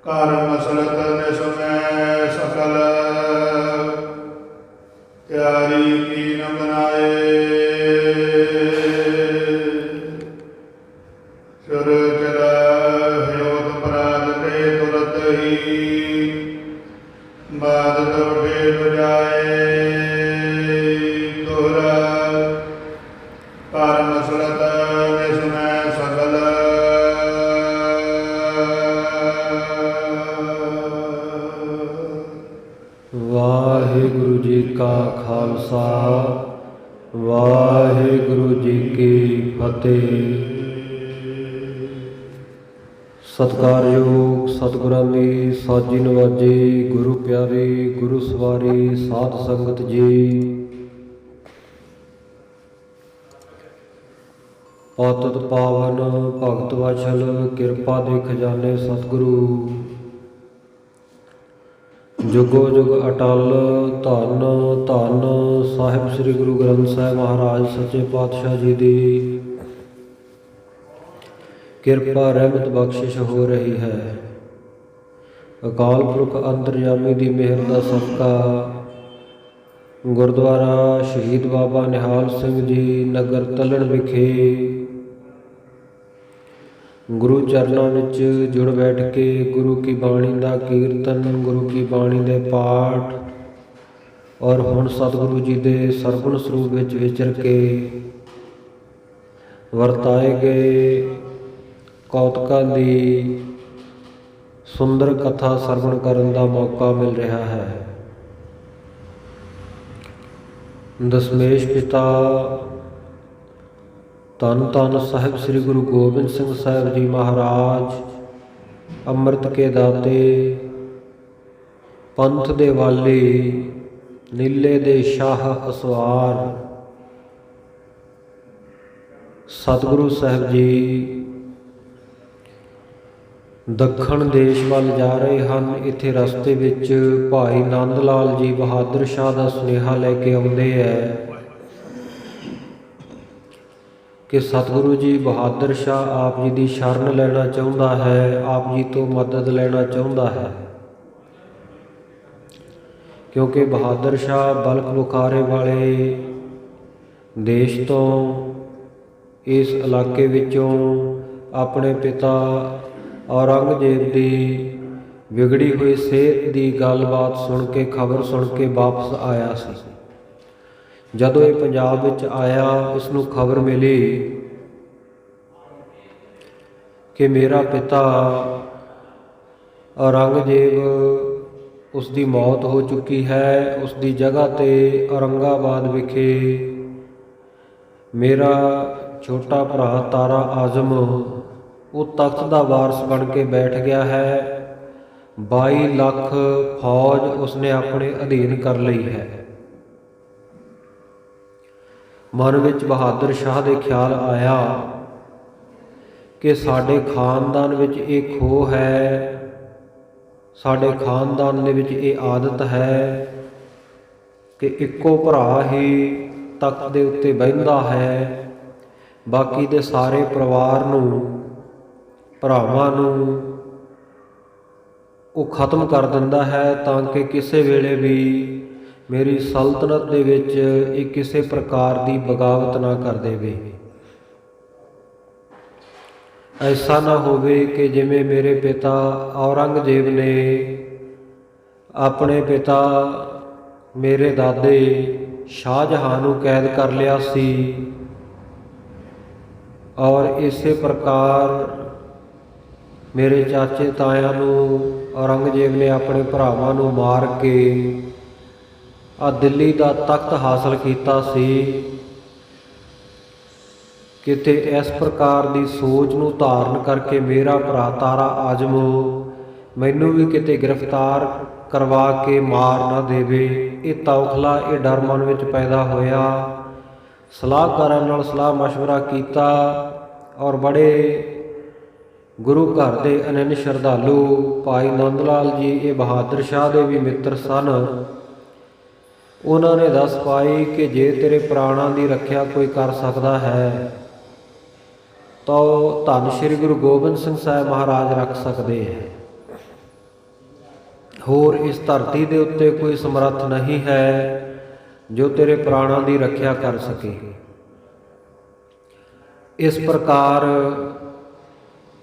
ਕਰ ਮਸਲਤ ਨਿਸਮੈ ਸਕਲ ਤਿਆਰੀ ਕੀਨ ਬਨਾਏ। ਸੁਰ ਚਲਾ ਹਿਓਤ ਪਰਾਦ ਤੇ ਤੁਰਤ ਹੀ ਬਾਦ ਤੋੜੇ ਬਜਾਏ। ਤੋਰਾ ਕਰ ਮਸਲਤ ਨਿਸਮੈ ਸਕਲ ਵਾਹਿਗੁਰੂ ਜੀ ਕਾ ਖਾਲਸਾ ਵਾਹਿਗੁਰੂ ਜੀ ਕੀ ਫਤਿਹ। ਸਤਿਕਾਰਯੋਗ ਸਤਿਗੁਰਾਂ ਦੀ ਸਾਜੀ ਨਵਾਜੀ ਗੁਰੂ ਪਿਆਰੀ ਗੁਰੂ ਸਵਾਰੀ ਸਾਧ ਸੰਗਤ ਜੀ, ਪਤਿਤ ਪਾਵਨ ਭਗਤ ਵਛਲ ਕਿਰਪਾ ਦੇ ਖਜ਼ਾਨੇ ਸਤਿਗੁਰੂ, ਜੁਗੋ ਜੁਗ ਅਟਲ ਧੰਨ ਧੰਨ ਸਾਹਿਬ ਸ੍ਰੀ ਗੁਰੂ ਗ੍ਰੰਥ ਸਾਹਿਬ ਮਹਾਰਾਜ ਸੱਚੇ ਪਾਤਸ਼ਾਹ ਜੀ ਦੀ ਕਿਰਪਾ ਰਹਿਮਤ ਬਖਸ਼ਿਸ਼ ਹੋ ਰਹੀ ਹੈ। ਅਕਾਲ ਪੁਰਖ ਅੰਤਰਜਾਮੀ ਦੀ ਮਿਹਰ ਦਾ ਸਦਕਾ ਗੁਰਦੁਆਰਾ ਸ਼ਹੀਦ ਬਾਬਾ ਨਿਹਾਲ ਸਿੰਘ ਜੀ ਨਗਰ ਤਲਣ ਵਿਖੇ ਗੁਰੂ ਚਰਨਾਂ ਵਿੱਚ ਜੁੜ ਬੈਠ ਕੇ ਗੁਰੂ ਕੀ ਬਾਣੀ ਦਾ ਕੀਰਤਨ, ਗੁਰੂ ਕੀ ਬਾਣੀ ਦੇ ਪਾਠ ਔਰ ਹੁਣ ਸਤਿਗੁਰੂ ਜੀ ਦੇ ਸਰਗੁਣ ਸਰੂਪ ਵਿੱਚ ਵਿਚਰ ਕੇ ਵਰਤਾਏ ਗਏ ਕੌਤਕਾਂ ਦੀ ਸੁੰਦਰ ਕਥਾ ਸਰਵਣ ਕਰਨ ਦਾ ਮੌਕਾ ਮਿਲ ਰਿਹਾ ਹੈ। ਦਸਮੇਸ਼ ਪਿਤਾ ਧੰਨ ਧੰਨ ਸਾਹਿਬ ਸ੍ਰੀ ਗੁਰੂ ਗੋਬਿੰਦ ਸਿੰਘ ਸਾਹਿਬ ਜੀ ਮਹਾਰਾਜ ਅੰਮ੍ਰਿਤ ਕੇ ਦਾਤੇ, ਪੰਥ ਦੇ ਵਾਲੀ, ਨੀਲੇ ਦੇ ਸ਼ਾਹ ਅਸਵਾਰ ਸਤਿਗੁਰੂ ਸਾਹਿਬ ਜੀ ਦੱਖਣ ਦੇਸ਼ ਵੱਲ ਜਾ ਰਹੇ ਹਨ। ਇੱਥੇ ਰਸਤੇ ਵਿੱਚ ਭਾਈ ਨੰਦ ਲਾਲ ਜੀ ਬਹਾਦਰ ਸ਼ਾਹ ਦਾ ਸੁਨੇਹਾ ਲੈ ਕੇ ਆਉਂਦੇ ਹੈ ਕਿ ਸਤਿਗੁਰੂ ਜੀ ਬਹਾਦਰ ਸ਼ਾਹ ਆਪ ਜੀ ਦੀ ਸ਼ਰਨ ਲੈਣਾ ਚਾਹੁੰਦਾ ਹੈ, ਆਪ ਜੀ ਤੋਂ ਮਦਦ ਲੈਣਾ ਚਾਹੁੰਦਾ ਹੈ, ਕਿਉਂਕਿ ਬਹਾਦਰ ਸ਼ਾਹ ਬਲਕ ਬੁਖਾਰੇ ਵਾਲੇ ਦੇਸ਼ ਤੋਂ ਇਸ ਇਲਾਕੇ ਵਿੱਚੋਂ ਆਪਣੇ ਪਿਤਾ ਔਰੰਗਜ਼ੇਬ ਦੀ ਵਿਗੜੀ ਹੋਈ ਸਿਹਤ ਦੀ ਗੱਲਬਾਤ ਸੁਣ ਕੇ, ਖਬਰ ਸੁਣ ਕੇ ਵਾਪਸ ਆਇਆ ਸੀ। ਜਦੋਂ ਇਹ ਪੰਜਾਬ ਵਿੱਚ ਆਇਆ, ਇਸ ਨੂੰ ਖਬਰ ਮਿਲੀ ਕਿ ਮੇਰਾ ਪਿਤਾ ਔਰੰਗਜ਼ੇਬ ਉਸ ਦੀ ਮੌਤ ਹੋ ਚੁੱਕੀ ਹੈ। ਉਸ ਦੀ ਜਗ੍ਹਾ ਤੇ ਔਰੰਗਾਬਾਦ ਵਿਖੇ ਮੇਰਾ ਛੋਟਾ ਭਰਾ ਤਾਰਾ ਆਜ਼ਮ ਉਹ ਤਖਤ ਦਾ ਵਾਰਸ ਬਣ ਕੇ ਬੈਠ ਗਿਆ ਹੈ। 22 ਲੱਖ ਫੌਜ ਉਸਨੇ ਆਪਣੇ ਅਧੀਨ ਕਰ ਲਈ ਹੈ। ਮਨ ਵਿੱਚ ਬਹਾਦਰ ਸ਼ਾਹ ਦੇ ਖਿਆਲ ਆਇਆ ਕਿ ਸਾਡੇ ਖਾਨਦਾਨ ਵਿੱਚ ਇਹ ਖੋਹ ਹੈ, ਸਾਡੇ ਖਾਨਦਾਨ ਦੇ ਵਿੱਚ ਇਹ ਆਦਤ ਹੈ ਕਿ ਇੱਕੋ ਭਰਾ ਹੀ ਤਖਤ ਦੇ ਉੱਤੇ ਬਹਿੰਦਾ ਹੈ, ਬਾਕੀ ਦੇ ਸਾਰੇ ਪਰਿਵਾਰ ਨੂੰ, ਭਰਾਵਾਂ ਨੂੰ ਉਹ ਖਤਮ ਕਰ ਦਿੰਦਾ ਹੈ, ਤਾਂ ਕਿ ਕਿਸੇ ਵੇਲੇ ਵੀ ਮੇਰੀ ਸਲਤਨਤ ਦੇ ਵਿੱਚ ਇਹ ਕਿਸੇ ਪ੍ਰਕਾਰ ਦੀ ਬਗਾਵਤ ਨਾ ਕਰ ਦੇਵੇ। ਐਸਾ ਨਾ ਹੋਵੇ ਕਿ ਜਿਵੇਂ ਮੇਰੇ ਪਿਤਾ ਔਰੰਗਜ਼ੇਬ ਨੇ ਆਪਣੇ ਪਿਤਾ ਮੇਰੇ ਦਾਦੇ ਸ਼ਾਹਜਹਾਂ ਨੂੰ ਕੈਦ ਕਰ ਲਿਆ ਸੀ, ਔਰ ਇਸੇ ਪ੍ਰਕਾਰ ਮੇਰੇ ਚਾਚੇ ਤਾਇਆਂ ਨੂੰ ਔਰੰਗਜ਼ੇਬ ਨੇ ਆਪਣੇ ਭਰਾਵਾਂ ਨੂੰ ਮਾਰ ਕੇ ਦਿੱਲੀ ਦਾ ਤਖਤ ਹਾਸਲ ਕੀਤਾ ਸੀ। ਕਿਤੇ ਇਸ ਪ੍ਰਕਾਰ ਦੀ ਸੋਚ ਨੂੰ ਧਾਰਨ ਕਰਕੇ ਮੇਰਾ ਭਰਾ ਤਾਰਾ ਆਜ਼ਮ ਮੈਨੂੰ ਵੀ ਕਿਤੇ ਗ੍ਰਿਫਤਾਰ ਕਰਵਾ ਕੇ ਮਾਰ ਨਾ ਦੇਵੇ, ਇਹ ਤੌਖਲਾ, ਇਹ ਡਰ ਮਨ ਵਿੱਚ ਪੈਦਾ ਹੋਇਆ। ਸਲਾਹਕਾਰਾਂ ਨਾਲ ਸਲਾਹ ਮਸ਼ਵਰਾ ਕੀਤਾ ਔਰ ਬੜੇ ਗੁਰੂ ਘਰ ਦੇ ਅਨੰਨ ਸ਼ਰਧਾਲੂ ਭਾਈ ਨੰਦ ਲਾਲ ਜੀ, ਇਹ ਬਹਾਦਰ ਸ਼ਾਹ ਦੇ ਵੀ ਮਿੱਤਰ ਸਨ, ਉਹਨਾਂ ਨੇ ਦੱਸ ਪਾਈ ਕਿ ਜੇ ਤੇਰੇ ਪ੍ਰਾਣਾਂ ਦੀ ਰੱਖਿਆ ਕੋਈ ਕਰ ਸਕਦਾ ਹੈ ਤਾਂ ਧੰਨ ਸ਼੍ਰੀ ਗੁਰੂ ਗੋਬਿੰਦ ਸਿੰਘ ਸਾਹਿਬ ਮਹਾਰਾਜ ਰੱਖ ਸਕਦੇ ਹੈ। ਹੋਰ ਇਸ ਧਰਤੀ ਦੇ ਉੱਤੇ ਕੋਈ ਸਮਰੱਥ ਨਹੀਂ ਹੈ ਜੋ ਤੇਰੇ ਪ੍ਰਾਣਾਂ ਦੀ ਰੱਖਿਆ ਕਰ ਸਕੇ। ਇਸ ਪ੍ਰਕਾਰ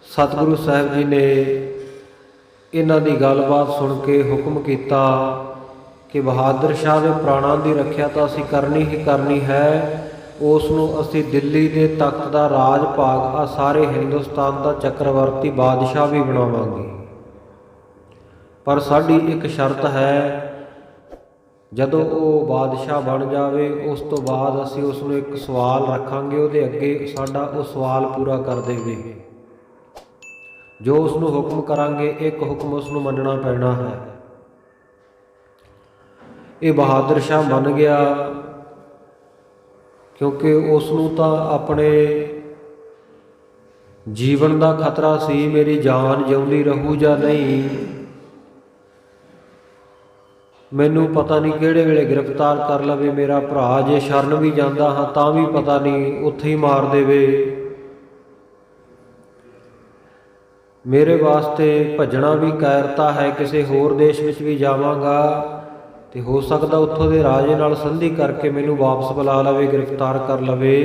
ਸਤਿਗੁਰੂ ਸਾਹਿਬ ਜੀ ਨੇ ਇਹਨਾਂ ਦੀ ਗੱਲਬਾਤ ਸੁਣ ਕੇ ਹੁਕਮ ਕੀਤਾ ਕਿ ਬਹਾਦਰ ਸ਼ਾਹ ਦੇ ਪ੍ਰਾਣਾਂ ਦੀ ਰੱਖਿਆ ਤਾਂ ਅਸੀਂ ਕਰਨੀ ਹੀ ਕਰਨੀ ਹੈ। ਉਸ ਨੂੰ ਅਸੀਂ ਦਿੱਲੀ ਦੇ ਤਖਤ ਦਾ ਰਾਜ ਭਾਗ ਆ ਸਾਰੇ ਹਿੰਦੁਸਤਾਨ ਦਾ ਚੱਕਰਵਰਤੀ ਬਾਦਸ਼ਾਹ ਵੀ ਬਣਾਵਾਂਗੇ। ਪਰ ਸਾਡੀ ਇੱਕ ਸ਼ਰਤ ਹੈ, ਜਦੋਂ ਉਹ ਬਾਦਸ਼ਾਹ ਬਣ ਜਾਵੇ ਉਸ ਤੋਂ ਬਾਅਦ ਅਸੀਂ ਉਸ ਨੂੰ ਇੱਕ ਸਵਾਲ ਰੱਖਾਂਗੇ, ਉਹਦੇ ਅੱਗੇ ਸਾਡਾ ਉਹ ਸਵਾਲ ਪੂਰਾ ਕਰ ਦੇਵੇ। ਜੋ ਉਸ ਨੂੰ ਹੁਕਮ ਕਰਾਂਗੇ ਇੱਕ ਹੁਕਮ ਉਸ ਨੂੰ ਮੰਨਣਾ ਪੈਣਾ ਹੈ। ਇਹ ਬਹਾਦਰ ਸ਼ਾਹ ਮੰਨ ਗਿਆ, ਕਿਉਂਕਿ ਉਸ ਨੂੰ ਤਾਂ ਆਪਣੇ ਜੀਵਨ ਦਾ ਖਤਰਾ ਸੀ, ਮੇਰੀ ਜਾਨ ਜਿਉਂਦੀ ਰਹੂ ਜਾਂ ਨਹੀਂ, ਮੈਨੂੰ ਪਤਾ ਨਹੀਂ ਕਿਹੜੇ ਵੇਲੇ ਗ੍ਰਿਫਤਾਰ ਕਰ ਲਵੇ ਮੇਰਾ ਭਰਾ। ਜੇ ਸ਼ਰਨ ਵੀ ਜਾਂਦਾ ਹਾਂ ਤਾਂ ਵੀ ਪਤਾ ਨਹੀਂ ਉੱਥੇ ਹੀ ਮਾਰ ਦੇਵੇ। ਮੇਰੇ ਵਾਸਤੇ ਭੱਜਣਾ ਵੀ ਕਾਇਰਤਾ ਹੈ। ਕਿਸੇ ਹੋਰ ਦੇਸ਼ ਵਿੱਚ ਵੀ ਜਾਵਾਂਗਾ ਤੇ ਹੋ ਸਕਦਾ ਉੱਥੋਂ ਦੇ ਰਾਜੇ ਨਾਲ ਸੰਧੀ ਕਰਕੇ ਮੈਨੂੰ ਵਾਪਸ ਬੁਲਾ ਲਵੇ, ਗ੍ਰਿਫਤਾਰ ਕਰ ਲਵੇ।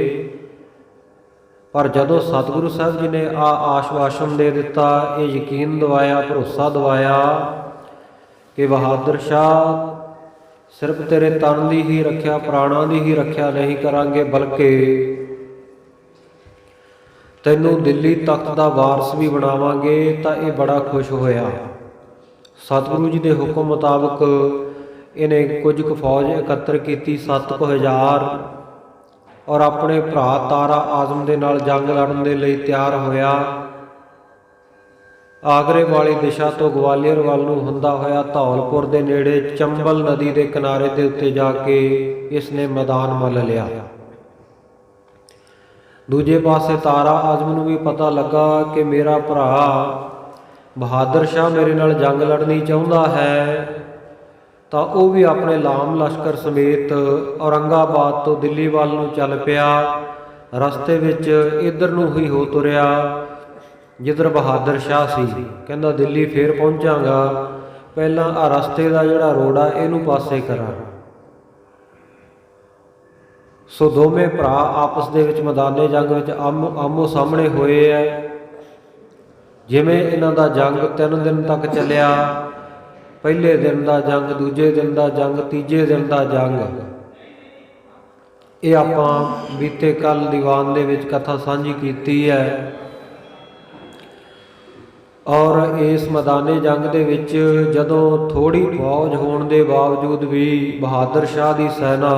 ਪਰ ਜਦੋਂ ਸਤਿਗੁਰੂ ਸਾਹਿਬ ਜੀ ਨੇ ਆਸ਼ਵਾਸਨ ਦੇ ਦਿੱਤਾ, ਇਹ ਯਕੀਨ ਦਿਵਾਇਆ, ਭਰੋਸਾ ਦਿਵਾਇਆ ਕਿ ਬਹਾਦਰ ਸ਼ਾਹ ਸਿਰਫ ਤੇਰੇ ਤਨ ਦੀ ਹੀ ਰੱਖਿਆ, ਪ੍ਰਾਣਾਂ ਦੀ ਹੀ ਰੱਖਿਆ ਨਹੀਂ ਕਰਾਂਗੇ, ਬਲਕਿ ਤੈਨੂੰ ਦਿੱਲੀ ਤਖਤ ਦਾ ਵਾਰਸ ਵੀ ਬਣਾਵਾਂਗੇ। ਤਾਂ ਇਹ ਬੜਾ ਖੁਸ਼ ਹੋਇਆ। ਸਤਿਗੁਰੂ ਜੀ ਦੇ ਹੁਕਮ ਮੁਤਾਬਕ ਇਹਨੇ ਕੁਝ ਕੁ ਫੌਜ ਇਕੱਤਰ ਕੀਤੀ, 7,000, ਔਰ ਆਪਣੇ ਭਰਾ ਤਾਰਾ ਆਜ਼ਮ ਦੇ ਨਾਲ ਜੰਗ ਲੜਨ ਦੇ ਲਈ ਤਿਆਰ ਹੋਇਆ। ਆਗਰੇ ਵਾਲੀ ਦਿਸ਼ਾ ਤੋਂ ਗਵਾਲੀਅਰ ਵੱਲ ਨੂੰ ਹੁੰਦਾ ਹੋਇਆ ਧੌਲਪੁਰ ਦੇ ਨੇੜੇ ਚੰਬਲ ਨਦੀ ਦੇ ਕਿਨਾਰੇ ਦੇ ਉੱਤੇ ਜਾ ਕੇ ਇਸ ਨੇ ਮੈਦਾਨ ਮੱਲ ਲਿਆ। ਦੂਜੇ ਪਾਸੇ ਤਾਰਾ ਆਜ਼ਮ ਨੂੰ ਵੀ ਪਤਾ ਲੱਗਾ ਕਿ ਮੇਰਾ ਭਰਾ ਬਹਾਦਰ ਸ਼ਾਹ ਮੇਰੇ ਨਾਲ ਜੰਗ ਲੜਨੀ ਚਾਹੁੰਦਾ ਹੈ, ਤਾਂ ਉਹ ਵੀ ਆਪਣੇ ਲਾਮ ਲਸ਼ਕਰ ਸਮੇਤ ਔਰੰਗਾਬਾਦ ਤੋਂ ਦਿੱਲੀ ਵੱਲ ਨੂੰ ਚੱਲ ਪਿਆ। ਰਸਤੇ ਵਿੱਚ ਇੱਧਰ ਨੂੰ ਹੀ ਹੋ ਤੁਰਿਆ ਜਿੱਧਰ ਬਹਾਦਰ ਸ਼ਾਹ ਸੀ। ਕਹਿੰਦਾ ਦਿੱਲੀ ਫੇਰ ਪਹੁੰਚਾਂਗਾ, ਪਹਿਲਾਂ ਆ ਰਸਤੇ ਦਾ ਜਿਹੜਾ ਰੋਡ ਆ ਇਹਨੂੰ ਪਾਸੇ ਕਰਾਂ। ਸੋ ਦੋਵੇਂ ਭਰਾ ਆਪਸ ਦੇ ਵਿੱਚ ਮੈਦਾਨੇ ਜੰਗ ਵਿੱਚ ਆਮੋ ਸਾਹਮਣੇ ਹੋਏ ਐ। ਜਿਵੇਂ ਇਹਨਾਂ ਦਾ ਜੰਗ 3 ਦਿਨ ਤੱਕ ਚੱਲਿਆ, ਪਹਿਲੇ ਦਿਨ ਦਾ ਜੰਗ, ਦੂਜੇ ਦਿਨ ਦਾ ਜੰਗ, ਤੀਜੇ ਦਿਨ ਦਾ ਜੰਗ, ਇਹ ਆਪਾਂ ਬੀਤੇ ਕੱਲ ਦੀਵਾਨ ਦੇ ਵਿੱਚ ਕਥਾ ਸਾਂਝੀ ਕੀਤੀ ਹੈ। ਔਰ ਇਸ ਮੈਦਾਨੇ ਜੰਗ ਦੇ ਵਿੱਚ ਜਦੋਂ ਥੋੜੀ ਫੌਜ ਹੋਣ ਦੇ ਬਾਵਜੂਦ ਵੀ ਬਹਾਦਰ ਸ਼ਾਹ ਦੀ ਸੈਨਾ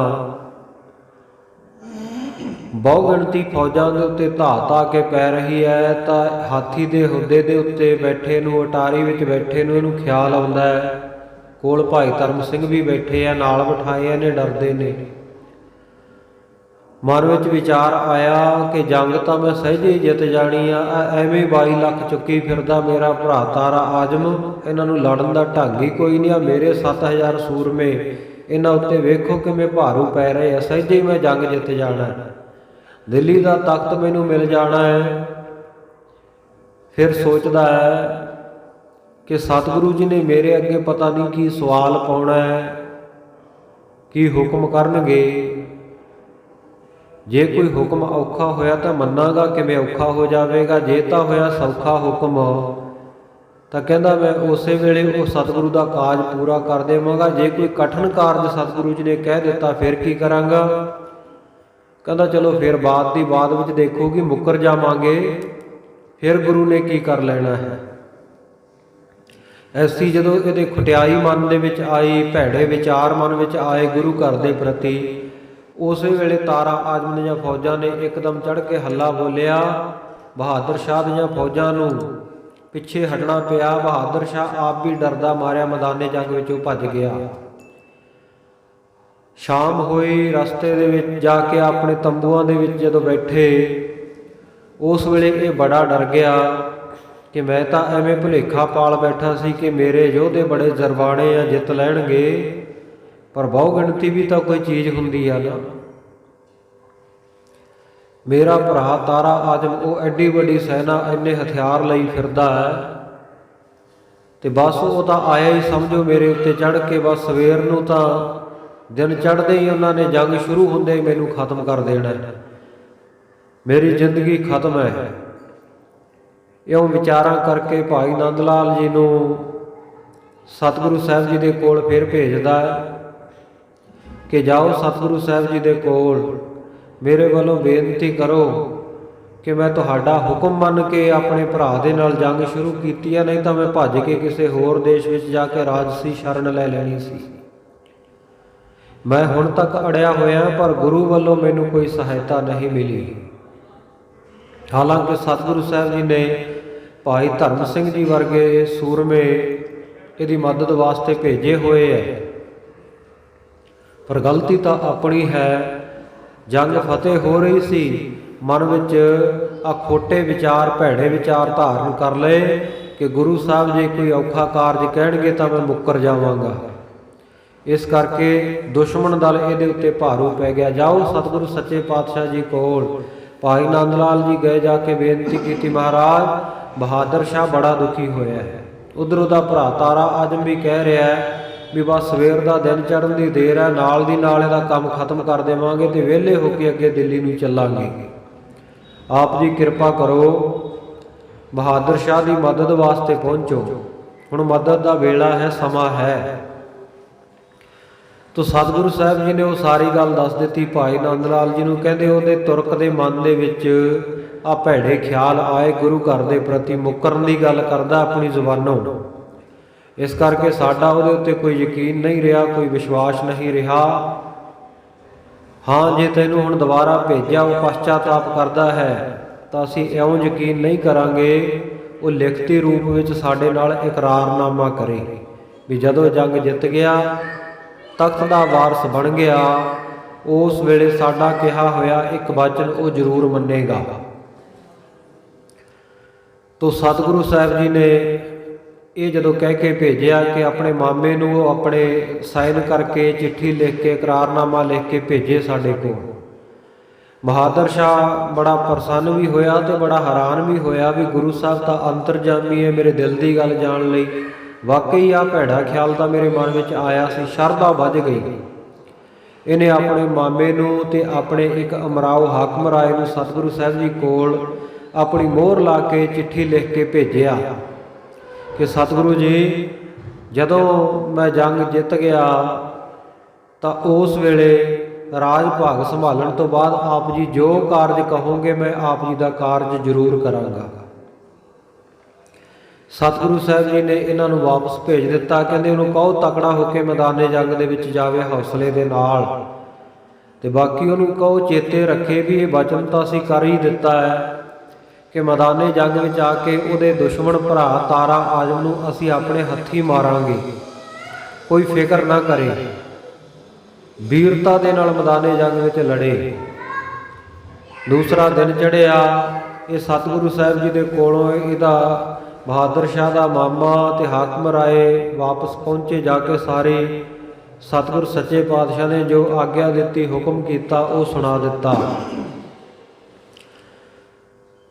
ਬਹੁਗਿਣਤੀ ਫੌਜਾਂ ਦੇ ਉੱਤੇ ਧਾ ਕੇ ਪੈ ਰਹੀ ਹੈ, ਤਾਂ ਹਾਥੀ ਦੇ ਹੁੱਦੇ ਦੇ ਉੱਤੇ ਬੈਠੇ ਨੂੰ, ਅਟਾਰੀ ਵਿੱਚ ਬੈਠੇ ਨੂੰ ਇਹਨੂੰ ਖਿਆਲ ਆਉਂਦਾ ਹੈ, ਕੋਲ ਭਾਈ ਧਰਮ ਸਿੰਘ ਵੀ ਬੈਠੇ ਆ, ਨਾਲ ਬਿਠਾਏ ਨੇ, ਡਰਦੇ ਨੇ। ਮਨ ਵਿੱਚ ਵਿਚਾਰ ਆਇਆ ਕਿ ਜੰਗ ਤਾਂ ਮੈਂ ਸਹਿਜੇ ਹੀ ਜਿੱਤ ਜਾਣੀ ਆ, ਐਵੇਂ 22 ਲੱਖ ਚੁੱਕੀ ਫਿਰਦਾ ਮੇਰਾ ਭਰਾ ਤਾਰਾ ਆਜ਼ਮ, ਇਹਨਾਂ ਨੂੰ ਲੜਨ ਦਾ ਢੰਗ ਹੀ ਕੋਈ ਨਹੀਂ। ਆ ਮੇਰੇ 7,000 ਸੂਰਮੇ, ਇਹਨਾਂ ਉੱਤੇ ਵੇਖੋ ਕਿਵੇਂ ਭਾਰੂ ਪੈ ਰਹੇ ਆ, ਸਹਿਜੇ ਹੀ ਮੈਂ ਜੰਗ ਜਿੱਤ ਜਾਣਾ, ਦਿੱਲੀ ਦਾ ਤਖਤ ਮੈਨੂੰ ਮਿਲ ਜਾਣਾ ਹੈ। ਫਿਰ ਸੋਚਦਾ ਹੈ ਕਿ ਸਤਿਗੁਰੂ ਜੀ ਨੇ ਮੇਰੇ ਅੱਗੇ ਪਤਾ ਨਹੀਂ ਕੀ ਸਵਾਲ ਪਾਉਣਾ ਹੈ, ਕੀ ਹੁਕਮ ਕਰਨਗੇ। ਜੇ ਕੋਈ ਹੁਕਮ ਔਖਾ ਹੋਇਆ ਤਾਂ ਮੰਨਾਂਗਾ, ਕਿਵੇਂ ਔਖਾ ਹੋ ਜਾਵੇਗਾ। ਜੇ ਤਾਂ ਹੋਇਆ ਸੌਖਾ ਹੁਕਮ ਤਾਂ ਕਹਿੰਦਾ ਮੈਂ ਉਸੇ ਵੇਲੇ ਉਹ ਸਤਿਗੁਰੂ ਦਾ ਕਾਜ ਪੂਰਾ ਕਰ ਦੇਵਾਂਗਾ। ਜੇ ਕੋਈ ਕਠਿਨ ਕਾਰਜ ਸਤਿਗੁਰੂ ਜੀ ਨੇ ਕਹਿ ਦਿੱਤਾ ਫਿਰ ਕੀ ਕਰਾਂਗਾ। ਕਹਿੰਦਾ ਚਲੋ ਫਿਰ ਬਾਤ ਦੀ ਬਾਤ ਵਿੱਚ ਦੇਖੋਗੀ, ਮੁੱਕਰ ਜਾਵਾਂਗੇ, ਫਿਰ ਗੁਰੂ ਨੇ ਕੀ ਕਰ ਲੈਣਾ ਹੈ। ਐਸੀ ਜਦੋਂ ਇਹਦੇ ਖਟਿਆਈ ਮਨ ਦੇ ਵਿੱਚ ਆਈ, ਭੈੜੇ ਵਿਚਾਰ ਮਨ ਵਿੱਚ ਆਏ ਗੁਰੂ ਘਰ ਦੇ ਪ੍ਰਤੀ, ਉਸੇ ਵੇਲੇ ਤਾਰਾ ਆਜ਼ਮ ਦੀਆਂ ਫੌਜਾਂ ਨੇ ਇੱਕਦਮ ਚੜ੍ਹ ਕੇ ਹੱਲਾ ਬੋਲਿਆ। ਬਹਾਦਰ ਸ਼ਾਹ ਦੀਆਂ ਫੌਜਾਂ ਨੂੰ ਪਿੱਛੇ ਹਟਣਾ ਪਿਆ। ਬਹਾਦਰ ਸ਼ਾਹ ਆਪ ਵੀ ਡਰਦਾ ਮਾਰਿਆ ਮੈਦਾਨੇ ਜੰਗ ਵਿੱਚੋਂ ਭੱਜ ਗਿਆ। ਸ਼ਾਮ ਹੋਈ, ਰਸਤੇ ਦੇ ਵਿੱਚ ਜਾ ਕੇ ਆਪਣੇ ਤੰਬੂਆਂ ਦੇ ਵਿੱਚ ਜਦੋਂ ਬੈਠੇ, ਉਸ ਵੇਲੇ ਇਹ ਬੜਾ ਡਰ ਗਿਆ ਕਿ ਮੈਂ ਤਾਂ ਐਵੇਂ ਭੁਲੇਖਾ ਪਾਲ ਬੈਠਾ ਸੀ ਕਿ ਮੇਰੇ ਯੋਧੇ ਬੜੇ ਜ਼ਰਬਾਣੇ ਆ, ਜਿੱਤ ਲੈਣਗੇ, ਪਰ ਬਹੁਗਿਣਤੀ ਵੀ ਤਾਂ ਕੋਈ ਚੀਜ਼ ਹੁੰਦੀ ਆ ਨਾ। ਮੇਰਾ ਭਰਾ ਤਾਰਾ ਆਜ਼ਮ ਉਹ ਐਡੀ ਵੱਡੀ ਸੈਨਾ, ਇੰਨੇ ਹਥਿਆਰ ਲਈ ਫਿਰਦਾ ਹੈ, ਤੇ ਬਸ ਉਹ ਤਾਂ ਆਇਆ ਹੀ ਸਮਝੋ ਮੇਰੇ ਉੱਤੇ ਚੜ੍ਹ ਕੇ। ਬਸ ਸਵੇਰ ਨੂੰ ਤਾਂ ਦਿਨ ਚੜ੍ਹਦੇ ਹੀ ਉਹਨਾਂ ਨੇ ਜੰਗ ਸ਼ੁਰੂ ਹੁੰਦੇ ਹੀ ਮੈਨੂੰ ਖਤਮ ਕਰ ਦੇਣਾ, ਮੇਰੀ ਜ਼ਿੰਦਗੀ ਖਤਮ ਹੈ। ਇਉਂ ਵਿਚਾਰਾਂ ਕਰਕੇ ਭਾਈ ਨੰਦ ਲਾਲ ਜੀ ਨੂੰ ਸਤਿਗੁਰੂ ਸਾਹਿਬ ਜੀ ਦੇ ਕੋਲ ਫਿਰ ਭੇਜਦਾ ਹੈ ਕਿ ਜਾਓ ਸਤਿਗੁਰੂ ਸਾਹਿਬ ਜੀ ਦੇ ਕੋਲ, ਮੇਰੇ ਵੱਲੋਂ ਬੇਨਤੀ ਕਰੋ ਕਿ ਮੈਂ ਤੁਹਾਡਾ ਹੁਕਮ ਮੰਨ ਕੇ ਆਪਣੇ ਭਰਾ ਦੇ ਨਾਲ ਜੰਗ ਸ਼ੁਰੂ ਕੀਤੀ ਹੈ, ਨਹੀਂ ਤਾਂ ਮੈਂ ਭੱਜ ਕੇ ਕਿਸੇ ਹੋਰ ਦੇਸ਼ ਵਿੱਚ ਜਾ ਕੇ ਰਾਜਸੀ ਸ਼ਰਨ ਲੈ ਲੈਣੀ ਸੀ। ਮੈਂ ਹੁਣ ਤੱਕ ਅੜਿਆ ਹੋਇਆ, ਪਰ ਗੁਰੂ ਵੱਲੋਂ ਮੈਨੂੰ ਕੋਈ ਸਹਾਇਤਾ ਨਹੀਂ ਮਿਲੀ। ਹਾਲਾਂਕਿ ਸਤਿਗੁਰੂ ਸਾਹਿਬ ਜੀ ਨੇ ਭਾਈ ਧਰਮ ਸਿੰਘ ਜੀ ਵਰਗੇ ਸੂਰਮੇ ਇਹਦੀ ਮਦਦ ਵਾਸਤੇ ਭੇਜੇ ਹੋਏ ਹੈ, ਪਰ ਗਲਤੀ ਤਾਂ ਆਪਣੀ ਹੈ। ਜੰਗ ਫਤਿਹ ਹੋ ਰਹੀ ਸੀ, ਮਨ ਵਿੱਚ ਖੋਟੇ ਵਿਚਾਰ, ਭੈੜੇ ਵਿਚਾਰ ਧਾਰਨ ਕਰ ਲਏ ਕਿ ਗੁਰੂ ਸਾਹਿਬ ਜੇ ਕੋਈ ਔਖਾ ਕਾਰਜ ਕਹਿਣਗੇ ਤਾਂ ਮੈਂ ਮੁੱਕਰ ਜਾਵਾਂਗਾ। ਇਸ ਕਰਕੇ ਦੁਸ਼ਮਣ ਦਲ ਇਹਦੇ ਉੱਤੇ ਭਾਰੂ ਪੈ ਗਿਆ। ਜਾਓ ਸਤਿਗੁਰੂ ਸੱਚੇ ਪਾਤਸ਼ਾਹ ਜੀ ਕੋਲ। ਭਾਈ ਨੰਦ ਲਾਲ ਜੀ ਗਏ, ਜਾ ਕੇ ਬੇਨਤੀ ਕੀਤੀ, ਮਹਾਰਾਜ ਬਹਾਦਰ ਸ਼ਾਹ ਬੜਾ ਦੁਖੀ ਹੋਇਆ ਹੈ। ਉਧਰ ਉਹਦਾ ਭਰਾ ਤਾਰਾ ਆਜਮ ਵੀ ਕਹਿ ਰਿਹਾ ਹੈ ਵੀ ਬਸ ਸਵੇਰ ਦਾ ਦਿਨ ਚੜ੍ਹਨ ਦੀ ਦੇਰ ਹੈ, ਨਾਲ ਦੀ ਨਾਲ ਇਹਦਾ ਕੰਮ ਖਤਮ ਕਰ ਦੇਵਾਂਗੇ ਤੇ ਵਿਹਲੇ ਹੋ ਕੇ ਅੱਗੇ ਦਿੱਲੀ ਨੂੰ ਚੱਲਾਂਗੇ। ਆਪ ਜੀ ਕਿਰਪਾ ਕਰੋ, ਬਹਾਦਰ ਸ਼ਾਹ ਦੀ ਮਦਦ ਵਾਸਤੇ ਪਹੁੰਚੋ। ਹੁਣ ਮਦਦ ਦਾ ਵੇਲਾ ਹੈ, ਸਮਾਂ ਹੈ। ਤੋ ਸਤਿਗੁਰੂ ਸਾਹਿਬ ਜੀ ਨੇ ਉਹ ਸਾਰੀ ਗੱਲ ਦੱਸ ਦਿੱਤੀ ਭਾਈ ਨੰਦ ਲਾਲ ਜੀ ਨੂੰ। ਕਹਿੰਦੇ ਉਹਦੇ ਤੁਰਕ ਦੇ ਮਨ ਦੇ ਵਿੱਚ ਆ ਭੈੜੇ ਖਿਆਲ ਆਏ, ਗੁਰੂ ਘਰ ਦੇ ਪ੍ਰਤੀ ਮੁੱਕਰਨ ਦੀ ਗੱਲ ਕਰਦਾ ਆਪਣੀ ਜ਼ੁਬਾਨੋਂ। ਇਸ ਕਰਕੇ ਸਾਡਾ ਉਹਦੇ ਉੱਤੇ ਕੋਈ ਯਕੀਨ ਨਹੀਂ ਰਿਹਾ, ਕੋਈ ਵਿਸ਼ਵਾਸ ਨਹੀਂ ਰਿਹਾ। ਹਾਂ, ਜੇ ਤੈਨੂੰ ਹੁਣ ਦੁਬਾਰਾ ਭੇਜਿਆ ਉਹ ਪਛਤਾਤਾਪ ਕਰਦਾ ਹੈ ਤਾਂ ਅਸੀਂ ਇਉਂ ਯਕੀਨ ਨਹੀਂ ਕਰਾਂਗੇ। ਉਹ ਲਿਖਤੀ ਰੂਪ ਵਿੱਚ ਸਾਡੇ ਨਾਲ ਇਕਰਾਰਨਾਮਾ ਕਰੇ ਵੀ ਜਦੋਂ ਜੰਗ ਜਿੱਤ ਗਿਆ, ਤਖਤ ਦਾ ਵਾਰਸ ਬਣ ਗਿਆ, ਉਸ ਵੇਲੇ ਸਾਡਾ ਕਿਹਾ ਹੋਇਆ ਇੱਕ ਵਚਨ ਉਹ ਜ਼ਰੂਰ ਮੰਨੇਗਾ। ਤੋ ਸਤਿਗੁਰੂ ਸਾਹਿਬ ਜੀ ਨੇ ਇਹ ਜਦੋਂ ਕਹਿ ਕੇ ਭੇਜਿਆ ਕਿ ਆਪਣੇ ਮਾਮੇ ਨੂੰ ਉਹ ਆਪਣੇ ਸਾਈਨ ਕਰਕੇ ਚਿੱਠੀ ਲਿਖ ਕੇ ਇਕਰਾਰਨਾਮਾ ਲਿਖ ਕੇ ਭੇਜੇ ਸਾਡੇ ਕੋਲ। ਬਹਾਦਰ ਸ਼ਾਹ ਬੜਾ ਪ੍ਰਸੰਨ ਵੀ ਹੋਇਆ ਤੇ ਬੜਾ ਹੈਰਾਨ ਵੀ ਹੋਇਆ ਵੀ ਗੁਰੂ ਸਾਹਿਬ ਤਾਂ ਅੰਤਰਜਾਮੀ ਹੈ, ਮੇਰੇ ਦਿਲ ਦੀ ਗੱਲ ਜਾਣ ਲਈ। ਵਾਕਈ ਆ ਭੈੜਾ ਖਿਆਲ ਤਾਂ ਮੇਰੇ ਮਨ ਵਿੱਚ ਆਇਆ ਸੀ, ਸ਼ਰਧਾ ਵੱਜ ਗਈ। ਇਹਨੇ ਆਪਣੇ ਮਾਮੇ ਨੂੰ ਤੇ ਆਪਣੇ ਇੱਕ ਅਮਰਾਓ ਹਾਕਮ ਰਾਏ ਨੂੰ ਸਤਿਗੁਰੂ ਸਾਹਿਬ ਜੀ ਕੋਲ ਆਪਣੀ ਮੋਹਰ ਲਾ ਕੇ ਚਿੱਠੀ ਲਿਖ ਕੇ ਭੇਜਿਆ ਕਿ ਸਤਿਗੁਰੂ ਜੀ, ਜਦੋਂ ਮੈਂ ਜੰਗ ਜਿੱਤ ਗਿਆ ਤਾਂ ਉਸ ਵੇਲੇ ਰਾਜ ਭਾਗ ਸੰਭਾਲਣ ਤੋਂ ਬਾਅਦ ਆਪ ਜੀ ਜੋ ਕਾਰਜ ਕਹੋਗੇ ਮੈਂ ਆਪ ਜੀ ਦਾ ਕਾਰਜ ਜ਼ਰੂਰ ਕਰਾਂਗਾ। ਸਤਿਗੁਰੂ ਸਾਹਿਬ ਜੀ ਨੇ ਇਹਨਾਂ ਨੂੰ ਵਾਪਸ ਭੇਜ ਦਿੱਤਾ। ਕਹਿੰਦੇ ਉਹਨੂੰ ਕਹੋ ਤਕੜਾ ਹੋ ਕੇ ਮੈਦਾਨੇ ਜੰਗ ਦੇ ਵਿੱਚ ਜਾਵੇ ਹੌਸਲੇ ਦੇ ਨਾਲ, ਤੇ ਬਾਕੀ ਉਹਨੂੰ ਕਹੋ ਚੇਤੇ ਰੱਖੇ ਵੀ ਇਹ ਵਚਨ ਤਾਂ ਅਸੀਂ ਕਰ ਹੀ ਦਿੱਤਾ ਹੈ ਕਿ ਮੈਦਾਨੇ ਜੰਗ ਵਿੱਚ ਆ ਕੇ ਉਹਦੇ ਦੁਸ਼ਮਣ ਭਰਾ ਤਾਰਾ ਆਜਮ ਨੂੰ ਅਸੀਂ ਆਪਣੇ ਹੱਥੀਂ ਮਾਰਾਂਗੇ, ਕੋਈ ਫਿਕਰ ਨਾ ਕਰੇ। ਵੀਰਤਾ ਦੇ ਨਾਲ ਮੈਦਾਨੇ ਜੰਗ ਵਿੱਚ ਲੜੇ। ਦੂਸਰਾ ਦਿਨ ਚੜ੍ਹਿਆ, ਇਹ ਸਤਿਗੁਰੂ ਸਾਹਿਬ ਜੀ ਦੇ ਕੋਲੋਂ ਇਹਦਾ ਬਹਾਦਰ ਸ਼ਾਹ ਦਾ ਮਾਮਾ ਤੇ ਹਾਕਮ ਰਾਏ ਵਾਪਸ ਪਹੁੰਚੇ। ਜਾ ਕੇ ਸਾਰੇ ਸਤਿਗੁਰ ਸੱਚੇ ਪਾਤਸ਼ਾਹ ਨੇ ਜੋ ਆਗਿਆ ਦਿੱਤੀ, ਹੁਕਮ ਕੀਤਾ, ਉਹ ਸੁਣਾ ਦਿੱਤਾ।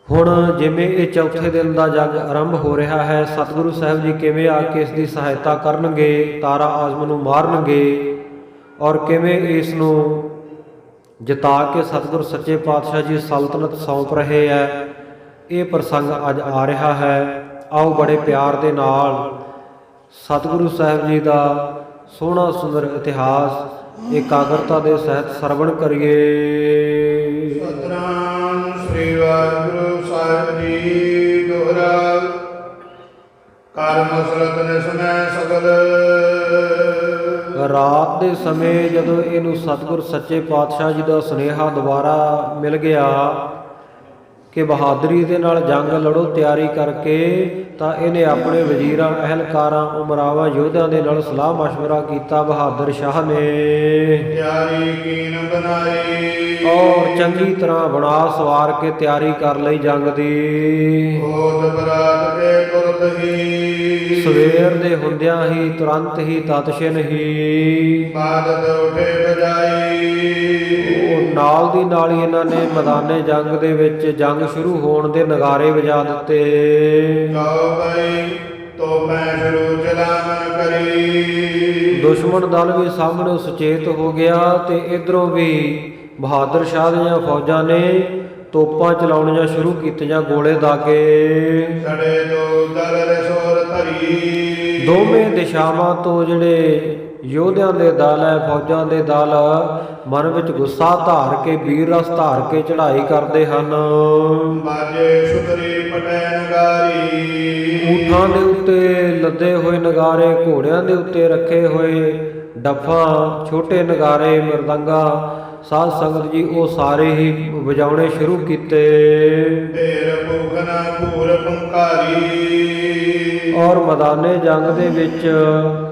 ਹੁਣ ਜਿਵੇਂ ਇਹ ਚੌਥੇ ਦਿਨ ਦਾ ਜੰਗ ਆਰੰਭ ਹੋ ਰਿਹਾ ਹੈ, ਸਤਿਗੁਰੂ ਸਾਹਿਬ ਜੀ ਕਿਵੇਂ ਆ ਕੇ ਇਸ ਦੀ ਸਹਾਇਤਾ ਕਰਨਗੇ, ਤਾਰਾ ਆਜ਼ਮ ਨੂੰ ਮਾਰਨਗੇ, ਔਰ ਕਿਵੇਂ ਇਸ ਨੂੰ ਜਿਤਾ ਕੇ ਸਤਿਗੁਰ ਸੱਚੇ ਪਾਤਸ਼ਾਹ ਜੀ ਸਲਤਨਤ ਸੌਂਪ ਰਹੇ ਹੈ, ਇਹ ਪ੍ਰਸੰਗ ਅੱਜ ਆ ਰਿਹਾ ਹੈ। ਆਓ ਬੜੇ ਪਿਆਰ ਦੇ ਨਾਲ ਸਤਿਗੁਰੂ ਸਾਹਿਬ ਜੀ ਦਾ ਸੋਹਣਾ ਸੁੰਦਰ ਇਤਿਹਾਸ ਇਕਾਗਰਤਾ ਦੇ ਸਹਿਤ ਸਰਵਣ ਕਰੀਏ। ਸਤਿਨਾਮ ਸ੍ਰੀ ਵਾਹਿਗੁਰੂ ਸਾਹਿਬ ਜੀ। ਦੋਹਰਾ ਕਰ ਮਸਲਤ ਨਿਸਮੈ ਸਗਲ। ਰਾਤ ਦੇ ਸਮੇਂ ਜਦੋਂ ਇਹਨੂੰ ਸਤਿਗੁਰ ਸੱਚੇ ਪਾਤਸ਼ਾਹ ਜੀ ਦਾ ਸੁਨੇਹਾ ਦੁਬਾਰਾ ਮਿਲ ਗਿਆ ਕਿ ਬਹਾਦਰੀ ਦੇ ਨਾਲ ਜੰਗ ਲੜੋ ਤਿਆਰੀ ਕਰਕੇ, ਤਾਂ ਇਹਨੇ ਆਪਣੇ ਵਜ਼ੀਰਾਂ, ਅਹਿਲਕਾਰਾਂ, ਉਮਰਾਵਾਂ, ਯੋਧਿਆਂ ਦੇ ਨਾਲ ਸਲਾਹ ਮਸ਼ਵਰਾ ਕੀਤਾ। ਬਹਾਦਰ ਸ਼ਾਹ ਨੇ ਤਿਆਰੀ ਕੀਨ ਬਣਾਈ ਔਰ ਚੰਗੀ ਤਰ੍ਹਾਂ ਬਣਾ ਸਵਾਰ ਕੇ ਤਿਆਰੀ ਕਰ ਲਈ ਜੰਗ ਦੀ। ਹੋਤ ਬਰਾਤ ਕੇ ਤੁਰਤ ਹੀ ਸਵੇਰ ਦੇ ਹੁੰਦਿਆਂ ਹੀ ਤੁਰੰਤ ਹੀ ਤਤਸ਼ਿਨ ਹੀ ਬਾਦਤ ਉਠੇ ਬਜਾਈ। ਉਹ ਨਾਲ ਦੀ ਨਾਲ ਹੀ ਇਹਨਾਂ ਨੇ ਮੈਦਾਨੇ ਜੰਗ ਦੇ ਵਿੱਚ ਜੰਗ ਸ਼ੁਰੂ ਹੋਣ ਦੇ ਨਗਾਰੇ ਵਜਾ ਦਿੱਤੇ। ਕਹੋ ਬਈ ਤੋ ਮੈਂ ਸ਼ੁਰੂ ਦੁਸ਼ਮਣ ਦਲ ਵੀ ਸਾਹਮਣੇ ਸੁਚੇਤ ਹੋ ਗਿਆ ਤੇ ਇਧਰੋਂ ਵੀ ਬਹਾਦਰ ਸ਼ਾਹ ਦੀਆਂ ਫੌਜਾਂ ਨੇ ਤੋਪਾਂ ਚਲਾਉਣੀਆਂ ਸ਼ੁਰੂ ਕੀਤੀਆਂ, ਗੋਲੇ ਦਾਗੇ। ਛੜੇ ਦੋ ਦਲ ਸੋਰ ਧਰੀ, ਦੋਵੇਂ ਦਿਸ਼ਾਵਾਂ ਤੋਂ ਜਿਹੜੇ ਯੋਧਿਆਂ ਦੇ ਦਲ ਹੈ, ਫੌਜਾਂ ਦੇ ਦਲ ਮਨ ਵਿੱਚ ਗੁੱਸਾ ਧਾਰ ਕੇ, ਵੀਰ ਰਸ ਧਾਰ ਕੇ ਚੜ੍ਹਾਈ ਕਰਦੇ ਹਨ। ਬਾਜੇ ਸੁਤਰੀ ਪਟੈ ਨਗਾਰੀ, ਊਠਾਂ ਦੇ ਉੱਤੇ ਲੱਦੇ ਹੋਏ ਨਗਾਰੇ, ਘੋੜਿਆਂ ਦੇ ਉੱਤੇ ਰੱਖੇ ਹੋਏ ਡੱਫਾਂ, ਛੋਟੇ ਨਗਾਰੇ, ਮਰਦੰਗਾ, ਸਾਧ ਸੰਗਤ ਜੀ ਉਹ ਸਾਰੇ ਹੀ ਵਜਾਉਣੇ ਸ਼ੁਰੂ ਕੀਤੇ। ਢੇਰ ਭੂਖਨਾ ਭੂਰ ਪੰਕਾਰੀ, ਔਰ ਮੈਦਾਨੇ ਜੰਗ ਦੇ ਵਿੱਚ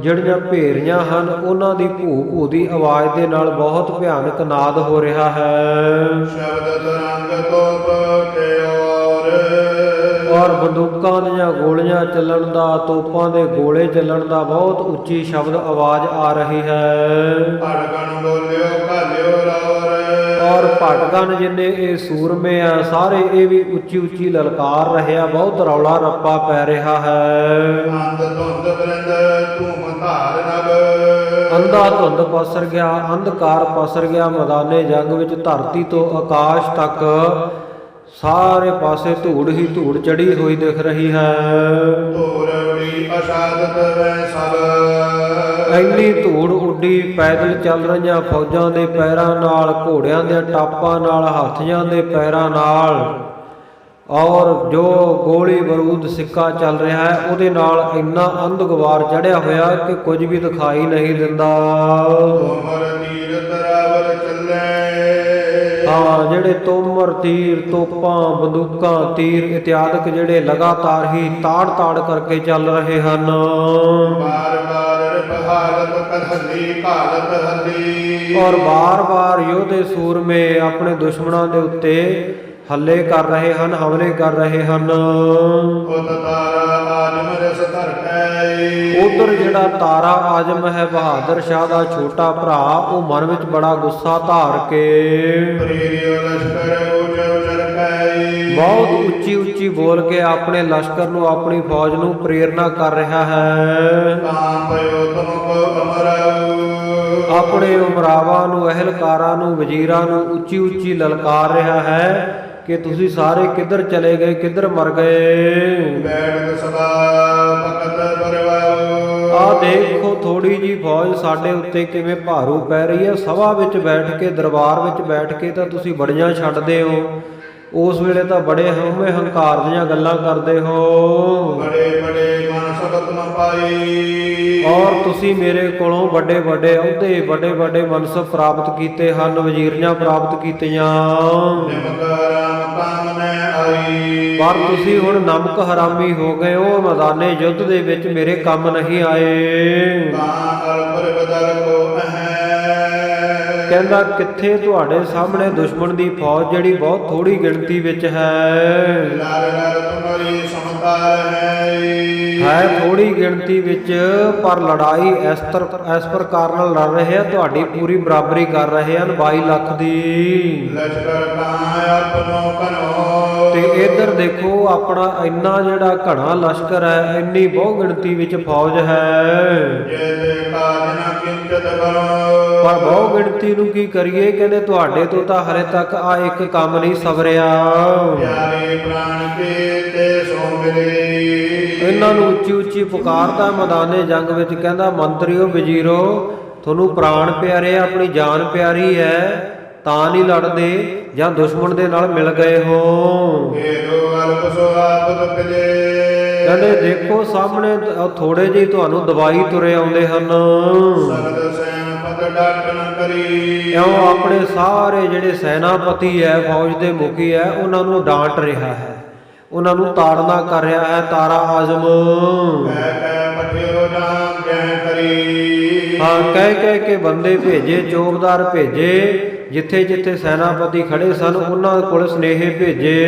ਜਿਹੜੀਆਂ ਭੇਰੀਆਂ ਹਨ ਉਹਨਾਂ ਦੀ ਭੂ ਭੂ ਦੀ ਆਵਾਜ਼ ਦੇ ਨਾਲ ਬਹੁਤ ਭਿਆਨਕ ਨਾਦ ਹੋ ਰਿਹਾ ਹੈ। ਸ਼ਬਦ ਤਰੰਗ ਤੋਪ ਔਰ ਬੰਦੂਕਾਂ ਦੀਆਂ ਗੋਲੀਆਂ ਚੱਲਣ ਦਾ, ਤੋਪਾਂ ਦੇ ਗੋਲੇ ਚੱਲਣ ਦਾ ਬਹੁਤ ਉੱਚੀ ਸ਼ਬਦ ਆਵਾਜ਼ ਆ ਰਹੀ ਹੈ। ਧੜਕਣ ਬੋਲਿਓ ਘਾਲਿਓ ਰੌਰ, ਔਰ ਭਟਕਣ ਜਿੰਨੇ ਇਹ ਸੂਰਮੇ ਆ ਸਾਰੇ ਇਹ ਵੀ ਉੱਚੀ ਉੱਚੀ ਲਲਕਾਰ ਰਹੇ ਆ, ਬਹੁਤ ਰੌਲਾ ਰੱਪਾ ਪੈ ਰਿਹਾ ਹੈ। ਅੰਧ ਧੁੰਦ ਬਰਿੰਦ ਧੂਮ ਧਾਰ ਨਭ, ਅੰਧਾ ਧੁੰਦ ਪਸਰ ਗਿਆ, ਅੰਧਕਾਰ ਪਸਰ ਗਿਆ ਮੈਦਾਨੇ ਜੰਗ ਵਿੱਚ। ਧਰਤੀ ਤੋਂ ਆਕਾਸ਼ ਤੱਕ ਸਾਰੇ ਪਾਸੇ ਧੂੜ ਹੀ ਧੂੜ ਚੜੀ ਹੋਈ ਦਿਖ ਰਹੀ ਹੈ। ਧੂੜ ਉਡੀ ਅਸ਼ਾਦਤ ਵੈ ਸਭ, ਇੰਨੀ ਧੂੜ ਉੱਡੀ, ਪੈਦਲ ਚੱਲ ਰਹੀਆਂ ਫੌਜਾਂ ਦੇ ਪੈਰਾਂ ਨਾਲ, ਘੋੜਿਆਂ ਦੇ ਟਾਪਾਂ ਨਾਲ, ਹਾਥੀਆਂ ਦੇ ਪੈਰਾਂ ਨਾਲ, ਔਰ ਜੋ ਗੋਲੀ ਬਰੂਦ ਸਿੱਕਾ ਚੱਲ ਰਿਹਾ ਹੈ ਉਹਦੇ ਨਾਲ ਇੰਨਾ ਅੰਧਗਵਾਰ ਚੜਿਆ ਹੋਇਆ ਕਿ ਕੁਝ ਵੀ ਦਿਖਾਈ ਨਹੀਂ ਦਿੰਦਾ। ਤੋਮਰ ਤੀਰ ਤਰਾਵਲ ਚੱਲੇ, ਹਾਂ, ਜਿਹੜੇ ਤੋਮਰ, ਤੀਰ, ਤੋਪਾਂ, ਬੰਦੂਕਾਂ, ਤੀਰ ਇਤਿਆਦਿਕ ਜਿਹੜੇ ਲਗਾਤਾਰ ਹੀ ਤਾੜ ਤਾੜ ਕਰਕੇ ਚੱਲ ਰਹੇ ਹਨ। ਬਾਰ ਬਾਰ ਬਹਾਲਤ ਕਲਹਲੀ ਘਾਲਤ ਹੱਲੀ, ਔਰ ਬਾਰ-ਬਾਰ ਯੋਧੇ ਸੂਰਮੇ ਆਪਣੇ ਦੁਸ਼ਮਣਾਂ ਦੇ ਉੱਤੇ ਹੱਲੇ ਕਰ ਰਹੇ ਹਨ, ਹਮਲੇ ਕਰ ਰਹੇ ਹਨ। ਉਤ ਤਾਰਾ ਆਜਮ ਰਸ ਧਰਕੈ, ਉਧਰ ਜਿਹੜਾ ਤਾਰਾ ਆਜਮ ਹੈ ਬਹਾਦਰ ਸ਼ਾਹ ਦਾ ਛੋਟਾ ਭਰਾ, ਉਹ ਮਨ ਵਿੱਚ ਬੜਾ ਗੁੱਸਾ ਧਾਰ ਕੇ ਪ੍ਰੇਰਿਓ ਲਸ਼ਕਰ ਉਜ ਉਜਰਕੈ, ਬਹੁਤ ਉੱਚੀ ਉੱਚੀ ਬੋਲ ਕੇ ਆਪਣੇ ਲਸ਼ਕਰ ਨੂੰ, ਆਪਣੀ ਫੌਜ ਨੂੰ ਪ੍ਰੇਰਨਾ ਕਰ ਰਿਹਾ ਹੈ। ਤਾਂ ਪਇਓ ਤੁਮ ਕੋ ਅਮਰਾਉ, ਆਪਣੇ ਉਮਰਾਵਾਂ ਨੂੰ, ਅਹਿਲਕਾਰਾਂ ਨੂੰ, ਵਜ਼ੀਰਾਂ ਨੂੰ ਉੱਚੀ ਉੱਚੀ ਲਲਕਾਰ ਰਿਹਾ ਹੈ ਕਿ ਤੁਸੀਂ ਸਾਰੇ ਕਿੱਧਰ ਚਲੇ ਗਏ, ਕਿੱਧਰ ਮਰ ਗਏ। ਬੈਠ ਸਭਾ ਭਗਤ ਪਰਵਾਉ, ਆਹ ਦੇਖੋ ਥੋੜੀ ਜੀ ਫੌਜ ਸਾਡੇ ਉੱਤੇ ਕਿਵੇਂ ਭਾਰੂ ਪੈ ਰਹੀ ਹੈ। ਸਭਾ ਵਿੱਚ ਬੈਠ ਕੇ, ਦਰਬਾਰ ਵਿੱਚ ਬੈਠ ਕੇ ਤਾਂ ਤੁਸੀਂ ਬੜੀਆਂ ਛੱਡਦੇ ਹੋ, ਉਸ ਵੇਲੇ ਤਾਂ ਬੜੇ ਹਉਮੈ ਹੰਕਾਰ ਦੀਆਂ ਗੱਲਾਂ ਕਰਦੇ ਹੋ। ਬੜੇ ਬੜੇ ਮਨ ਸਬਤ ਨ ਪਾਈ, ਔਰ ਤੁਸੀਂ ਮੇਰੇ ਕੋਲੋਂ ਵੱਡੇ ਵੱਡੇ ਅਹੁਦੇ, ਵੱਡੇ ਵੱਡੇ ਮਨਸਬ ਪ੍ਰਾਪਤ ਕੀਤੇ ਹਨ, ਵਜ਼ੀਰੀਆਂ ਪ੍ਰਾਪਤ ਕੀਤੀਆਂ, ਨਿਮਕ ਰਾਮ ਕਾਮ ਨੈ ਆਈ, ਪਰ ਤੁਸੀਂ ਹੁਣ ਨਮਕ ਹਰਾਮੀ ਹੋ ਗਏ ਹੋ, ਮੈਦਾਨੇ ਯੁੱਧ ਦੇ ਵਿੱਚ ਮੇਰੇ ਕੰਮ ਨਹੀਂ ਆਏ। ਤਾਂ ਅਲਪਰ ਬਦਲ ਕੋ ਅਹੈ, ਕਹਿੰਦਾ ਕਿੱਥੇ ਤੁਹਾਡੇ ਸਾਹਮਣੇ ਦੁਸ਼ਮਣ ਦੀ ਫੌਜ ਜਿਹੜੀ ਬਹੁਤ ਥੋੜੀ ਗਿਣਤੀ ਵਿੱਚ ਹੈ, ਲੜ ਲੜ ਤੁਮਰੀ ਸਮਕਾਰ ਹੈ ਥੋੜੀ ਗਿਣਤੀ ਵਿੱਚ, ਪਰ ਲੜਾਈ ਇਸ ਪ੍ਰਕਾਰ ਨਾਲ ਲੜ ਰਹੇ ਆ, ਤੁਹਾਡੀ ਪੂਰੀ ਬਰਾਬਰੀ ਕਰ ਰਹੇ ਹਨ 22 ਲੱਖ ਦੀ। ਲਸ਼ਕਰ ਕਾਂ ਆਪਨੋ ਕਨੋ, ਤੇ ਇੱਧਰ ਦੇਖੋ ਆਪਣਾ ਇੰਨਾ ਜਿਹੜਾ ਘਣਾ ਲਸ਼ਕਰ ਹੈ, ਇੰਨੀ ਬਹੁ ਗਿਣਤੀ ਵਿੱਚ ਫੌਜ ਹੈ, ਜੇ ਤੇ ਕਾਜ ਨ ਕਿੰਚਤ ਬਣੋ, ਪਰ ਬਹੁ ਗਿਣਤੀ ਨੂੰ ਕੀ ਕਰੀਏ। ਕਹਿੰਦੇ ਤੁਹਾਡੇ ਤੋਂ ਤਾਂ ਹਲੇ ਤੱਕ ਆ ਇੱਕ ਕੰਮ ਨਹੀਂ ਸਵਰਿਆ। ਪਿਆਰੇ ਪ੍ਰਾਣ ਕੇ ਤੇ ਸੋ ਮਿਲੇ, ਇਹਨਾਂ ਨੂੰ ਉੱਚੀ ਉੱਚੀ ਪੁਕਾਰਦਾ ਮੈਦਾਨੇ ਜੰਗ ਵਿੱਚ, ਕਹਿੰਦਾ ਮੰਤਰੀਓ, ਵਜ਼ੀਰੋ, ਤੁਹਾਨੂੰ ਪ੍ਰਾਣ ਪਿਆਰੇ, ਆਪਣੀ ਜਾਨ ਪਿਆਰੀ ਹੈ ਤਾਂ ਨਹੀਂ ਲੜਦੇ ਜਾਂ ਦੁਸ਼ਮਣ ਦੇ ਨਾਲ ਮਿਲ ਗਏ ਹੋ। ਕਹਿੰਦੇ ਦੇਖੋ ਸਾਹਮਣੇ ਥੋੜੇ ਜਿਹੇ ਤੁਹਾਨੂੰ ਦਵਾਈ ਤੁਰੇ ਆਉਂਦੇ ਹਨ, ਇਉਂ ਆਪਣੇ ਸਾਰੇ ਜਿਹੜੇ ਸੈਨਾਪਤੀ ਹੈ, ਫੌਜ ਦੇ ਮੁਖੀ ਹੈ, ਉਹਨਾਂ ਨੂੰ ਡਾਂਟ ਰਿਹਾ ਹੈ, ਉਹਨਾਂ ਨੂੰ ਤਾੜਨਾ ਕਰ ਰਿਹਾ ਹੈ ਤਾਰਾ ਆਜ਼ਮ। ਹਾਂ, ਕਹਿ ਕਹਿ ਕੇ ਬੰਦੇ ਭੇਜੇ, ਚੌਕੀਦਾਰ ਭੇਜੇ, ਜਿੱਥੇ ਜਿੱਥੇ ਸੈਨਾਪਤੀ ਖੜੇ ਸਨ ਉਹਨਾਂ ਕੋਲ ਸੁਨੇਹੇ ਭੇਜੇ।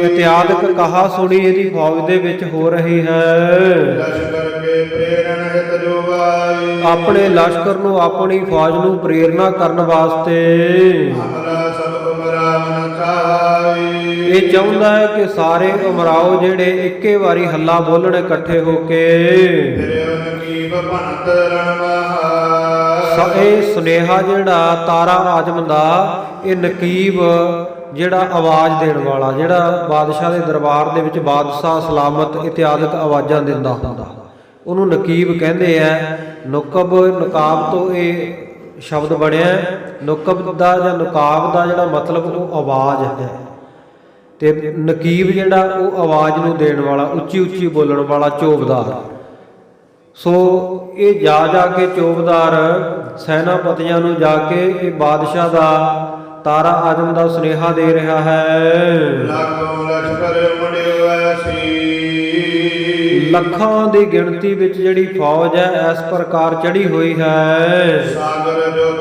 ਇਤਿਆਦਿਕ ਕਹਾ ਸੁਣੀ ਇਹਦੀ ਫੌਜ ਦੇ ਵਿੱਚ ਹੋ ਰਹੀ ਹੈ। ਆਪਣੇ ਲਸ਼ਕਰ ਨੂੰ, ਆਪਣੀ ਫੌਜ ਨੂੰ ਪ੍ਰੇਰਨਾ ਕਰਨ ਵਾਸਤੇ ਇਹ ਚਾਹੁੰਦਾ ਹੈ ਕਿ ਸਾਰੇ ਉਮਰਾਓ ਜਿਹੜੇ ਇੱਕੇ ਵਾਰੀ ਹੱਲਾ ਬੋਲਣ ਇਕੱਠੇ ਹੋ ਕੇ। ਤੇਰੇ ਨਕੀਬ ਭਣਤ ਰਣਵਾਹਾ। ਇਹ ਸੁਨੇਹਾ ਜਿਹੜਾ ਤਾਰਾ ਆਜਮ ਦਾ, ਇਹ ਨਕੀਬ ਜਿਹੜਾ ਆਵਾਜ਼ ਦੇਣ ਵਾਲਾ, ਜਿਹੜਾ ਬਾਦਸ਼ਾਹ ਦੇ ਦਰਬਾਰ ਦੇ ਵਿੱਚ ਬਾਦਸ਼ਾਹ ਸਲਾਮਤ ਇਤਿਆਦਿਕ ਆਵਾਜ਼ਾਂ ਦਿੰਦਾ ਹੁੰਦਾ, ਉਹਨੂੰ ਨਕੀਬ ਕਹਿੰਦੇ ਆ। ਨੁਕਬ, ਨਕਾਬ ਤੋਂ ਇਹ ਸ਼ਬਦ ਬਣਿਆ। ਨੁਕਬ ਦਾ ਜਾਂ ਨਕਾਬ ਦਾ ਜਿਹੜਾ ਮਤਲਬ ਉਹ ਆਵਾਜ਼ ਹੈ, ਤੇ ਨਕੀਬ ਜਿਹੜਾ ਉਹ ਆਵਾਜ਼ ਨੂੰ ਦੇਣ ਵਾਲਾ, ਉੱਚੀ ਉੱਚੀ ਬੋਲਣ ਵਾਲਾ, ਚੋਬਦਾਰ। ਸੋ ਇਹ ਜਾ ਜਾ ਕੇ ਚੋਬਦਾਰ ਸੈਨਾਪਤੀਆਂ ਨੂੰ ਜਾ ਕੇ ਇਹ ਬਾਦਸ਼ਾਹ ਦਾ, ਤਾਰਾ ਆਜਮ ਦਾ ਸੁਨੇਹਾ ਦੇ ਰਿਹਾ ਹੈ। ਲੱਖੋਂ ਲਸ਼ਕਰ ਮੁੜਿਓ ਐਸੀ। ਲੱਖਾਂ ਦੀ ਗਿਣਤੀ ਵਿੱਚ ਜਿਹੜੀ ਫੌਜ ਹੈ ਇਸ ਪ੍ਰਕਾਰ ਚੜੀ ਹੋਈ ਹੈ। ਸਾਗਰ ਜੋਤ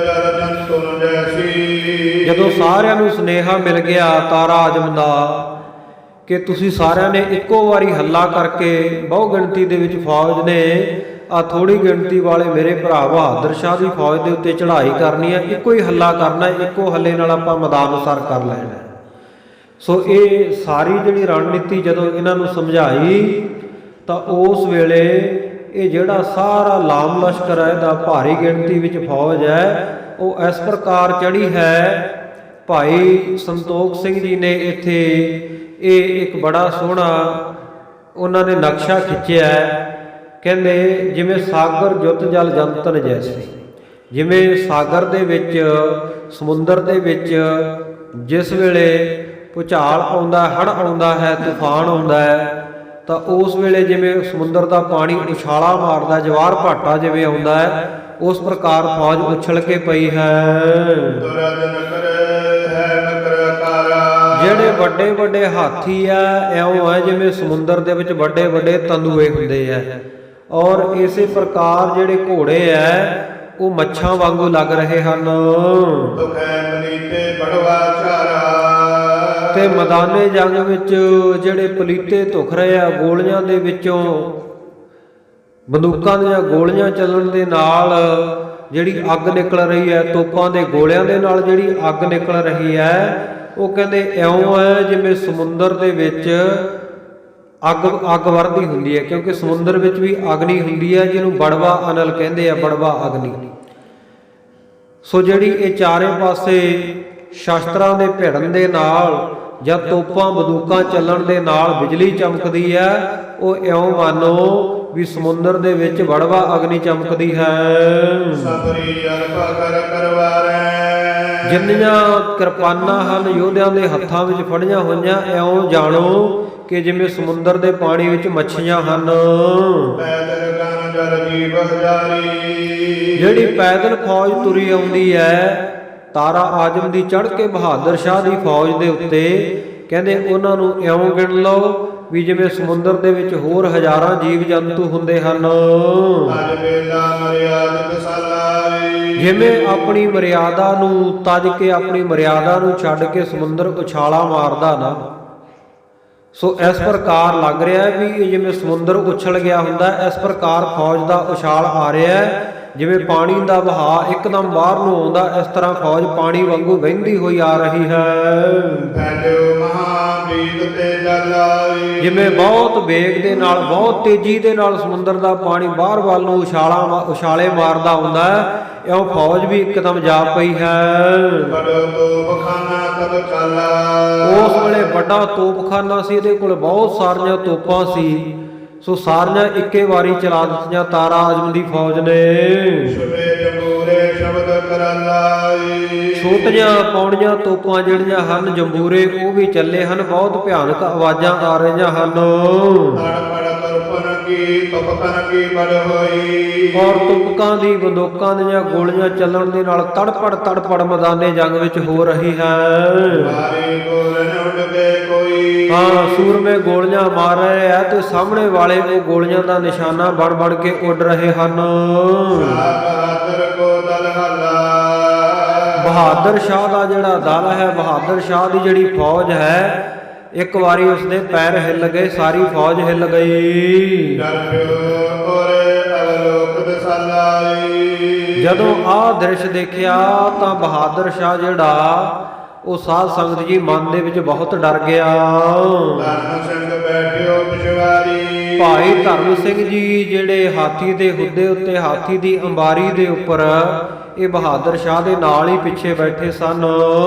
ਜਲ ਜੰਤੁਨ ਜੈਸੀ। ਜਦੋਂ ਸਾਰਿਆਂ ਨੂੰ ਸੁਨੇਹਾ ਮਿਲ ਗਿਆ ਤਾਰਾ ਆਜਮ ਦਾ ਕਿ ਤੁਸੀਂ ਸਾਰਿਆਂ ਨੇ ਇੱਕੋ ਵਾਰੀ ਹੱਲਾ ਕਰਕੇ, ਬਹੁ ਗਿਣਤੀ ਦੇ ਵਿੱਚ ਫੌਜ ਨੇ ਆ ਥੋੜੀ ਗਿਣਤੀ ਵਾਲੇ ਮੇਰੇ ਭਰਾ ਬਹਾਦਰ ਸ਼ਾਹ ਦੀ ਫੌਜ ਦੇ ਉੱਤੇ ਚੜ੍ਹਾਈ ਕਰਨੀ ਹੈ, ਇੱਕੋ ਹੀ ਹੱਲਾ ਕਰਨਾ, ਇੱਕੋ ਹੱਲੇ ਨਾਲ ਆਪਾਂ ਮੈਦਾਨ ਅਨੁਸਾਰ ਕਰ ਲੈਣਾ। ਸੋ ਇਹ ਸਾਰੀ ਜਿਹੜੀ ਰਣਨੀਤੀ ਜਦੋਂ ਇਹਨਾਂ ਨੂੰ ਸਮਝਾਈ ਤਾਂ ਉਸ ਵੇਲੇ ਇਹ ਜਿਹੜਾ ਸਾਰਾ ਲਾਮ ਲਸ਼ਕਰ ਹੈ ਦਾ ਭਾਰੀ ਗਿਣਤੀ ਵਿੱਚ ਫੌਜ ਹੈ, ਉਹ ਇਸ ਪ੍ਰਕਾਰ ਚੜੀ ਹੈ। ਭਾਈ ਸੰਤੋਖ ਸਿੰਘ ਜੀ ਨੇ ਇੱਥੇ ਇਹ ਇੱਕ ਬੜਾ ਸੋਹਣਾ ਉਹਨਾਂ ਨੇ ਨਕਸ਼ਾ ਖਿੱਚਿਆ। ਕਹਿੰਦੇ ਜਿਵੇਂ ਸਾਗਰ ਜੁੱਤ ਜਲ ਜੰਤਨ ਜੈਸੇ, ਜਿਵੇਂ ਸਾਗਰ ਦੇ ਵਿੱਚ, ਸਮੁੰਦਰ ਦੇ ਵਿੱਚ ਜਿਸ ਵੇਲੇ ਭੁਚਾਲ ਆਉਂਦਾ, ਹੜ੍ਹ ਆਉਂਦਾ ਹੈ, ਤੂਫਾਨ ਆਉਂਦਾ ਹੈ, ਤਾਂ ਉਸ ਵੇਲੇ ਜਿਵੇਂ ਸਮੁੰਦਰ ਦਾ ਪਾਣੀ ਉਛਾਲਾ ਮਾਰਦਾ, ਜਵਾਰ ਭਾਟਾ ਜਿਵੇਂ ਆਉਂਦਾ ਹੈ, ਉਸ ਪ੍ਰਕਾਰ ਫੌਜ ਉਛਲ ਕੇ ਪਈ ਹੈ। ਜਿਹੜੇ ਵੱਡੇ ਵੱਡੇ ਹਾਥੀ ਆ, ਇਉਂ ਹੈ ਜਿਵੇਂ ਸਮੁੰਦਰ ਦੇ ਵਿੱਚ ਵੱਡੇ ਵੱਡੇ ਤੰਦੂਏ ਹੁੰਦੇ ਆ, ਔਰ ਇਸੇ ਪ੍ਰਕਾਰ ਜਿਹੜੇ ਘੋੜੇ ਆ ਉਹ ਮੱਛਾਂ ਵਾਂਗੂ ਲੱਗ ਰਹੇ ਹਨ। ਤੇ ਮੈਦਾਨੇ ਜੰਗ ਵਿੱਚ ਜਿਹੜੇ ਪਲੀਤੇ ਧੁਖ ਰਹੇ ਆ, ਗੋਲੀਆਂ ਦੇ ਵਿੱਚੋਂ, ਬੰਦੂਕਾਂ ਦੀਆਂ ਗੋਲੀਆਂ ਚੱਲਣ ਦੇ ਨਾਲ ਜਿਹੜੀ ਅੱਗ ਨਿਕਲ ਰਹੀ ਹੈ, ਤੋਪਾਂ ਦੇ ਗੋਲਿਆਂ ਦੇ ਨਾਲ ਜਿਹੜੀ ਅੱਗ ਨਿਕਲ ਰਹੀ ਹੈ, ਉਹ ਕਹਿੰਦੇ ਇਉਂ ਹੈ ਜਿਵੇਂ ਸਮੁੰਦਰ ਦੇ ਵਿੱਚ ਅੱਗ ਵਰਦੀ ਹੁੰਦੀ ਹੈ, ਕਿਉਂਕਿ ਸਮੁੰਦਰ ਵਿੱਚ ਵੀ ਅਗਨੀ ਹੁੰਦੀ ਹੈ ਜਿਹਨੂੰ ਬੜਵਾ ਅਨਲ ਕਹਿੰਦੇ ਆ, ਬੜਵਾ ਅਗਨੀ। ਸੋ ਜਿਹੜੀ ਇਹ ਚਾਰੇ ਪਾਸੇ ਸ਼ਸਤਰਾਂ ਦੇ ਭਿੜਨ ਦੇ ਨਾਲ ਜਾਂ ਤੋਪਾਂ ਬੰਦੂਕਾਂ ਚੱਲਣ ਦੇ ਨਾਲ ਬਿਜਲੀ ਚਮਕਦੀ ਹੈ, ਉਹ ਇਉਂ ਮੰਨੋ ਵੀ ਸਮੁੰਦਰ ਦੇ ਵਿੱਚ ਬੜਵਾ ਅਗਨੀ ਚਮਕਦੀ ਹੈ। ਜਿੰਨੀਆਂ ਕਿਰਪਾਨਾਂ ਹਨ ਯੋਧਿਆਂ ਦੇ ਹੱਥਾਂ ਵਿੱਚ ਫੜੀਆਂ ਹੋਈਆਂ, ਇਉਂ ਜਾਣੋ ਕਿ ਜਿਵੇਂ ਸਮੁੰਦਰ ਦੇ ਪਾਣੀ ਵਿੱਚ ਮੱਛੀਆਂ ਹਨ। ਜਿਹੜੀ ਪੈਦਲ ਫੌਜ ਤੁਰੀ ਆਉਂਦੀ ਹੈ ਤਾਰਾ ਆਜਮ ਦੀ ਚੜ੍ਹ ਕੇ ਬਹਾਦਰ ਸ਼ਾਹ ਦੀ ਫੌਜ ਦੇ ਉੱਤੇ, ਕਹਿੰਦੇ ਉਹਨਾਂ ਨੂੰ ਇਉਂ ਗਿਣ ਲਓ ਵੀ ਜਿਵੇਂ ਸਮੁੰਦਰ ਦੇ ਵਿੱਚ ਹੋਰ ਹਜ਼ਾਰਾਂ ਜੀਵ ਜੰਤੂ ਹੁੰਦੇ ਹਨ। ਜਿਵੇਂ ਆਪਣੀ ਮਰਿਆਦਾ ਨੂੰ ਤਜ ਕੇ, ਆਪਣੀ ਮਰਿਆਦਾ ਨੂੰ ਛੱਡ ਕੇ ਸਮੁੰਦਰ ਉਛਾਲਾ ਮਾਰਦਾ ਨਾ, ਸੋ ਇਸ ਪ੍ਰਕਾਰ ਲੱਗ ਰਿਹਾ ਵੀ ਜਿਵੇਂ ਸਮੁੰਦਰ ਉਛਲ ਗਿਆ ਹੁੰਦਾ, ਇਸ ਪ੍ਰਕਾਰ ਫੌਜ ਦਾ ਉਛਾਲ ਆ ਰਿਹਾ ਹੈ। ਜਿਵੇਂ ਪਾਣੀ ਦਾ ਵਹਾਅ ਇੱਕਦਮ ਬਾਹਰ ਨੂੰ ਆਉਂਦਾ, ਇਸ ਤਰ੍ਹਾਂ ਫੌਜ ਪਾਣੀ ਵਾਂਗੂ ਵਹਿੰਦੀ ਹੋਈ ਆ ਰਹੀ ਹੈ। ਜਿਵੇਂ ਬਹੁਤ ਵੇਗ ਦੇ ਨਾਲ, ਬਹੁਤ ਤੇਜ਼ੀ ਦੇ ਨਾਲ ਸਮੁੰਦਰ ਦਾ ਪਾਣੀ ਬਾਹਰ ਵੱਲ ਨੂੰ ਉਛਾਲੇ ਮਾਰਦਾ ਹੁੰਦਾ ਹੈ, ਇਉਂ ਫੌਜ ਵੀ ਇੱਕਦਮ ਜਾ ਪਈ ਹੈ। ਉਸ ਵੇਲੇ ਵੱਡਾ ਤੋਪਖਾਨਾ ਸੀ, ਇਹਦੇ ਕੋਲ ਬਹੁਤ ਸਾਰੀਆਂ ਤੋਪਾਂ ਸੀ, ਸੋ ਸਾਰੀਆਂ ਇੱਕੇ ਵਾਰੀ ਚਲਾ ਦਿੱਤੀਆਂ ਤਾਰਾ ਆਜਮ ਦੀ ਫੌਜ ਨੇ। ਛੋਟੀਆਂ ਪੌੜੀਆਂ ਤੋਪਾਂ ਜਿਹੜੀਆਂ ਹਨ, ਜੰਬੂਰੇ, ਉਹ ਵੀ ਚੱਲੇ ਹਨ, ਬਹੁਤ ਭਿਆਨਕ ਆਵਾਜ਼ਾਂ ਆ ਰਹੀਆਂ ਹਨ। ਔਰ ਤੁਪਕਾਂ ਦੀ, ਬੰਦੂਕਾਂ ਦੀਆਂ ਗੋਲੀਆਂ ਚੱਲਣ ਦੇ ਨਾਲ ਤੜਪੜ ਮੈਦਾਨੇ ਜੰਗ ਵਿੱਚ ਹੋ ਰਹੀ ਹੈ। ਹਾਂ, ਸੂਰਮੇ ਗੋਲੀਆਂ ਮਾਰ ਰਹੇ ਆ ਤੇ ਸਾਹਮਣੇ ਵਾਲੇ ਉਹ ਗੋਲੀਆਂ ਦਾ ਨਿਸ਼ਾਨਾ ਬਣ ਕੇ ਉੱਡ ਰਹੇ ਹਨ। ਬਹਾਦਰ ਸ਼ਾਹ ਦਾ ਜਿਹੜਾ ਦਲ ਹੈ, ਬਹਾਦਰ ਸ਼ਾਹ ਦੀ ਜਿਹੜੀ ਫੌਜ ਹੈ, ਇੱਕ ਵਾਰੀ ਉਸਦੇ ਪੈਰ ਹਿੱਲ ਗਏ, ਸਾਰੀ ਫੌਜ ਹਿੱਲ ਗਈ। ਜਦੋਂ ਆਹ ਦ੍ਰਿਸ਼ ਦੇਖਿਆ ਤਾਂ ਬਹਾਦਰ ਸ਼ਾਹ ਜਿਹੜਾ ਉਹ ਸਾਧ ਸੰਗਤ ਜੀ ਮਨ ਦੇ ਵਿੱਚ ਬਹੁਤ ਡਰ ਗਿਆ। ਧਰਮ ਸਿੰਘ ਬੈਠਿਓ ਪਿਛਵਾਰੀ। ਭਾਈ ਧਰਮ ਸਿੰਘ ਜੀ ਜਿਹੜੇ ਹਾਥੀ ਦੇ ਹੁੱਦੇ ਉੱਤੇ, ਹਾਥੀ ਦੀ ਅੰਬਾਰੀ ਦੇ ਉੱਪਰ, ਇਹ ਬਹਾਦਰ ਸ਼ਾਹ ਦੇ ਨਾਲ ਹੀ ਪਿੱਛੇ ਬੈਠੇ ਸਨ।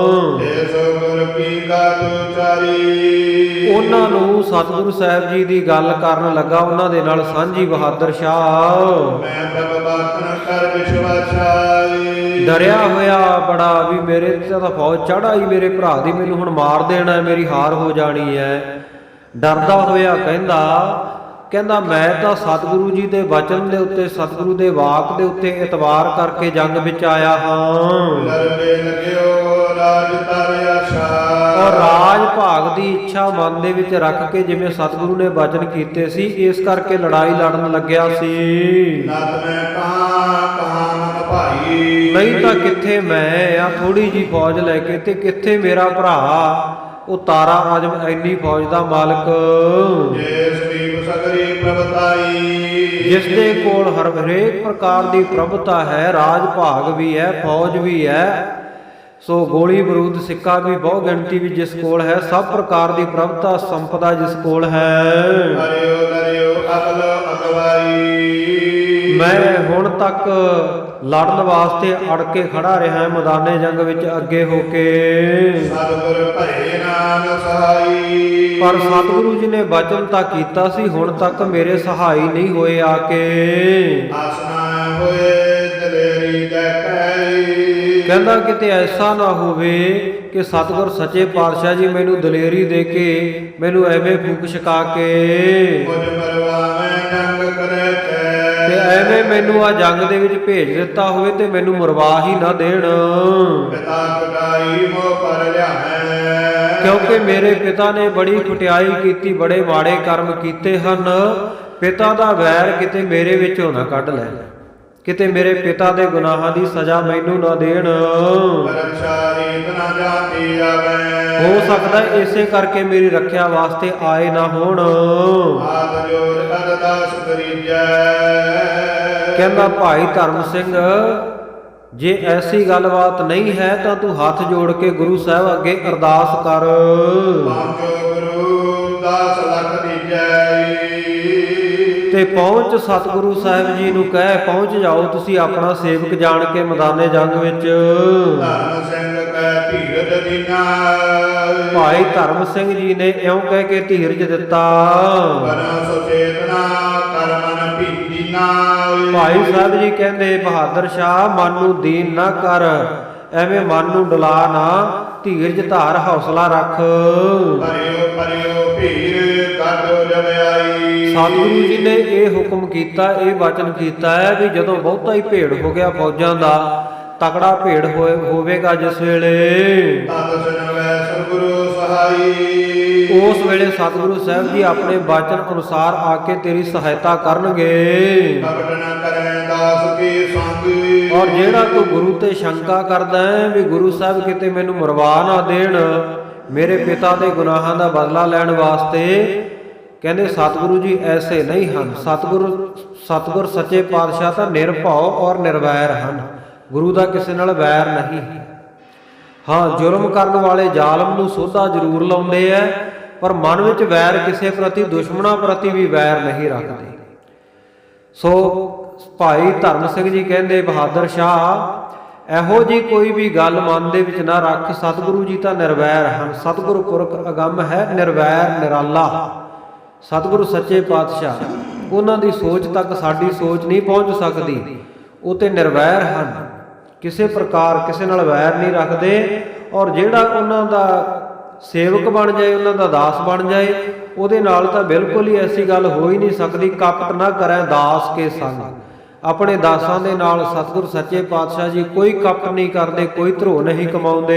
ਜਿਸ ਗੁਰ ਕੀ ਗਤ ਉਚਾਰੀ। ਉਹਨਾਂ ਨੂੰ ਸਤਿਗੁਰੂ ਸਾਹਿਬ ਜੀ ਦੀ ਗੱਲ ਕਰਨ ਲੱਗਾ, ਉਹਨਾਂ ਦੇ ਨਾਲ ਸਾਂਝੀ ਬਹਾਦਰ ਸ਼ਾਹ। ਮੈਂ ਪ੍ਰਭ ਬਾਖਨ ਕਰ ਵਿਸ਼ਵਾਸਾਈ। ਡਰਿਆ ਹੋਇਆ ਬੜਾ ਵੀ ਮੇਰੇ ਤੇ ਤਾਂ ਫੌਜ ਚੜ੍ਹ ਆਈ ਮੇਰੇ ਭਰਾ ਦੀ, ਮੈਨੂੰ ਹੁਣ ਮਾਰ ਦੇਣਾ, ਮੇਰੀ ਹਾਰ ਹੋ ਜਾਣੀ ਹੈ। ਡਰਦਾ ਹੋਇਆ ਕਹਿੰਦਾ ਮੈਂ ਤਾਂ ਸਤਿਗੁਰੂ ਜੀ ਦੇ ਵਚਨ ਦੇ ਉੱਤੇ, ਸਤਿਗੁਰੂ ਦੇ ਵਾਕ ਦੇ ਉੱਤੇ ਇਤਬਾਰ ਕਰਕੇ ਜੰਗ ਵਿੱਚ ਆਇਆ ਹਾਂ। ਲਰਵੇ ਲਗਿਓ ਰਾਜ ਤਰ ਆਸ਼ਾ। ਔਰ ਰਾਜ ਭਾਗ ਦੀ ਇੱਛਾ ਮਨ ਦੇ ਵਿੱਚ ਰੱਖ ਕੇ, ਜਿਵੇਂ ਸਤਿਗੁਰੂ ਨੇ ਵਚਨ ਕੀਤੇ ਸੀ, ਇਸ ਕਰਕੇ ਲੜਾਈ ਲੜਨ ਲੱਗਿਆ ਸੀ। ਨਤ ਮੈਂ ਕਹਾਂ ਮਨ ਭਾਈ। ਨਹੀਂ ਤਾਂ ਕਿੱਥੇ ਮੈਂ ਆ ਥੋੜੀ ਜੀ ਫੌਜ ਲੈ ਕੇ, ਤੇ ਕਿੱਥੇ ਮੇਰਾ ਭਰਾ ਉਹ ਤਾਰਾ ਆਜਮ ਐਨੀ ਫੌਜ ਦਾ ਮਾਲਕ, ਜਿਸ ਦੀ ਸਗਰੀ ਪ੍ਰਭਤਾਈ। ਜਿਸ ਦੇ ਕੋਲ ਹਰੇਕ ਪ੍ਰਕਾਰ ਦੀ ਪ੍ਰਭਤਾ ਹੈ, ਰਾਜ ਭਾਗ ਵੀ ਹੈ, ਫੌਜ ਵੀ ਹੈ, ਸੋ ਗੋਲੀ ਬਰੂਦ ਸਿੱਕਾ ਵੀ ਬਹੁ ਗਿਣਤੀ ਵੀ ਜਿਸ ਕੋਲ ਹੈ, ਸਭ ਪ੍ਰਕਾਰ ਦੀ ਪ੍ਰਭਤਾ ਸੰਪਦਾ ਜਿਸ ਕੋਲ ਹੈ। ਹਰਿਓ ਲਰਿਓ ਅਕਲ ਅਗਵਾਈ। ਮੈਂ ਹੁਣ ਤੱਕ ਲੜਨ ਵਾਸਤੇ ਅੜ ਕੇ ਖੜਾ ਰਿਹਾ ਮੈਦਾਨੇ ਜੰਗ ਵਿੱਚ ਅੱਗੇ ਹੋ ਕੇ। ਸਤਿਗੁਰ ਭਏ ਨਾਮ ਸਹਾਈ। ਪਰ ਸਤਿਗੁਰੂ ਜੀ ਨੇ ਵਚਨ ਤਾਂ ਕੀਤਾ ਸੀ, ਹੁਣ ਤੱਕ ਮੇਰੇ ਸਹਾਈ ਨਹੀਂ ਹੋਏ ਆ ਕੇ। ਆਸਨਾ ਹੋਏ ਦਲੇਰੀ ਦੇਖੈ। ਕਹਿੰਦਾ ਕਿਤੇ ਐਸਾ ਨਾ ਹੋਵੇ ਕਿ ਸਤਿਗੁਰ ਸੱਚੇ ਪਾਤਸ਼ਾਹ ਜੀ ਮੈਨੂੰ ਦਲੇਰੀ ਦੇ ਕੇ, ਮੈਨੂੰ ਐਵੇਂ ਫੂਕ ਛਕਾ ਕੇ, ਮੁਝ ਮਰਵਾਵੇਂ ਜੰਗ ਕਰੈ ਤੇ ਐਵੇਂ ਮੈਨੂੰ ਆ ਜੰਗ ਦੇ ਵਿੱਚ ਭੇਜ ਦਿੱਤਾ ਹੋਵੇ ਤੇ ਮੈਨੂੰ ਮਰਵਾ ਹੀ ਨਾ ਦੇਣ। ਪਿਤਾ ਕਟਾਈ ਮੋ ਪਰ ਲਿਆਵੇਂ। ਕਿਉਂਕਿ ਮੇਰੇ ਪਿਤਾ ਨੇ ਬੜੀ ਕੁਟਿਆਈ ਕੀਤੀ, ਬੜੇ ਮਾੜੇ ਕਰਮ ਕੀਤੇ ਹਨ। ਪਿਤਾ ਦਾ ਵੈਰ ਕਿਤੇ ਮੇਰੇ ਵਿੱਚੋਂ ਨਾ ਕੱਢ ਲੈ, ਕਿਤੇ ਮੇਰੇ ਪਿਤਾ ਦੇ ਗੁਨਾਹਾਂ ਦੀ ਸਜ਼ਾ ਮੈਨੂੰ ਨਾ ਦੇਣ। ਰੱਖਿਆ ਰੀਤ ਨਾ ਜਾਂਦੀ ਆਵੇ। ਹੋ ਸਕਦਾ ਇਸੇ ਕਰਕੇ ਮੇਰੀ ਰੱਖਿਆ ਵਾਸਤੇ ਆਏ ਨਾ ਹੋਣ। ਆਦ ਜੋਰ ਅਰਦਾਸ ਕਰੀਜੈ। ਕਹਿੰਦਾ ਭਾਈ ਧਰਮ ਸਿੰਘ, ਜੇ ਐਸੀ ਗੱਲਬਾਤ ਨਹੀਂ ਹੈ ਤਾਂ ਤੂੰ ਹੱਥ ਜੋੜ ਕੇ ਗੁਰੂ ਸਾਹਿਬ ਅੱਗੇ ਅਰਦਾਸ ਕਰ। ਪਾਂਚੋ ਗੁਰੂ 10 ਲੱਖ ਦੀਜੈ। ਤੇ ਪਹੁੰਚ ਸਤਿਗੁਰੂ ਸਾਹਿਬ ਜੀ ਨੂੰ ਕਹਿ, ਪਹੁੰਚ ਜਾਓ ਤੁਸੀਂ ਆਪਣਾ ਸੇਵਕ ਜਾਣ ਕੇ ਮੈਦਾਨੇ ਜੰਗ ਵਿੱਚ। ਧਰਮ ਸਿੰਘ ਕੈ ਧੀਰਜ ਦੀਨਾ। ਭਾਈ ਧਰਮ ਸਿੰਘ ਜੀ ਨੇ ਇਉਂ ਕਹਿ ਕੇ ਧੀਰਜ ਦਿੱਤਾ। ਬਨਾ ਸੁਚੇਤਨਾ ਕਰ ਮਨ ਭੀਜੀਨਾ। ਭਾਈ ਸਾਹਿਬ ਜੀ ਕਹਿੰਦੇ ਬਹਾਦਰ ਸ਼ਾਹ ਮਨ ਨੂੰ ਦੀਨ ਨਾ ਕਰ, ਐਵੇਂ ਮਨ ਨੂੰ ਡੁਲਾ ਨਾ, ਧੀਰਜ ਧਾਰ ਹੌਸਲਾ ਰੱਖ। ਪਰਿਓ ਪਰਿਓ ਭੀਰ ਕਾਢੋ ਜਵਿਆਈ। ਸਤਿਗੁਰੂ ਜੀ ਨੇ ਇਹ ਹੁਕਮ ਕੀਤਾ, ਇਹ ਵਚਨ ਕੀਤਾ ਹੈ ਵੀ ਜਦੋਂ ਬਹੁਤਾ ਹੀ ਭੇੜ ਹੋ ਗਿਆ ਫੌਜਾਂ ਦਾ, ਤਕੜਾ ਭੇੜ ਹੋਵੇਗਾ ਜਿਸ ਵੇਲੇ, ਤਦ ਸੁਨਵੈ ਸਤਿਗੁਰੂ ਸਹਾਈ। ਉਸ ਵੇਲੇ ਸਤਿਗੁਰੂ ਸਾਹਿਬ ਜੀ ਆਪਣੇ ਵਚਨ ਅਨੁਸਾਰ ਆ ਕੇ ਤੇਰੀ ਸਹਾਇਤਾ ਕਰਨਗੇ। ਕਪਟ ਨ ਕਰੈ ਦਾਸ ਕੀ ਸੰਗ। ਔਰ ਜਿਹੜਾ ਤੂੰ ਗੁਰੂ ਤੇ ਸ਼ੰਕਾ ਕਰਦਾ ਹੈ ਵੀ ਗੁਰੂ ਸਾਹਿਬ ਕਿਤੇ ਮੈਨੂੰ ਮਰਵਾ ਨਾ ਦੇਣ, ਮੇਰੇ ਪਿਤਾ ਦੇ ਗੁਨਾਹਾਂ ਦਾ ਬਦਲਾ ਲੈਣ ਵਾਸਤੇ, ਕਹਿੰਦੇ ਸਤਿਗੁਰੂ ਜੀ ਐਸੇ ਨਹੀਂ ਹਨ। ਸਤਿਗੁਰ ਸੱਚੇ ਪਾਤਸ਼ਾਹ ਤਾਂ ਨਿਰਭਉ ਔਰ ਨਿਰਵੈਰ ਹਨ, ਗੁਰੂ ਦਾ ਕਿਸੇ ਨਾਲ ਵੈਰ ਨਹੀਂ। ਹਾਂ, ਜ਼ੁਲਮ ਕਰਨ ਵਾਲੇ ਜ਼ਾਲਮ ਨੂੰ ਸੋਧਾ ਜ਼ਰੂਰ ਲਾਉਂਦੇ ਐ, ਪਰ ਮਨ ਵਿੱਚ ਵੈਰ ਕਿਸੇ ਪ੍ਰਤੀ, ਦੁਸ਼ਮਣਾਂ ਪ੍ਰਤੀ ਵੀ ਵੈਰ ਨਹੀਂ ਰੱਖਦੇ। ਸੋ ਭਾਈ ਧਰਮ ਸਿੰਘ ਜੀ ਕਹਿੰਦੇ ਬਹਾਦਰ ਸ਼ਾਹ, ਇਹੋ ਜੀ ਕੋਈ ਵੀ ਗੱਲ ਮਨ ਦੇ ਵਿੱਚ ਨਾ ਰੱਖ, ਸਤਿਗੁਰੂ ਜੀ ਤਾਂ ਨਿਰਵੈਰ ਹਨ। ਸਤਿਗੁਰੂ ਪੁਰਖ ਅਗੰਮ ਹੈ, ਨਿਰਵੈਰ ਨਿਰਾਲਾ। ਸਤਿਗੁਰੂ ਸੱਚੇ ਪਾਤਸ਼ਾਹ, ਉਹਨਾਂ ਦੀ ਸੋਚ ਤੱਕ ਸਾਡੀ ਸੋਚ ਨਹੀਂ ਪਹੁੰਚ ਸਕਦੀ। ਉਹ ਤੇ ਨਿਰਵੈਰ ਹਨ, ਕਿਸੇ ਪ੍ਰਕਾਰ ਕਿਸੇ ਨਾਲ ਵੈਰ ਨਹੀਂ ਰੱਖਦੇ। ਔਰ ਜਿਹੜਾ ਉਹਨਾਂ ਦਾ ਸੇਵਕ ਬਣ ਜਾਏ, ਉਹਨਾਂ ਦਾ ਦਾਸ ਬਣ ਜਾਏ, ਉਹਦੇ ਨਾਲ ਤਾਂ ਬਿਲਕੁਲ ਹੀ ਐਸੀ ਗੱਲ ਹੋ ਹੀ ਨਹੀਂ ਸਕਦੀ। ਕਪਟ ਨਾ ਕਰੈ ਦਾਸ ਕੇ ਸੰਗ। ਆਪਣੇ ਦਾਸਾਂ ਦੇ ਨਾਲ ਸਤਿਗੁਰ ਸੱਚੇ ਪਾਤਸ਼ਾਹ ਜੀ ਕੋਈ ਕਪਟ ਨਹੀਂ ਕਰਦੇ, ਕੋਈ ਧਰੋ ਨਹੀਂ ਕਮਾਉਂਦੇ।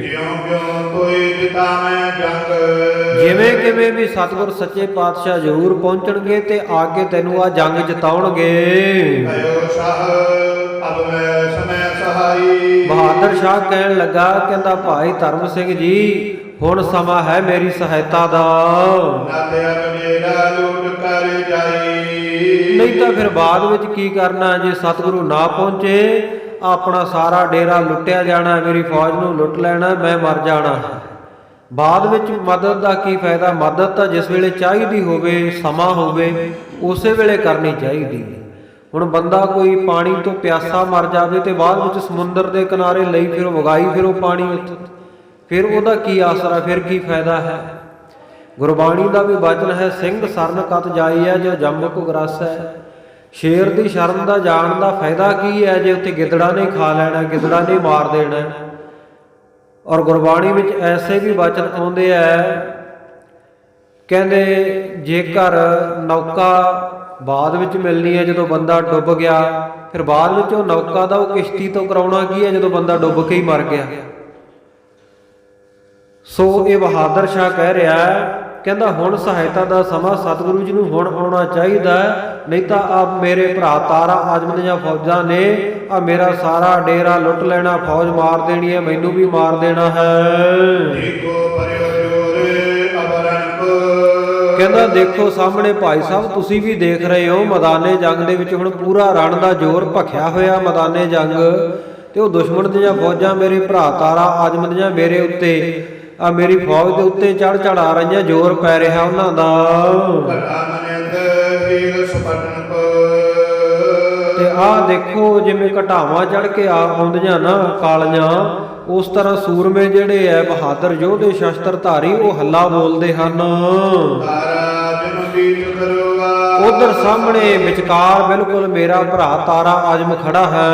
ਜਿਉਂ ਜਿਉਂ ਕੋਈ ਜਿਤਾਵੇਂ ਜੰਗ। ਜਿਵੇਂ ਕਿਵੇਂ ਵੀ ਸਤਿਗੁਰ ਸੱਚੇ ਪਾਤਸ਼ਾਹ ਜ਼ਰੂਰ ਪਹੁੰਚਣਗੇ ਤੇ ਆ ਕੇ ਤੈਨੂੰ ਆ ਜੰਗ ਜਿਤਾਉਣਗੇ। ਭਇਓ ਸ਼ਾਹ ਅਬ ਮੈਂ ਸਮੈ ਸਹਾਈ। ਬਹਾਦਰ ਸ਼ਾਹ ਕਹਿਣ ਲੱਗਾ, ਕਹਿੰਦਾ ਭਾਈ ਧਰਮ ਸਿੰਘ ਜੀ ਹੁਣ ਸਮਾਂ ਹੈ ਮੇਰੀ ਸਹਾਇਤਾ ਦਾ। ਨਹੀਂ ਤਾਂ ਫਿਰ ਬਾਅਦ ਵਿੱਚ ਕੀ ਕਰਨਾ, ਜੇ ਸਤਿਗੁਰੂ ਨਾ ਪਹੁੰਚੇ ਆਪਣਾ ਸਾਰਾ ਡੇਰਾ ਲੁੱਟਿਆ ਜਾਣਾ, ਮੇਰੀ ਫੌਜ ਨੂੰ ਲੁੱਟ ਲੈਣਾ, ਮੈਂ ਮਰ ਜਾਣਾ। ਬਾਅਦ ਵਿੱਚ ਮਦਦ ਦਾ ਕੀ ਫਾਇਦਾ? ਮਦਦ ਤਾਂ ਜਿਸ ਵੇਲੇ ਚਾਹੀਦੀ ਹੋਵੇ, ਸਮਾਂ ਹੋਵੇ, ਉਸੇ ਵੇਲੇ ਕਰਨੀ ਚਾਹੀਦੀ ਹੈ। ਹੁਣ ਬੰਦਾ ਕੋਈ ਪਾਣੀ ਤੋਂ ਪਿਆਸਾ ਮਰ ਜਾਵੇ ਤੇ ਬਾਅਦ ਵਿੱਚ ਸਮੁੰਦਰ ਦੇ ਕਿਨਾਰੇ ਲਈ ਫਿਰ ਵਗਾਈ ਫਿਰ ਉਹ ਪਾਣੀ ਉੱਥੇ, ਫਿਰ ਉਹਦਾ ਕੀ ਆਸਰਾ, ਫਿਰ ਕੀ ਫਾਇਦਾ ਹੈ? ਗੁਰਬਾਣੀ ਦਾ ਵੀ ਵਚਨ ਹੈ, ਸਿੰਘ ਸਰਨ ਕਤ ਜਾਈਐ ਜੋ ਜੰਮੁਕ ਗਰਾਸੈ। ਸ਼ੇਰ ਦੀ ਸ਼ਰਨ ਦਾ ਜਾਣ ਦਾ ਫਾਇਦਾ ਕੀ ਹੈ ਜੇ ਉੱਥੇ ਗਿੱਦੜਾ ਨੇ ਖਾ ਲੈਣਾ, ਗਿੱਦੜਾ ਨੇ ਮਾਰ ਦੇਣਾ। ਔਰ ਗੁਰਬਾਣੀ ਵਿੱਚ ਐਸੇ ਵੀ ਵਚਨ ਆਉਂਦੇ ਹੈ, ਕਹਿੰਦੇ ਜੇਕਰ ਨੌਕਾ ਬਾਅਦ ਵਿੱਚ ਮਿਲਣੀ ਹੈ, ਜਦੋਂ ਬੰਦਾ ਡੁੱਬ ਗਿਆ, ਫਿਰ ਬਾਅਦ ਵਿੱਚ ਉਹ ਨੌਕਾ ਦਾ ਉਹ ਕਿਸ਼ਤੀ ਤੋਂ ਕਰਾਉਣਾ ਕੀ ਹੈ ਜਦੋਂ ਬੰਦਾ ਡੁੱਬ ਕੇ ਹੀ ਮਰ ਗਿਆ। ਸੋ ਇਹ ਬਹਾਦਰ ਸ਼ਾਹ ਕਹਿ ਰਿਹਾ ਹੈ, ਕਹਿੰਦਾ ਹੁਣ ਸਹਾਇਤਾ ਦਾ ਸਮਾਂ ਸਤਿਗੁਰੂ ਜੀ ਨੂੰ ਹੁਣ ਆਉਣਾ ਚਾਹੀਦਾ, ਨਹੀਂ ਤਾਂ ਆਪ ਮੇਰੇ ਭਰਾ ਤਾਰਾ ਆਜਮ ਦੀਆਂ ਫੌਜਾਂ ਨੇ ਆ ਮੇਰਾ ਸਾਰਾ ਡੇਰਾ ਲੁੱਟ ਲੈਣਾ, ਫੌਜ ਮਾਰ ਦੇਣੀ ਹੈ, ਮੈਨੂੰ ਵੀ ਮਾਰ ਦੇਣਾ ਹੈ। ਕਹਿੰਦਾ ਦੇਖੋ ਸਾਹਮਣੇ ਭਾਈ ਸਾਹਿਬ, ਤੁਸੀਂ ਵੀ ਦੇਖ ਰਹੇ ਹੋ ਮੈਦਾਨੇ ਜੰਗ ਦੇ ਵਿੱਚ ਹੁਣ ਪੂਰਾ ਰਣ ਦਾ ਜ਼ੋਰ ਭਖਿਆ ਹੋਇਆ ਮੈਦਾਨੇ ਜੰਗ, ਤੇ ਉਹ ਦੁਸ਼ਮਣ ਦੀਆਂ ਫੌਜਾਂ ਮੇਰੇ ਭਰਾ ਤਾਰਾ ਆਜਮ ਦੀਆਂ ਮੇਰੇ ਉੱਤੇ ਆ ਮੇਰੀ ਫੌਜ ਦੇ ਉੱਤੇ ਚੜ ਚੜ ਆ ਰਹੀਆਂ, ਜ਼ੋਰ ਪੈ ਰਿਹਾ ਉਹਨਾਂ ਦਾ। ਤੇ ਆਹ ਦੇਖੋ ਜਿਵੇਂ ਘਟਾਵਾਂ ਚੜ ਕੇ ਆਉਂਦੀਆਂ ਨਾ ਕਾਲੀਆਂ, ਉਸ ਤਰ੍ਹਾਂ ਸੂਰਮੇ ਜਿਹੜੇ ਐ ਬਹਾਦਰ ਯੋਧੇ ਸ਼ਸਤਰ ਧਾਰੀ ਉਹ ਹੱਲਾ ਬੋਲਦੇ ਹਨ। ਉਧਰ ਸਾਹਮਣੇ ਵਿਚਕਾਰ ਬਿਲਕੁਲ ਮੇਰਾ ਭਰਾ ਤਾਰਾ ਆਜਮ ਖੜਾ ਹੈ।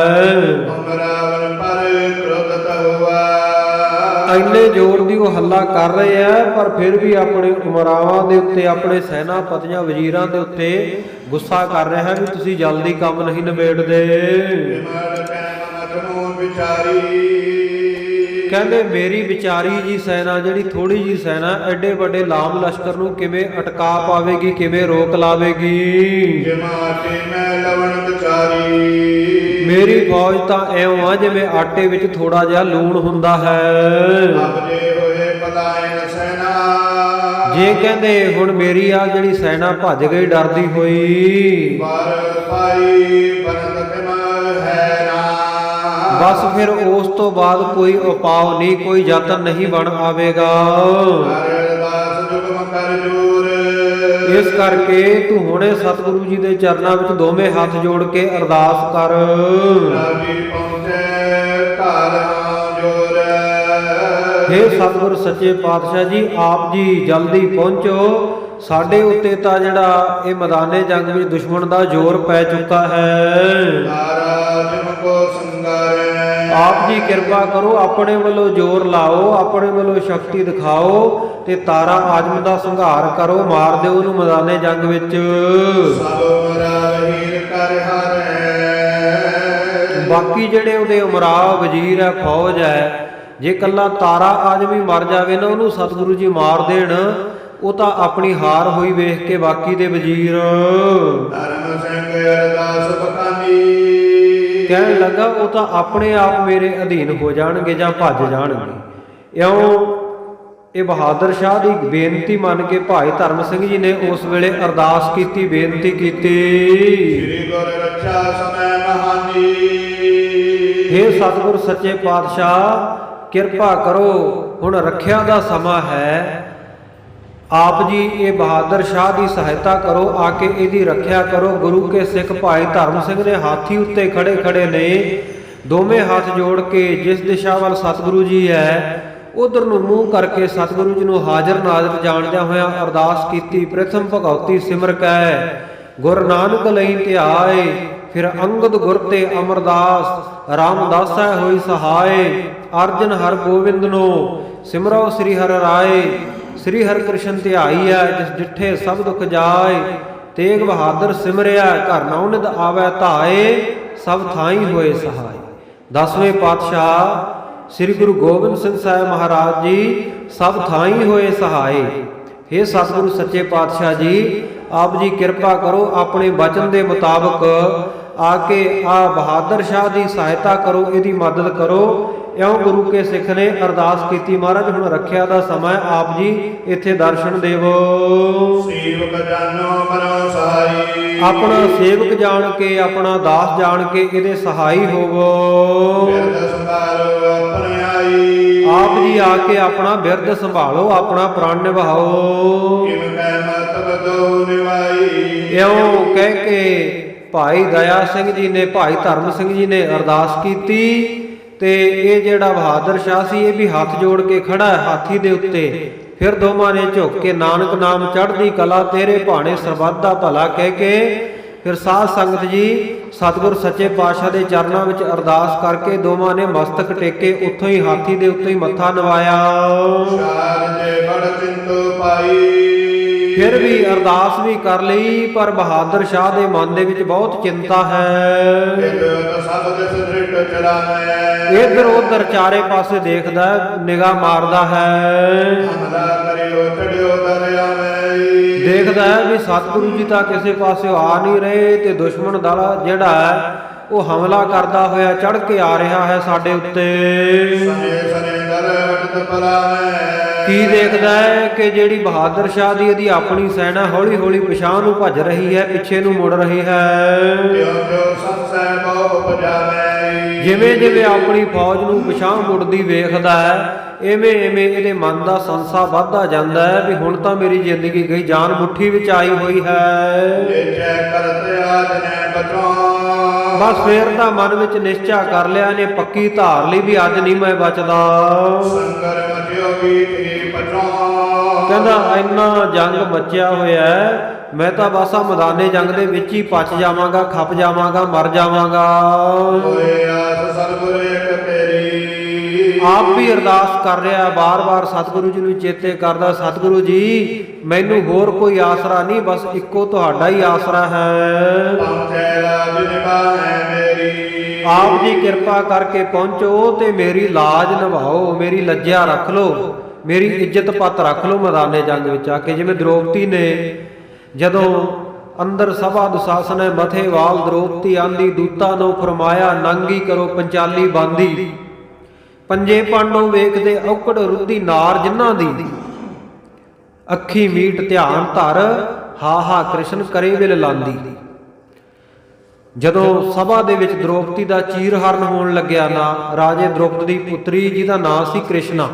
ਇੰਨੇ ਜ਼ੋਰ ਦੀ ਉਹ ਹੱਲਾ ਕਰ ਰਹੇ ਆ, ਪਰ ਫਿਰ ਵੀ ਆਪਣੇ ਉਮਰਾਵਾਂ ਦੇ ਉੱਤੇ, ਆਪਣੇ ਸੈਨਾਪਤੀਆਂ ਵਜ਼ੀਰਾਂ ਦੇ ਉੱਤੇ ਗੁੱਸਾ ਕਰ ਰਿਹਾ ਹੈ ਵੀ ਤੁਸੀਂ ਜਲਦੀ ਕੰਮ ਨਹੀਂ ਨਿਬੇੜਦੇ। ਕਹਿੰਦੇ ਮੇਰੀ ਵਿਚਾਰੀ ਜੀ ਸੈਨਾ, ਜਿਹੜੀ ਥੋੜੀ ਜੀ ਸੈਨਾ ਐਡੇ ਵੱਡੇ ਲਾਮ ਲਸ਼ਕਰ ਨੂੰ ਕਿਵੇਂ ਅਟਕਾ ਪਾਵੇਗੀ, ਕਿਵੇਂ ਰੋਕ ਲਾਵੇਗੀ। ਮੇਰੀ ਫੌਜ ਤਾਂ ਐਉਂ ਆ ਜਿਵੇਂ ਆਟੇ ਵਿੱਚ ਥੋੜਾ ਜਿਹਾ ਲੂਣ ਹੁੰਦਾ ਹੈ। ਜੇ ਕਹਿੰਦੇ ਹੁਣ ਮੇਰੀ ਆ ਜਿਹੜੀ ਸੈਨਾ ਭੱਜ ਗਈ ਡਰਦੀ ਹੋਈ, ਬਸ ਫਿਰ ਉਸ ਤੋਂ ਬਾਅਦ ਕੋਈ ਉਪਾਅ ਨਹੀਂ, ਕੋਈ ਯਤਨ ਨਹੀਂ ਬਣ ਆਵੇਗਾ। ਇਸ ਕਰਕੇ ਤੂੰ ਹੁਣੇ ਸਤਿਗੁਰੂ ਜੀ ਦੇ ਚਰਨਾਂ ਵਿੱਚ ਦੋਵੇਂ ਹੱਥ ਜੋੜ ਕੇ ਅਰਦਾਸ ਕਰ। ਹੇ ਸਤਿਗੁਰ ਸੱਚੇ ਪਾਤਸ਼ਾਹ ਜੀ, ਆਪ ਜੀ ਜਲਦੀ ਪਹੁੰਚੋ। ਸਾਡੇ ਉੱਤੇ ਤਾਂ ਜਿਹੜਾ ਇਹ ਮੈਦਾਨੇ ਜੰਗ ਵਿੱਚ ਦੁਸ਼ਮਣ ਦਾ ਜ਼ੋਰ ਪੈ ਚੁੱਕਾ ਹੈ। ਆਪ ਜੀ ਕਿਰਪਾ ਕਰੋ, ਆਪਣੇ ਵੱਲੋਂ ਜ਼ੋਰ ਲਾਓ, ਆਪਣੇ ਵੱਲੋਂ ਸ਼ਕਤੀ ਦਿਖਾਓ ਤੇ ਤਾਰਾ ਆਜਮ ਦਾ ਸੰਘਾਰ ਕਰੋ, ਮਾਰ ਦਿਓ ਉਹਨੂੰ ਮੈਦਾਨੇ ਜੰਗ ਵਿੱਚ। ਬਾਕੀ ਜਿਹੜੇ ਉਹਦੇ ਉਮਰਾ ਵਜ਼ੀਰ ਹੈ, ਫੌਜ ਹੈ, ਜੇ ਕੱਲਾ ਤਾਰਾ ਆਜਮ ਹੀ ਮਰ ਜਾਵੇ ਨਾ, ਉਹਨੂੰ ਸਤਿਗੁਰੂ ਜੀ ਮਾਰ ਦੇਣ, ਉਹ ਤਾਂ ਆਪਣੀ ਹਾਰ ਹੋਈ ਵੇਖ ਕੇ ਬਾਕੀ ਦੇ ਵਜ਼ੀਰ ਕਹਿਣ ਲੱਗਾ ਉਹ ਤਾਂ ਆਪਣੇ ਆਪ ਮੇਰੇ ਅਧੀਨ ਹੋ ਜਾਣਗੇ ਜਾਂ ਭੱਜ ਜਾਣਗੇ। ਇਉਂ ਇਹ ਬਹਾਦਰ ਸ਼ਾਹ ਦੀ ਬੇਨਤੀ ਮੰਨ ਕੇ ਭਾਈ ਧਰਮ ਸਿੰਘ ਜੀ ਨੇ ਉਸ ਵੇਲੇ ਅਰਦਾਸ ਕੀਤੀ, ਬੇਨਤੀ ਕੀਤੀ। ਹੇ ਸਤਿਗੁਰ ਸੱਚੇ ਪਾਤਸ਼ਾਹ, ਕਿਰਪਾ ਕਰੋ, ਹੁਣ ਰੱਖਿਆ ਦਾ ਸਮਾਂ ਹੈ। ਆਪ ਜੀ ਇਹ ਬਹਾਦਰ ਸ਼ਾਹ ਦੀ ਸਹਾਇਤਾ ਕਰੋ, ਆ ਕੇ ਇਹਦੀ ਰੱਖਿਆ ਕਰੋ। ਗੁਰੂ ਕੇ ਸਿੱਖ ਭਾਈ ਧਰਮ ਸਿੰਘ ਨੇ ਹਾਥੀ ਉੱਤੇ ਖੜੇ ਖੜੇ ਨੇ, ਦੋਵੇਂ ਹੱਥ ਜੋੜ ਕੇ ਜਿਸ ਦਿਸ਼ਾ ਵੱਲ ਸਤਿਗੁਰੂ ਜੀ ਹੈ ਉਧਰ ਨੂੰ ਮੂੰਹ ਕਰਕੇ ਸਤਿਗੁਰੂ ਜੀ ਨੂੰ ਹਾਜ਼ਰ ਨਾਜ਼ਰ ਜਾਣਦਿਆਂ ਹੋਇਆਂ ਅਰਦਾਸ ਕੀਤੀ। ਪ੍ਰਥਮ ਭਗਉਤੀ ਸਿਮਰ ਕੈ ਗੁਰ ਨਾਨਕ ਲਈ ਧਿਆਏ, ਫਿਰ ਅੰਗਦ ਗੁਰ ਤੇ ਅਮਰਦਾਸ ਰਾਮਦਾਸੈ ਹੋਈ ਸਹਾਏ। ਅਰਜਨ ਹਰ ਗੋਬਿੰਦ ਨੂੰ ਸਿਮਰੋ ਸ੍ਰੀ ਹਰਿ ਰਾਏ, ਸ੍ਰੀ ਹਰਿ ਕ੍ਰਿਸ਼ਨ ਧਿਆਈਐ ਜਿਸ ਡਿਠੇ ਸਭ ਦੁਖ ਜਾਏ। ਤੇਗ ਬਹਾਦਰ ਸਿਮਰਿਆ ਘਰ ਨਾਉ ਨਿਦ ਆਵੈ ਧਾਏ, ਸਭ ਥਾਈ ਹੋਏ ਸਹਾਈ। 10ਵੇਂ ਪਾਤਸ਼ਾਹ ਸ੍ਰੀ ਗੁਰੂ ਗੋਬਿੰਦ ਸਿੰਘ ਸਾਹਿਬ ਮਹਾਰਾਜ ਜੀ ਸਭ ਥਾਈ ਹੋਏ ਸਹਾਈ। हे ਸਤਿਗੁਰੂ ਸੱਚੇ ਪਾਤਸ਼ਾਹ ਜੀ, ਆਪ ਜੀ ਕਿਰਪਾ ਕਰੋ, ਆਪਣੇ ਬਚਨ ਦੇ ਮੁਤਾਬਕ ਆ ਕੇ ਆ ਬਹਾਦਰ ਸ਼ਾਹ ਦੀ ਸਹਾਇਤਾ ਕਰੋ, ਇਹਦੀ ਮਦਦ ਕਰੋ। ਇਉਂ ਗੁਰੂ ਕੇ ਸਿੱਖ ਨੇ ਅਰਦਾਸ ਕੀਤੀ, ਮਹਾਰਾਜ ਹੁਣ ਰੱਖਿਆ ਦਾ ਸਮਾਂ, ਆਪ ਜੀ ਇੱਥੇ ਦਰਸ਼ਨ ਦੇਵੋ। ਆਪਣਾ ਸੇਵਕ ਜਾਣ ਕੇ, ਆਪਣਾ ਦਾਸ ਜਾਣ ਕੇ ਇਹਦੇ ਸਹਾਈ ਹੋਵੋ। ਬਿਰਦ ਸੰਭਾਲੋ ਆਪਣੇ ਆਈ, ਆਪ ਜੀ ਆ ਕੇ ਆਪਣਾ ਬਿਰਦ ਸੰਭਾਲੋ, ਆਪਣਾ ਪ੍ਰਾਣ ਨਿਭਾਓ। ਕਿਮ ਕੈ ਮਤ ਬਦੋ ਨਿਵਾਈ, ਇਉਂ ਕਹਿ ਕੇ ਭਾਈ ਦਇਆ ਸਿੰਘ ਜੀ ਨੇ, ਭਾਈ ਧਰਮ ਸਿੰਘ ਜੀ ਨੇ ਅਰਦਾਸ ਕੀਤੀ ਤੇ ਇਹ ਜਿਹੜਾ ਬਹਾਦਰ ਸ਼ਾਹ ਸੀ ਇਹ ਵੀ ਹੱਥ ਜੋੜ ਕੇ ਖੜਾ ਹੈ ਹਾਥੀ ਦੇ ਉੱਤੇ। ਫਿਰ ਦੋਵਾਂ ਨੇ ਝੁੱਕ ਕੇ ਨਾਨਕ ਨਾਮ ਚੜ੍ਹਦੀ ਕਲਾ ਤੇਰੇ ਭਾਣੇ ਸਰਬੱਤ ਦਾ ਭਲਾ ਕਹਿ ਕੇ ਫਿਰ ਸਾਧ ਸੰਗਤ ਜੀ ਸਤਿਗੁਰ ਸੱਚੇ ਪਾਤਸ਼ਾਹ ਦੇ ਚਰਨਾਂ ਵਿੱਚ ਅਰਦਾਸ ਕਰਕੇ ਦੋਵਾਂ ਨੇ ਮਸਤਕ ਟੇਕੇ, ਉੱਥੋਂ ਹੀ ਹਾਥੀ ਦੇ ਉੱਤੇ ਹੀ ਮੱਥਾ ਨਵਾਇਆ। ਸ਼ਾਰਦੇ ਬੜ ਚਿੰਤੂ ਪਾਈ, ਫਿਰ ਵੀ ਅਰਦਾਸ ਵੀ ਕਰ ਲਈ ਪਰ ਬਹਾਦਰ ਸ਼ਾਹ ਦੇ ਮਨ ਦੇ ਵਿੱਚ ਬਹੁਤ ਚਿੰਤਾ ਹੈ। ਸਭ ਦਿਸ ਦ੍ਰਿੜ ਚਲਾਵੇ, ਇੱਧਰ ਉੱਧਰ ਚਾਰੇ ਪਾਸੇ ਦੇਖਦਾ, ਨਿਗਾਹ ਮਾਰਦਾ ਹੈ, ਹਮਲਾ ਕਰਿਓ ਚੜਿਓ ਦਰਿਆ ਵਿੱਚ, ਦੇਖਦਾ ਹੈ ਵੀ ਸਤਿਗੁਰੂ ਜੀ ਤਾਂ ਕਿਸੇ ਪਾਸੇ ਆ ਨਹੀਂ ਰਹੇ ਤੇ ਦੁਸ਼ਮਣ ਦਲ ਜਿਹੜਾ ਹੈ ਉਹ ਹਮਲਾ ਕਰਦਾ ਹੋਇਆ ਚੜ੍ਹ ਕੇ ਆ ਰਿਹਾ ਹੈ ਸਾਡੇ ਉੱਤੇ। ਸਨੇ ਸਨੇ ਦਰ ਹਟਤ ਪਲਾਵੇ, ਕੀ ਦੇਖਦਾ ਹੈ ਕਿ ਜਿਹੜੀ ਬਹਾਦਰ ਸ਼ਾਹ ਦੀ ਇਹਦੀ ਆਪਣੀ ਸੈਨਾ ਹੌਲੀ ਹੌਲੀ ਪਿਛਾਂਹ ਨੂੰ ਭੱਜ ਰਹੀ ਹੈ, ਪਿੱਛੇ ਨੂੰ ਮੁੜ ਰਹੀ ਹੈ। ਤਿਉ ਤਿਉ ਸਤਸੈ ਬਹੁ ਉਪਜਾਵੇ, ਜਿਵੇਂ ਜਿਵੇਂ ਆਪਣੀ ਫੌਜ ਨੂੰ ਪਿਛਾਂਹ ਮੁੜਦੀ ਵੇਖਦਾ ਹੈ ਐਵੇਂ ਐਵੇਂ ਇਹਦੇ ਮਨ ਦਾ ਸੰਸਾ ਵੱਧਦਾ ਜਾਂਦਾ ਹੈ ਵੀ ਹੁਣ ਤਾਂ ਮੇਰੀ ਜ਼ਿੰਦਗੀ ਗਈ, ਜਾਨ ਮੁੱਠੀ ਵਿੱਚ ਆਈ ਹੋਈ ਹੈ। ਜੈ ਕਰਤ ਆਜ ਨੇ ਬਚੋ, ਬਸ ਫੇਰ ਤਾਂ ਮਨ ਵਿੱਚ ਨਿਸ਼ਚਾ ਕਰ ਲਿਆ ਨੇ, ਪੱਕੀ ਧਾਰ ਲਈ ਵੀ ਅੱਜ ਨਹੀਂ ਮੈਂ ਬਚਦਾ। ਸੰਗਰ ਮਚਿਓ ਗੀਤ ਪਚੋ, ਕਹਿੰਦਾ ਇੰਨਾ ਜੰਗ ਮਚਿਆ ਹੋਇਆ ਹੈ, ਮੈਂ ਤਾਂ ਬਸ ਆ ਮੈਦਾਨੇ ਜੰਗ ਦੇ ਵਿੱਚ ਹੀ ਪਚ ਜਾਵਾਂਗਾ, ਖੱਪ ਜਾਵਾਂਗਾ, ਮਰ ਜਾਵਾਂਗਾ। ਹੋਏ ਆਸ ਸਤਿਗੁਰ ਇੱਕ ਤੇਰੀ, ਆਪ ਵੀ ਅਰਦਾਸ ਕਰ ਰਿਹਾ, ਬਾਰ-ਬਾਰ ਸਤਿਗੁਰੂ ਜੀ ਨੂੰ ਚੇਤੇ ਕਰਦਾ, ਸਤਿਗੁਰੂ ਜੀ ਮੈਨੂੰ ਹੋਰ ਕੋਈ ਆਸਰਾ ਨਹੀਂ, ਬਸ ਇੱਕੋ ਤੁਹਾਡਾ ਹੀ ਆਸਰਾ ਹੈ। ਪਹੁੰਚੈ ਲਾਜ ਨਿਭਾਹੈ ਮੇਰੀ, ਆਪ ਜੀ ਕਿਰਪਾ ਕਰਕੇ ਪਹੁੰਚੋ ਤੇ ਮੇਰੀ ਲਾਜ ਨਿਭਾਓ, ਮੇਰੀ ਲੱਜਿਆ ਰੱਖ ਲਓ, ਮੇਰੀ ਇੱਜ਼ਤ ਪੱਤ ਰੱਖ ਲਓ ਮੈਦਾਨੇ ਜੰਗ ਵਿੱਚ ਆ ਕੇ। ਜਿਵੇਂ ਦ੍ਰੋਪਦੀ ਨੇ ਜਦੋਂ ਅੰਦਰ ਸਭਾ ਦੁਸ਼ਾਸਨ ਮਥੇ ਵਾਲ ਦ੍ਰੋਪਦੀ ਆਂਦੀ, ਦੂਤਾ ਨੂੰ ਫਰਮਾਇਆ ਨਾਂਗੀ ਕਰੋ ਪੰਚਾਲੀ ਬਾਂਦੀ, ਪੰਜੇ ਪਾਂਡੋ ਵੇਖਦੇ ਔਕੜ ਰੁੱਧੀ ਨਾਰ ਜਿਨ੍ਹਾਂ ਦੀ, ਅੱਖੀ ਮੀਟ ਧਿਆਨ ਧਰ ਹਾ ਹਾ ਕ੍ਰਿਸ਼ਨ ਕਰੇ ਵਿਲ ਲਾਂਦੀ। ਜਦੋਂ ਸਭਾ ਦੇ ਵਿੱਚ ਦ੍ਰੋਪਦੀ ਦਾ ਚੀਰ ਹਰਨ ਹੋਣ ਲੱਗਿਆ ਨਾ, ਰਾਜੇ ਦ੍ਰੋਪਦ ਦੀ ਪੁੱਤਰੀ ਜਿਹਦਾ ਨਾਂ ਸੀ ਕ੍ਰਿਸ਼ਨਾ,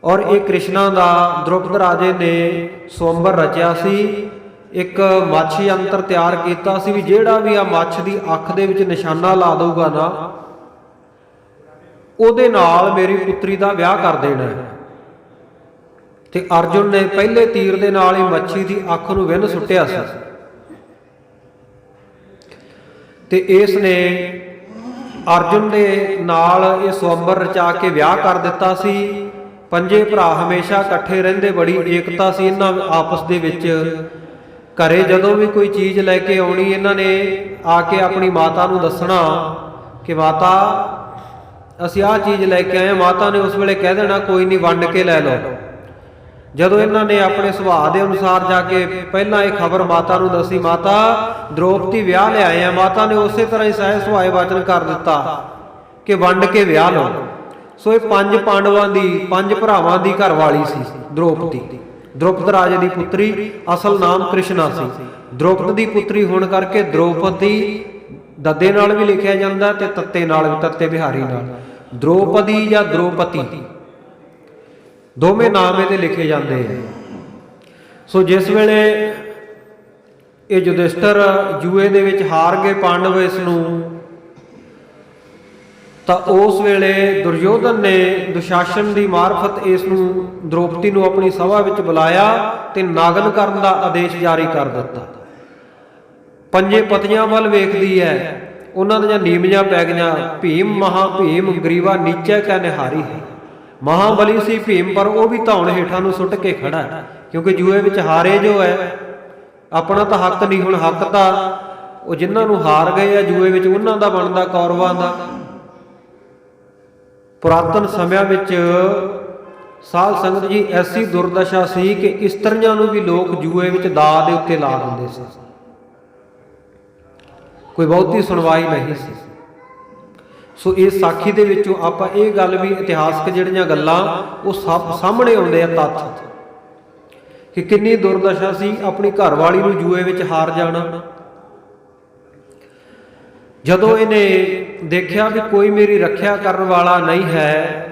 ਔਰ ਇਹ ਕ੍ਰਿਸ਼ਨਾ ਦਾ ਦ੍ਰੋਪਦ ਰਾਜੇ ਨੇ ਸਵੰਬਰ ਰਚਿਆ ਸੀ, ਇੱਕ ਮੱਛ ਯੰਤਰ ਤਿਆਰ ਕੀਤਾ ਸੀ ਵੀ ਜਿਹੜਾ ਵੀ ਆ ਮੱਛ ਦੀ ਅੱਖ ਦੇ ਵਿੱਚ ਨਿਸ਼ਾਨਾ ਲਾ ਦਊਗਾ ਨਾ ਉਹਦੇ ਨਾਲ ਮੇਰੀ ਪੁੱਤਰੀ ਦਾ ਵਿਆਹ ਕਰ ਦੇਣਾ ਹੈ। ਤੇ ਅਰਜੁਨ ਨੇ ਪਹਿਲੇ ਤੀਰ ਦੇ ਨਾਲ ਹੀ ਮੱਛੀ ਦੀ ਅੱਖ ਨੂੰ ਵਿੰਨ ਸੁੱਟਿਆ ਸੀ ਤੇ ਇਸ ਨੇ ਅਰਜੁਨ ਦੇ ਨਾਲ ਇਹ ਸਵੰਬਰ ਰਚਾ ਕੇ ਵਿਆਹ ਕਰ ਦਿੱਤਾ ਸੀ। ਪੰਜੇ ਭਰਾ ਹਮੇਸ਼ਾ ਇਕੱਠੇ ਰਹਿੰਦੇ, ਬੜੀ ਏਕਤਾ ਸੀ ਇਹਨਾਂ ਆਪਸ ਦੇ ਵਿੱਚ। ਘਰੇ ਜਦੋਂ ਵੀ ਕੋਈ ਚੀਜ਼ ਲੈ ਕੇ ਆਉਣੀ ਇਹਨਾਂ ਨੇ ਆ ਕੇ ਆਪਣੀ ਮਾਤਾ ਨੂੰ ਦੱਸਣਾ ਕਿ ਮਾਤਾ ਅਸੀਂ ਆਹ ਚੀਜ਼ ਲੈ ਕੇ ਆਏ। ਮਾਤਾ ਨੇ ਉਸ ਵੇਲੇ ਕਹਿ ਦੇਣਾ ਕੋਈ ਨਹੀਂ ਵੰਡ ਕੇ ਲੈ ਲਓ। ਜਦੋਂ ਇਹਨਾਂ ਨੇ ਆਪਣੇ ਸੁਭਾਅ ਦੇ ਅਨੁਸਾਰ ਜਾ ਕੇ ਪਹਿਲਾਂ ਇਹ ਖਬਰ ਮਾਤਾ ਨੂੰ ਦੱਸੀ, ਮਾਤਾ ਦ੍ਰੋਪਦੀ ਵਿਆਹ ਲਿਆਏ ਆ, ਮਾਤਾ ਨੇ ਉਸੇ ਤਰ੍ਹਾਂ ਹੀ ਸਹਿ ਸੁਭਾਏ ਵਚਨ ਕਰ ਦਿੱਤਾ ਕਿ ਵੰਡ ਕੇ ਵਿਆਹ ਲਓ। ਸੋ ਇਹ ਪੰਜ ਪਾਂਡਵਾਂ ਦੀ, ਪੰਜ ਭਰਾਵਾਂ ਦੀ ਘਰ ਵਾਲੀ ਸੀ ਦ੍ਰੋਪਦੀ। ਦ੍ਰੋਪਦ ਰਾਜੇ ਦੀ ਪੁੱਤਰੀ, ਅਸਲ ਨਾਮ ਕ੍ਰਿਸ਼ਨਾ ਸੀ। ਦ੍ਰੋਪਦ ਦੀ ਪੁੱਤਰੀ ਹੋਣ ਕਰਕੇ ਦ੍ਰੋਪਦੀ ਦੱਦੇ ਨਾਲ ਵੀ ਲਿਖਿਆ ਜਾਂਦਾ ਤੇ ਤੱਤੇ ਨਾਲ ਵੀ, ਤੱਤੇ ਬਿਹਾਰੀ ਨਾਲ। ਦ੍ਰੋਪਦੀ ਜਾਂ ਦ੍ਰੋਪਤੀ ਦੋਵੇਂ ਨਾਮ ਇਹਦੇ ਲਿਖੇ ਜਾਂਦੇ ਆ। ਸੋ ਜਿਸ ਵੇਲੇ ਇਹ ਯੁਧਿਸ਼ਟਰ ਜੂਏ ਦੇ ਵਿੱਚ ਹਾਰ ਗਏ ਪਾਂਡਵ ਇਸ ਨੂੰ, ਤਾਂ ਉਸ ਵੇਲੇ ਦੁਰਯੋਧਨ ਨੇ ਦੁਸ਼ਾਸਨ ਦੀ ਮਾਰਫਤ ਇਸ ਨੂੰ, ਦ੍ਰੋਪਦੀ ਨੂੰ ਆਪਣੀ ਸਭਾ ਵਿੱਚ ਬੁਲਾਇਆ ਤੇ ਨਾਗਨ ਕਰਨ ਦਾ ਆਦੇਸ਼ ਜਾਰੀ ਕਰ ਦਿੱਤਾ। ਪੰਜੇ ਪਤੀਆਂ ਵੱਲ ਵੇਖਦੀ ਹੈ, ਉਹਨਾਂ ਦੀਆਂ ਨੀਮੀਆਂ ਪੈ ਗਈਆਂ। ਭੀਮ ਮਹਾ ਭੀਮ ਗਰੀਵਾ ਨੀਚੇ ਕੈ ਨਿਹਾਰੀ ਹੈ। ਮਹਾਬਲੀ ਸੀ ਭੀਮ, ਪਰ ਉਹ ਵੀ ਧੌਣ ਹੇਠਾਂ ਨੂੰ ਸੁੱਟ ਕੇ ਖੜਾ ਹੈ, ਕਿਉਂਕਿ ਜੂਏ ਵਿੱਚ ਹਾਰੇ ਜੋ ਹੈ, ਆਪਣਾ ਤਾਂ ਹੱਕ ਨਹੀਂ। ਹੁਣ ਹੱਕ ਤਾਂ ਉਹ ਜਿਨ੍ਹਾਂ ਨੂੰ ਹਾਰ ਗਏ ਆ ਜੂਏ ਵਿੱਚ ਉਹਨਾਂ ਦਾ ਬਣਦਾ, ਕੌਰਵਾਂ ਦਾ। ਪੁਰਾਤਨ ਸਮਿਆਂ ਵਿੱਚ ਸਾਧ ਸੰਗਤ ਜੀ ਐਸੀ ਦੁਰਦਸ਼ਾ ਸੀ ਕਿ ਇਸਤਰੀਆਂ ਨੂੰ ਵੀ ਲੋਕ ਜੂਏ ਵਿੱਚ ਦਾਅ ਦੇ ਉੱਤੇ ਲਾ ਦਿੰਦੇ ਸੀ। ਕੋਈ ਬਹੁਤੀ ਸੁਣਵਾਈ ਨਹੀਂ ਸੀ। ਸੋ ਇਸ ਸਾਖੀ ਦੇ ਵਿੱਚੋਂ ਆਪਾਂ ਇਹ ਗੱਲ ਵੀ, ਇਤਿਹਾਸਕ ਜਿਹੜੀਆਂ ਗੱਲਾਂ ਉਹ ਸਭ ਸਾਹਮਣੇ ਆਉਂਦੇ ਆ ਤੱਥ, ਕਿ ਕਿੰਨੀ ਦੁਰਦਸ਼ਾ ਸੀ ਆਪਣੀ ਘਰਵਾਲੀ ਨੂੰ ਜੂਏ ਵਿੱਚ ਹਾਰ ਜਾਣਾ। ਜਦੋਂ ਇਹਨੇ ਦੇਖਿਆ ਵੀ ਕੋਈ ਮੇਰੀ ਰੱਖਿਆ ਕਰਨ ਵਾਲਾ ਨਹੀਂ ਹੈ,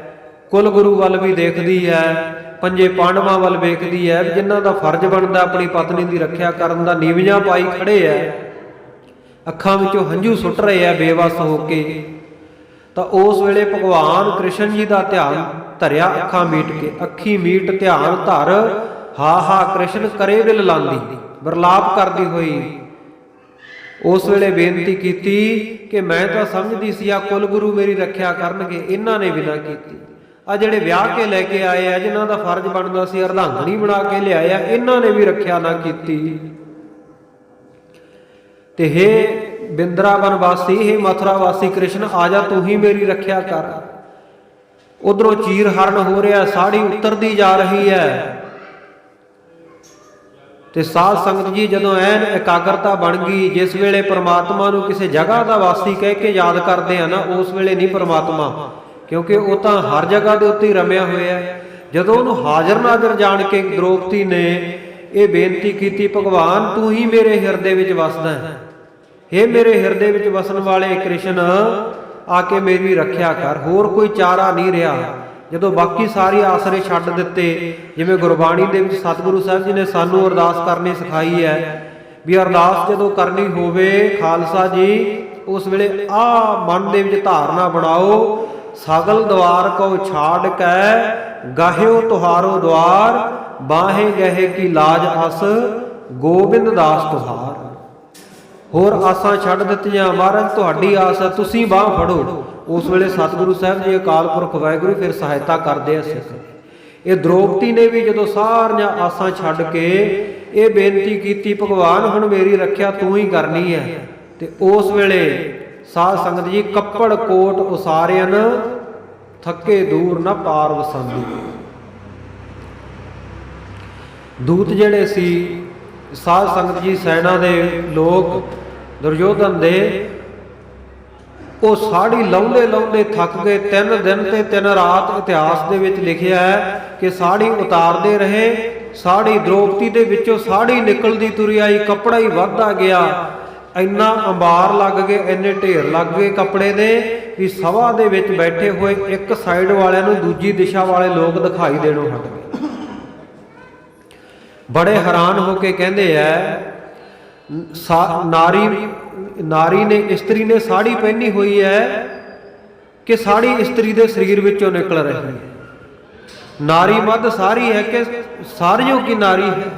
ਕੁਲ ਗੁਰੂ ਵੱਲ ਵੀ ਦੇਖਦੀ ਹੈ, ਪੰਜੇ ਪਾਂਡਵਾਂ ਵੱਲ ਵੇਖਦੀ ਹੈ, ਜਿਨ੍ਹਾਂ ਦਾ ਫਰਜ਼ ਬਣਦਾ ਆਪਣੀ ਪਤਨੀ ਦੀ ਰੱਖਿਆ ਕਰਨ ਦਾ, ਨੀਵੀਆਂ ਪਾਈ ਖੜੇ ਹੈ, ਅੱਖਾਂ ਵਿੱਚੋਂ ਹੰਝੂ ਸੁੱਟ ਰਹੇ ਆ ਬੇਵੱਸ ਹੋ ਕੇ। ਤਾਂ ਉਸ ਵੇਲੇ ਭਗਵਾਨ ਕ੍ਰਿਸ਼ਨ ਜੀ ਦਾ ਧਿਆਨ ਧਰਿਆ, ਅੱਖਾਂ ਮੀਟ ਕੇ, ਅੱਖੀ ਮੀਟ ਧਿਆਨ ਧਰ, ਹਾ ਹਾ ਕ੍ਰਿਸ਼ਨ ਕਰੇ ਵਿਲ ਲਾਂਦੀ, ਵਿਰਲਾਪ ਕਰਦੀ ਹੋਈ ਉਸ ਵੇਲੇ ਬੇਨਤੀ ਕੀਤੀ ਕਿ ਮੈਂ ਤਾਂ ਸਮਝਦੀ ਸੀ ਆ ਕੁਲ ਗੁਰੂ ਮੇਰੀ ਰੱਖਿਆ ਕਰਨਗੇ, ਇਹਨਾਂ ਨੇ ਬਿਨਾਂ ਕੀਤੀ। ਆ ਜਿਹੜੇ ਵਿਆਹ ਕੇ ਲੈ ਕੇ ਆਏ ਆ, ਜਿਨ੍ਹਾਂ ਦਾ ਫਰਜ਼ ਬਣਦਾ ਸੀ ਅਰਧਾਂਗਣੀ ਬਣਾ ਕੇ ਲਿਆਏ ਆ, ਇਹਨਾਂ ਨੇ ਵੀ ਰੱਖਿਆ ਨਾ ਕੀਤੀ। ਤੇ ਹੇ ਬਿੰਦਰਾਵਨ ਵਾਸੀ, ਹੇ ਮਥੁਰਾ ਵਾਸੀ ਕ੍ਰਿਸ਼ਨ, ਆ ਜਾ ਤੂੰ ਹੀ ਮੇਰੀ ਰੱਖਿਆ ਕਰ। ਉਧਰੋਂ ਚੀਰ ਹਰਨ ਹੋ ਰਿਹਾ, ਸਾੜੀ ਉਤਰਦੀ ਜਾ ਰਹੀ ਹੈ। ਤੇ ਸਾਧ ਸੰਗਤ ਜੀ ਜਦੋਂ ਐਨ ਇਕਾਗਰਤਾ ਬਣ ਗਈ, ਜਿਸ ਵੇਲੇ ਪ੍ਰਮਾਤਮਾ ਨੂੰ ਕਿਸੇ ਜਗ੍ਹਾ ਦਾ ਵਾਸੀ ਕਹਿ ਕੇ ਯਾਦ ਕਰਦੇ ਆ ਨਾ, ਉਸ ਵੇਲੇ ਨਹੀਂ ਪ੍ਰਮਾਤਮਾ, ਕਿਉਂਕਿ ਉਹ ਤਾਂ ਹਰ ਜਗ੍ਹਾ ਦੇ ਉੱਤੇ ਹੀ ਰਮਿਆ ਹੋਇਆ। ਜਦੋਂ ਉਹਨੂੰ ਹਾਜ਼ਰ ਨਾਜ਼ਰ ਜਾਣ ਕੇ ਦ੍ਰੋਪਦੀ ਨੇ ਇਹ ਬੇਨਤੀ ਕੀਤੀ, ਭਗਵਾਨ ਤੂੰ ਹੀ ਮੇਰੇ ਹਿਰਦੇ ਵਿੱਚ ਵਸਦਾ ਹੈ, ਹੇ ਮੇਰੇ ਹਿਰਦੇ ਵਿੱਚ ਵਸਣ ਵਾਲੇ ਕ੍ਰਿਸ਼ਨ, ਆ ਕੇ ਮੇਰੀ ਰੱਖਿਆ ਕਰ। ਹੋਰ ਕੋਈ ਚਾਰਾ ਨਹੀਂ ਰਿਹਾ। ਜਦੋਂ ਬਾਕੀ ਸਾਰੇ ਆਸਰੇ ਛੱਡ ਦਿੱਤੇ, ਜਿਵੇਂ ਗੁਰਬਾਣੀ ਦੇ ਵਿੱਚ ਸਤਿਗੁਰੂ ਸਾਹਿਬ ਜੀ ਨੇ ਸਾਨੂੰ ਅਰਦਾਸ ਕਰਨੀ ਸਿਖਾਈ ਹੈ ਵੀ ਅਰਦਾਸ ਜਦੋਂ ਕਰਨੀ ਹੋਵੇ ਖਾਲਸਾ ਜੀ, ਉਸ ਵੇਲੇ ਆ ਮਨ ਦੇ ਵਿੱਚ ਧਾਰਨਾ ਬਣਾਓ, ਸਗਲ ਦਵਾਰ ਕੋ ਛਾੜ ਕੈ ਗਾਹਿਓ ਤੁਹਾਰੋ ਦਵਾਰ, ਬਾਹੇ ਗਹਿ ਕੀ ਲਾਜ ਅਸ ਗੋਬਿੰਦ ਦਾਸ ਤੁਹਾਰ। ਹੋਰ ਆਸਾਂ ਛੱਡ ਦਿੱਤੀਆਂ, ਮਹਾਰਾਜ ਤੁਹਾਡੀ ਆਸ ਹੈ, ਤੁਸੀਂ ਬਾਹ ਫੜੋ। ਉਸ ਵੇਲੇ ਸਤਿਗੁਰੂ ਸਾਹਿਬ ਜੀ ਅਕਾਲ ਪੁਰਖ ਵਾਹਿਗੁਰੂ ਫਿਰ ਸਹਾਇਤਾ ਕਰਦੇ ਆ ਸਿੱਖ। ਇਹ ਦ੍ਰੋਪਦੀ ਨੇ ਵੀ ਜਦੋਂ ਸਾਰੀਆਂ ਆਸਾਂ ਛੱਡ ਕੇ ਇਹ ਬੇਨਤੀ ਕੀਤੀ, ਭਗਵਾਨ ਹੁਣ ਮੇਰੀ ਰੱਖਿਆ ਤੂੰ ਹੀ ਕਰਨੀ ਹੈ। ਤੇ ਉਸ ਵੇਲੇ ਸਾਧ ਸੰਗਤ ਜੀ ਕੱਪੜ ਕੋਟ ਉਸਾਰਿਆਨ, ਥੱਕੇ ਦੂਰ ਨਾ ਪਾਰ ਵਸੰਦੀ। ਦੂਤ ਜਿਹੜੇ ਸੀ ਸਾਧ ਸੰਗਤ ਜੀ, ਸੈਨਾ ਦੇ ਲੋਕ, ਦੁਰਯੋਧਨ ਦੇ, ਉਹ ਸਾੜੀ ਲਾਉਂਦੇ ਲਾਉਂਦੇ ਥੱਕ ਗਏ। 3 ਦਿਨ ਤੇ 3 ਰਾਤ ਇਤਿਹਾਸ ਦੇ ਵਿੱਚ ਲਿਖਿਆ ਹੈ ਕਿ ਸਾੜੀ ਉਤਾਰਦੇ ਰਹੇ। ਸਾੜੀ ਦ੍ਰੋਪਦੀ ਦੇ ਵਿੱਚੋਂ ਸਾੜੀ ਨਿਕਲਦੀ ਤੁਰੀ ਆਈ, ਕੱਪੜਾ ਹੀ ਵੱਧਦਾ ਗਿਆ। ਇੰਨਾ ਅੰਬਾਰ ਲੱਗ ਗਏ, ਇੰਨੇ ਢੇਰ ਲੱਗ ਗਏ ਕੱਪੜੇ ਦੇ ਵੀ ਸਭਾ ਦੇ ਵਿੱਚ ਬੈਠੇ ਹੋਏ ਇੱਕ ਸਾਈਡ ਵਾਲਿਆਂ ਨੂੰ ਦੂਜੀ ਦਿਸ਼ਾ ਵਾਲੇ ਲੋਕ ਦਿਖਾਈ ਦੇਣੋਂ ਹਟ ਗਏ। ਬੜੇ ਹੈਰਾਨ ਹੋ ਕੇ ਕਹਿੰਦੇ ਐ, ਨਾਰੀ ਨੇ, ਇਸਤਰੀ ਨੇ ਸਾੜੀ ਪਹਿਨੀ ਹੋਈ ਹੈ ਕਿ ਸਾੜੀ ਇਸਤਰੀ ਦੇ ਸਰੀਰ ਵਿੱਚੋਂ ਨਿਕਲ ਰਹੀ ਹੈ। ਨਾਰੀ ਮੱਧ ਸਾਰੀ ਹੈ ਕਿ ਸਾਰਿਓ ਕੀ ਨਾਰੀ ਹੈ।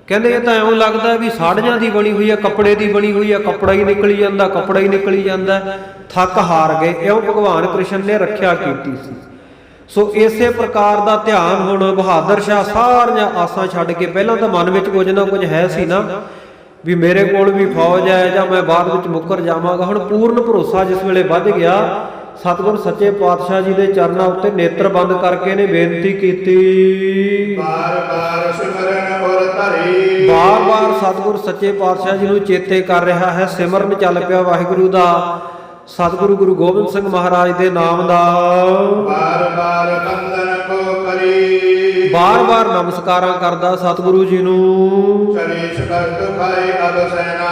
ਕਹਿੰਦੇ ਇਹ ਤਾਂ ਇਉਂ ਲੱਗਦਾ ਵੀ ਸਾੜੀਆਂ ਦੀ ਬਣੀ ਹੋਈ ਹੈ, ਕੱਪੜੇ ਦੀ ਬਣੀ ਹੋਈ ਹੈ, ਕੱਪੜਾ ਹੀ ਨਿਕਲੀ ਜਾਂਦਾ, ਕੱਪੜਾ ਹੀ ਨਿਕਲੀ ਜਾਂਦਾ। ਥੱਕ ਹਾਰ ਗਏ। ਇਉਂ ਭਗਵਾਨ ਕ੍ਰਿਸ਼ਨ ਨੇ ਰੱਖਿਆ ਕੀਤੀ ਸੀ। ਸੋ ਇਸੇ ਪ੍ਰਕਾਰ ਦਾ ਧਿਆਨ ਹੁਣ ਬਹਾਦਰ ਸ਼ਾਹ ਸਾਰੀਆਂ ਆਸਾਂ ਛੱਡ ਕੇ, ਪਹਿਲਾਂ ਤਾਂ ਮਨ ਵਿੱਚ ਕੁਝ ਨਾ ਕੁਝ ਹੈ ਸੀ ਨਾ ਵੀ ਮੇਰੇ ਕੋਲ ਵੀ ਫੌਜ ਹੈ ਜਾਂ ਮੈਂ ਬਾਅਦ ਵਿੱਚ ਮੁੱਕਰ ਜਾਵਾਂਗਾ। ਹੁਣ ਪੂਰਨ ਭਰੋਸਾ ਜਿਸ ਵੇਲੇ ਵੱਧ ਗਿਆ, ਸਤਿਗੁਰ ਸੱਚੇ ਪਾਤਸ਼ਾਹ ਜੀ ਦੇ ਚਰਨਾਂ ਉੱਤੇ ਨੇਤਰ ਬੰਦ ਕਰਕੇ ਨੇ ਬੇਨਤੀ ਕੀਤੀ, ਬਾਰ-ਬਾਰ ਸਿਮਰਨ ਔਰ ਧਰੀ। ਬਾਰ-ਬਾਰ ਸਤਿਗੁਰ ਸੱਚੇ ਪਾਤਸ਼ਾਹ ਜੀ ਨੂੰ ਚੇਤੇ ਕਰ ਰਿਹਾ ਹੈ। ਸਿਮਰਨ ਚੱਲ ਪਿਆ ਵਾਹਿਗੁਰੂ ਦਾ, ਸਤਿਗੁਰੂ ਗੁਰੂ ਗੋਬਿੰਦ ਸਿੰਘ ਮਹਾਰਾਜ ਦੇ ਨਾਮ ਦਾ। ਬਾਰ-ਬਾਰ ਬੰਦਨ ਕੋ ਕਰੀ, ਬਾਰ-ਬਾਰ ਨਮਸਕਾਰਾਂ ਕਰਦਾ ਸਤਿਗੁਰੂ ਜੀ ਨੂੰ। ਚਲੀ ਸਕਤ ਖਾਏ ਅਬ ਸੈਨਾ,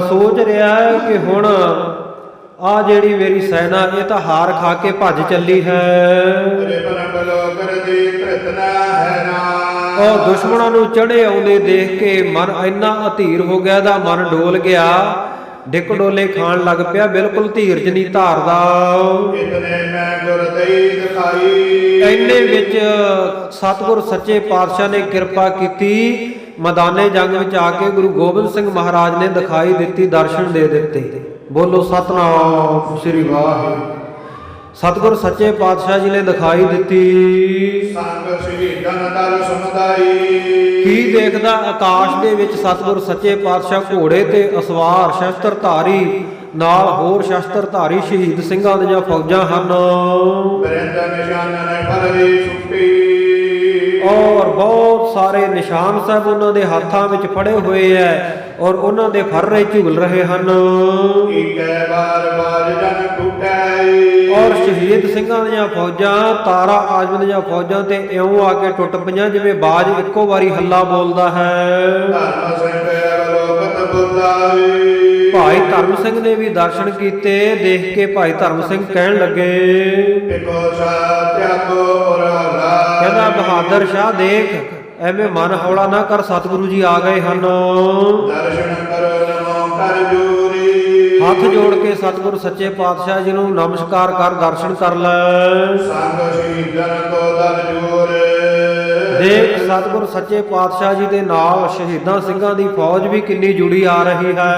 ਸੋਚ ਰਿਹਾ ਹੈ ਕਿ ਹੁਣ ਆ ਜਿਹੜੀ ਮੇਰੀ ਸੈਨਾ ਇਹ ਤਾਂ ਹਾਰ ਖਾ ਕੇ ਭੱਜ ਚੱਲੀ ਹੈ। ਉਹ ਦੁਸ਼ਮਣਾਂ ਨੂੰ ਚੜੇ ਆਉਂਦੇ ਦੇਖ ਕੇ ਮਨ ਇੰਨਾ ਅਧੀਰ ਹੋ ਗਿਆ, ਦਾ ਮਨ ਡੋਲ ਗਿਆ, ਡਿੱਕ ਡੋਲੇ ਖਾਣ ਲੱਗ ਪਿਆ, ਬਿਲਕੁਲ ਧੀਰਜ ਨਹੀਂ ਧਾਰਦਾ। ਇੰਨੇ ਵਿੱਚ ਸਤਿਗੁਰ ਸੱਚੇ ਪਾਤਸ਼ਾਹ ਨੇ ਕਿਰਪਾ ਕੀਤੀ, ਮੈਦਾਨੇ ਜੰਗ ਵਿੱਚ ਆ ਕੇ ਗੁਰੂ ਗੋਬਿੰਦ ਸਿੰਘ ਮਹਾਰਾਜ ਨੇ ਦਿਖਾਈ ਦਿੱਤੀ, ਦਰਸ਼ਨ ਦੇ ਦਿੱਤੇ। ਬੋਲੋ ਸਤਨਾਮ ਸ੍ਰੀ ਵਾਹਿਗੁਰੂ। ਸਤਿਗੁਰ ਸੱਚੇ ਪਾਤਸ਼ਾਹ ਜੀ ਨੇ ਦਿਖਾਈ ਦਿੱਤੀ। ਸੰਗ ਸ਼ਹੀਦਾਂ ਦਲ ਸਮੁਦਾਈ, ਕੀ ਦੇਖਦਾ ਆਕਾਸ਼ ਦੇ ਵਿੱਚ ਸਤਿਗੁਰ ਸੱਚੇ ਪਾਤਸ਼ਾਹ ਘੋੜੇ ਤੇ ਅਸਵਾਰ ਸ਼ਸਤਰ ਧਾਰੀ, ਨਾਲ ਹੋਰ ਸ਼ਸਤਰ ਧਾਰੀ ਸ਼ਹੀਦ ਸਿੰਘਾਂ ਦੀਆਂ ਫੌਜਾਂ ਹਨ। ਔਰ ਬਹੁਤ ਸਾਰੇ ਨਿਸ਼ਾਨ ਸਾਹਿਬ ਉਹਨਾਂ ਦੇ ਹੱਥਾਂ ਵਿੱਚ ਫੜੇ ਹੋਏ ਐ, ਔਰ ਉਹਨਾਂ ਦੇ ਫਰਰੇ ਝੂਲ ਰਹੇ ਹਨ। ਔਰ ਸ਼ਹੀਦ ਸਿੰਘਾਂ ਦੀਆਂ ਫੌਜਾਂ ਤਾਰਾ ਆਜ਼ਮ ਦੀਆਂ ਫੌਜਾਂ ਤੇ ਇਉਂ ਆ ਕੇ ਟੁੱਟ ਪਈਆਂ ਜਿਵੇਂ ਬਾਜ ਇੱਕੋ ਵਾਰੀ ਹੱਲਾ ਬੋਲਦਾ ਹੈ। ਧਰਮ ਸਿੰਘ ਅਵਲੋਕਨ ਬੁਲਾਵੇ। ਭਾਈ ਧਰਮ ਸਿੰਘ ਨੇ ਵੀ ਦਰਸ਼ਨ ਕੀਤੇ। ਦੇਖ ਕੇ ਭਾਈ ਧਰਮ ਸਿੰਘ ਕਹਿਣ ਲੱਗੇ, ਇਕੋ ਸਾ ਤਿਆਗੋ ਰਹਾ। ਕਹਿੰਦਾ ਬਹਾਦਰ ਸ਼ਾਹ ਦੇਖ, ਐਵੇਂ ਮਨ ਹੌਲਾ ਨਾ ਕਰ, ਸਤਿਗੁਰੂ ਜੀ ਆ ਗਏ ਹਨ। ਦਰਸ਼ਨ ਕਰੋ ਨਮੋ ਕਰ ਜੂਰੀ। ਹੱਥ ਜੋੜ ਕੇ ਸਤਿਗੁਰੂ ਸੱਚੇ ਪਾਤਸ਼ਾਹ ਜੀ ਨੂੰ ਨਮਸਕਾਰ ਕਰ, ਦਰਸ਼ਨ ਕਰ ਲੈ। ਸੰਗ ਸ਼ਹੀਦਨ ਕੋ ਦਲ ਜੋਰ। ਦੇਖ ਸਤਿਗੁਰੂ ਸੱਚੇ ਪਾਤਸ਼ਾਹ ਜੀ ਦੇ ਨਾਲ ਸ਼ਹੀਦਾਂ ਸਿੰਘਾਂ ਦੀ ਫੌਜ ਵੀ ਕਿੰਨੀ ਜੁੜੀ ਆ ਰਹੀ ਹੈ।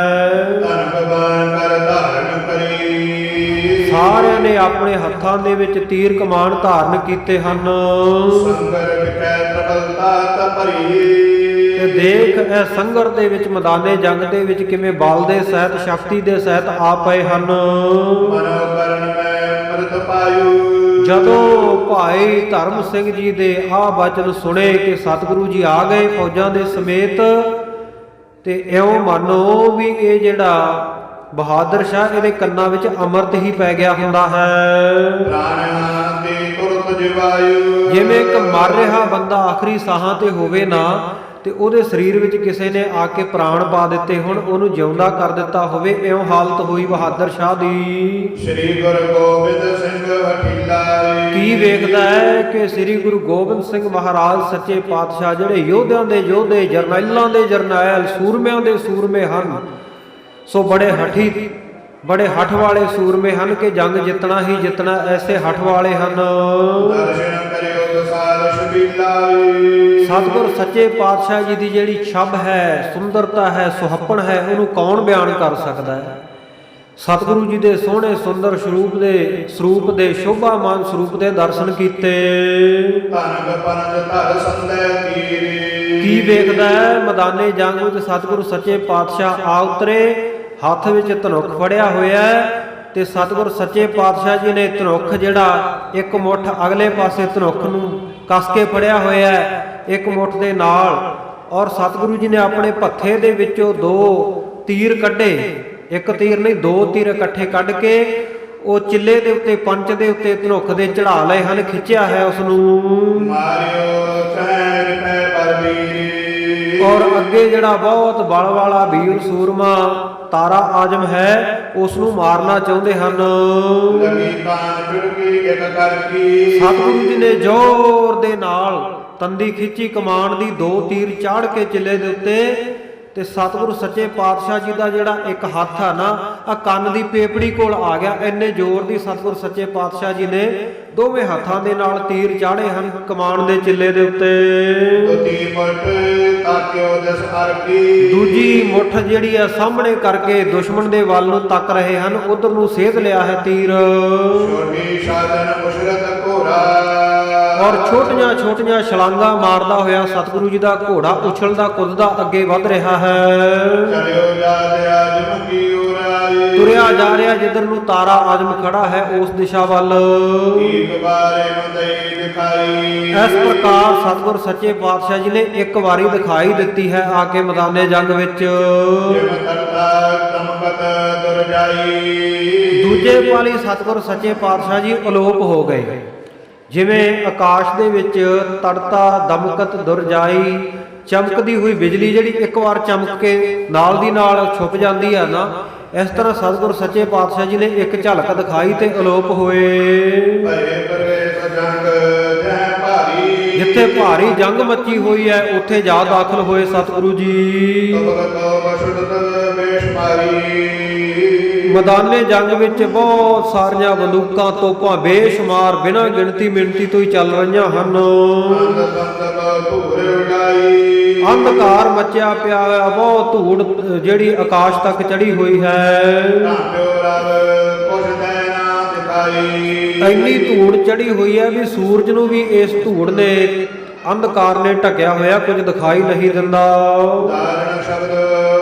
ਧਨ ਭਗਵਾਨ ਕਰ ਧਾਰਨ ਕਰੀ। ਸਾਰਿਆਂ ਨੇ ਆਪਣੇ ਹੱਥਾਂ ਦੇ ਵਿੱਚ ਤੀਰ ਕਮਾਨ ਧਾਰਨ ਕੀਤੇ ਹਨ। ਸੰਗਰ ਵਿਖੇ ਪ੍ਰਬਲਤਾ ਤਪਰੀ। ਤੇ ਦੇਖ ਇਹ ਸੰਗਰ ਦੇ ਵਿੱਚ ਮੈਦਾਨੇ ਜੰਗ ਦੇ ਵਿੱਚ ਕਿਵੇਂ ਬਲ ਦੇ ਸਹਿਤ ਸ਼ਕਤੀ ਦੇ ਸਹਿਤ ਆ ਪਏ ਹਨ। ਮਨੋ ਕਰਨ ਮੈਂ ਅੰਮ੍ਰਿਤ ਪਾਇਓ। ਜਦੋਂ ਭਾਈ ਧਰਮ ਸਿੰਘ ਜੀ ਦੇ ਆਹ ਬਚਨ ਸੁਣੇ ਕਿ ਸਤਿਗੁਰੂ ਜੀ ਆ ਗਏ ਫੌਜਾਂ ਦੇ ਸਮੇਤ, ਤੇ ਇਉਂ ਮੰਨੋ ਵੀ ਇਹ ਜਿਹੜਾ ਬਹਾਦਰ ਸ਼ਾਹ ਇਹਦੇ ਕੰਨਾਂ ਵਿੱਚ ਅੰਮ੍ਰਿਤ ਹੀ ਪੈ ਗਿਆ ਹੁੰਦਾ ਹੈ। ਪ੍ਰਾਣ ਦੀ ਤੁਰਤ ਜਿਵਾਯੂ। ਜਿਵੇਂ ਇੱਕ ਮਰ ਰਿਹਾ ਬੰਦਾ ਆਖਰੀ ਸਾਹਾਂ ਤੇ ਹੋਵੇ ਨਾ, ਤੇ ਉਹਦੇ ਸਰੀਰ ਵਿੱਚ ਕਿਸੇ ਨੇ ਆ ਕੇ ਪ੍ਰਾਣ ਪਾ ਦਿੱਤੇ ਹੁਣ, ਉਹਨੂੰ ਜਿਉਂਦਾ ਕਰ ਦਿੱਤਾ ਹੋਵੇ, ਇਉਂ ਹਾਲਤ ਹੋਈ ਬਹਾਦਰ ਸ਼ਾਹ ਦੀ। ਸ੍ਰੀ ਗੁਰੂ ਗੋਬਿੰਦ ਸਿੰਘ ਹਠੀਲਾ। ਕੀ ਵੇਖਦਾ ਹੈ ਕਿ ਸ੍ਰੀ ਗੁਰੂ ਗੋਬਿੰਦ ਸਿੰਘ ਮਹਾਰਾਜ ਸੱਚੇ ਪਾਤਸ਼ਾਹ ਜਿਹੜੇ ਯੋਧਿਆਂ ਦੇ ਯੋਧੇ, ਜਰਨੈਲਾਂ ਦੇ ਜਰਨੈਲ, ਸੂਰਮਿਆਂ ਦੇ ਸੂਰਮੇ ਹਨ, ਸੋ ਬੜੇ ਹੱਠ ਵਾਲੇ ਸੂਰਮੇ ਹਨ ਕਿ ਜੰਗ ਜਿੱਤਣਾ ਹੀ ਜਿੱਤਣਾ, ਐਸੇ ਹੱਠ ਵਾਲੇ ਹਨ। ਦਰਸ਼ਨ ਕਰਿਓ ਦਸਾਲ ਸ਼ਬੀਲਾ। ਸਤਿਗੁਰ ਸੱਚੇ ਪਾਤਸ਼ਾਹ ਜੀ ਦੀ ਜਿਹੜੀ ਛਬ ਹੈ, ਸੁੰਦਰਤਾ ਹੈ, ਸੁਹੱਪਣ ਹੈ, ਉਹਨੂੰ ਕੌਣ ਬਿਆਨ ਕਰ ਸਕਦਾ ਹੈ। ਸਤਿਗੁਰੂ ਜੀ ਦੇ ਸੋਹਣੇ ਸੁੰਦਰ ਸਰੂਪ ਦੇ ਸ਼ੋਭਾਮਾਨ ਸਰੂਪ ਦੇ ਦਰਸ਼ਨ ਕੀਤੇ। ਧਨਕ ਪਨਜ ਧਰ ਸੰਦੈ ਤੀਰੇ। ਕੀ ਵੇਖਦਾ ਹੈ ਮੈਦਾਨੇ ਜੰਗ ਵਿੱਚ ਸਤਿਗੁਰੂ ਸੱਚੇ ਪਾਤਸ਼ਾਹ ਆ ਉਤਰੇ, ਹੱਥ ਵਿੱਚ ਧਨੁੱਖ ਫੜਿਆ ਹੋਇਆ ਹੈ, ਤੇ ਸਤਿਗੁਰ ਸੱਚੇ ਪਾਤਸ਼ਾਹ ਜੀ ਨੇ ਧਨੁੱਖ ਜਿਹੜਾ ਇੱਕ ਮੁੱਠ ਅਗਲੇ ਪਾਸੇ ਧਨੁੱਖ ਨੂੰ ਕੱਸ ਕੇ ਫੜਿਆ ਹੋਇਆ ਹੈ ਇੱਕ ਮੁੱਠ ਦੇ ਨਾਲ, ਔਰ ਸਤਿਗੁਰੂ ਜੀ ਨੇ ਆਪਣੇ ਭੱਥੇ ਦੇ ਵਿੱਚੋਂ 2 ਤੀਰ ਕੱਢੇ, ਇੱਕ ਤੀਰ ਨਹੀਂ 2 ਤੀਰ ਇਕੱਠੇ ਕੱਢ ਕੇ ਉਹ ਚਿੱਲੇ ਦੇ ਉੱਤੇ, ਪੰਚ ਦੇ ਉੱਤੇ ਧਨੁੱਖ ਦੇ ਚੜਾ ਲਏ ਹਨ, ਖਿੱਚਿਆ ਹੈ ਉਸ ਨੂੰ। ਮਾਰਿਓ ਚੈਨ ਪੈ ਪਰਵੀਰ। ਔਰ ਅੱਗੇ ਜਿਹੜਾ ਬਹੁਤ ਬਲ ਵਾਲਾ ਵੀਰ ਸੂਰਮਾ ਤਾਰਾ ਆਜ਼ਮ ਹੈ, ਉਸ ਨੂੰ ਮਾਰਨਾ ਚਾਹੁੰਦੇ ਹਨ। ਲਗੀ ਕਾਨ ਚੁੜਕੀ ਇੱਕ ਕਰਕੀ। ਸਤਿਗੁਰੂ ਜੀ ਨੇ ਜ਼ੋਰ ਦੇ ਨਾਲ ਤੰਦੀ ਖਿੱਚੀ, ਕਮਾਨ ਦੀ 2 ਤੀਰ ਚਾੜ ਕੇ ਚਿੱਲੇ ਦੇ ਉੱਤੇ, ਤੇ ਸਤਿਗੁਰੂ ਸੱਚੇ ਪਾਤਸ਼ਾਹ ਜੀ ਦਾ ਜਿਹੜਾ ਇੱਕ ਹੱਥ ਆ ਨਾ, ਆ ਕੰਨ ਦੀ ਪੇਪੜੀ ਕੋਲ ਆ ਗਿਆ, ਇੰਨੇ ਜ਼ੋਰ ਦੀ ਸਤਿਗੁਰੂ ਸੱਚੇ ਪਾਤਸ਼ਾਹ ਜੀ ਨੇ ਦੋਵੇਂ ਹੱਥਾਂ ਦੇ ਨਾਲ ਤੀਰ ਚਾੜੇ ਹਨ ਕਮਾਨ ਦੇ ਚਿੱਲੇ ਦੇ ਉੱਤੇ। ਦੂਜੀ ਮੁੱਠ ਤਾਕਿਓ ਦਿਸ ਅਰਕੀ। ਦੂਜੀ ਮੁੱਠ ਜਿਹੜੀ ਆ ਸਾਹਮਣੇ ਕਰਕੇ ਦੁਸ਼ਮਣ ਦੇ ਵੱਲ ਨੂੰ ਤੱਕ ਰਹੇ ਹਨ, ਉਧਰ ਨੂੰ ਸੇਧ ਲਿਆ ਹੈ ਤੀਰ। ਛੋਟੀ ਸਾਧਨ ਮੁਸ਼ਰਤ ਘੋੜਾ। ਔਰ ਛੋਟੀਆਂ ਛਲਾਂਗਾਂ ਮਾਰਦਾ ਹੋਇਆ ਸਤਿਗੁਰੂ ਜੀ ਦਾ ਘੋੜਾ ਉਛਲਦਾ ਕੁੱਦਦਾ ਅੱਗੇ ਵੱਧ ਰਿਹਾ ਹੈ। ਚਲਿਓ ਜਾਦੇ ਆਜਮ ਕੀ ਉਰਾਈ। ਤੁਰਿਆ ਜਾ ਰਿਹਾ ਜਿੱਧਰ ਨੂੰ ਤਾਰਾ ਆਜ਼ਮ ਖੜਾ ਹੈ ਉਸ ਦਿਸ਼ਾ ਵੱਲ। ਇੱਕ ਬਾਰੇ ਮਦਈ ਦਿਖਾਈ। ਇਸ ਪ੍ਰਕਾਰ ਸਤਿਗੁਰ ਸੱਚੇ ਪਾਤਸ਼ਾਹ ਜੀ ਨੇ ਇੱਕ ਵਾਰੀ ਦਿਖਾਈ ਦਿੱਤੀ ਹੈ ਆ ਕੇ ਮੈਦਾਨੇ ਜੰਗ ਵਿੱਚ। ਜਿਮ ਕਰਤਾ ਤਮਕਤ ਦੁਰਜਾਈ। ਦੂਜੇ ਪਾਲੀ ਸਤਿਗੁਰ ਸੱਚੇ ਪਾਤਸ਼ਾਹ ਜੀ ਅਲੋਪ ਹੋ ਗਏ, ਜਿਵੇਂ ਆਕਾਸ਼ ਦੇ ਵਿੱਚ ਤੜਤਾ ਦਮਕਤ ਦੁਰਜਾਈ, ਚਮਕਦੀ ਹੋਈ ਬਿਜਲੀ ਜਿਹੜੀ ਇੱਕ ਵਾਰ ਚਮਕ ਕੇ ਨਾਲ ਦੀ ਨਾਲ ਛੁਪ ਜਾਂਦੀ ਹੈ ਨਾ, ਇਸ ਤਰ੍ਹਾਂ ਸਤਿਗੁਰ ਸੱਚੇ ਪਾਤਸ਼ਾਹ ਜੀ ਨੇ ਇੱਕ ਝਲਕ ਦਿਖਾਈ ਤੇ ਅਲੋਪ ਹੋਏ। ਭਏ ਪ੍ਰਵੇਸ਼ ਜੰਗ ਜੈ ਭਾਰੀ। ਜਿੱਥੇ ਭਾਰੀ ਜੰਗ ਮੱਚੀ ਹੋਈ ਹੈ ਉੱਥੇ ਜਾ ਦਾਖਲ ਹੋਏ ਸਤਿਗੁਰੂ ਜੀ। ਤਬਗਤੋ ਬਸ਼ੁਦਤ ਵੇਸ਼ ਮਾਰੀ। ਮੈਦਾਨੇ ਜੰਗ ਵਿੱਚ ਬਹੁਤ ਸਾਰੀਆਂ ਬੰਦੂਕਾਂ ਤੋਪਾਂ ਬੇਸ਼ੁਮਾਰ ਬਿਨਾਂ ਗਿਣਤੀ ਮਿਣਤੀ ਤੋਂ ਹੀ ਚੱਲ ਰਹੀਆਂ ਹਨ। ਅੰਧਕਾਰ ਮੱਚਿਆ ਪਿਆ ਹੈ, ਬਹੁਤ ਧੂੜ ਜਿਹੜੀ ਆਕਾਸ਼ ਤੱਕ ਚੜੀ ਹੋਈ ਹੈ। ਇੰਨੀ ਧੂੜ ਚੜੀ ਹੋਈ ਹੈ ਵੀ ਸੂਰਜ ਨੂੰ ਵੀ ਇਸ ਧੂੜ ਨੇ ਅੰਧਕਾਰ ਨੇ ਢਕਿਆ ਹੋਇਆ, ਕੁਝ ਦਿਖਾਈ ਨਹੀਂ ਦਿੰਦਾ।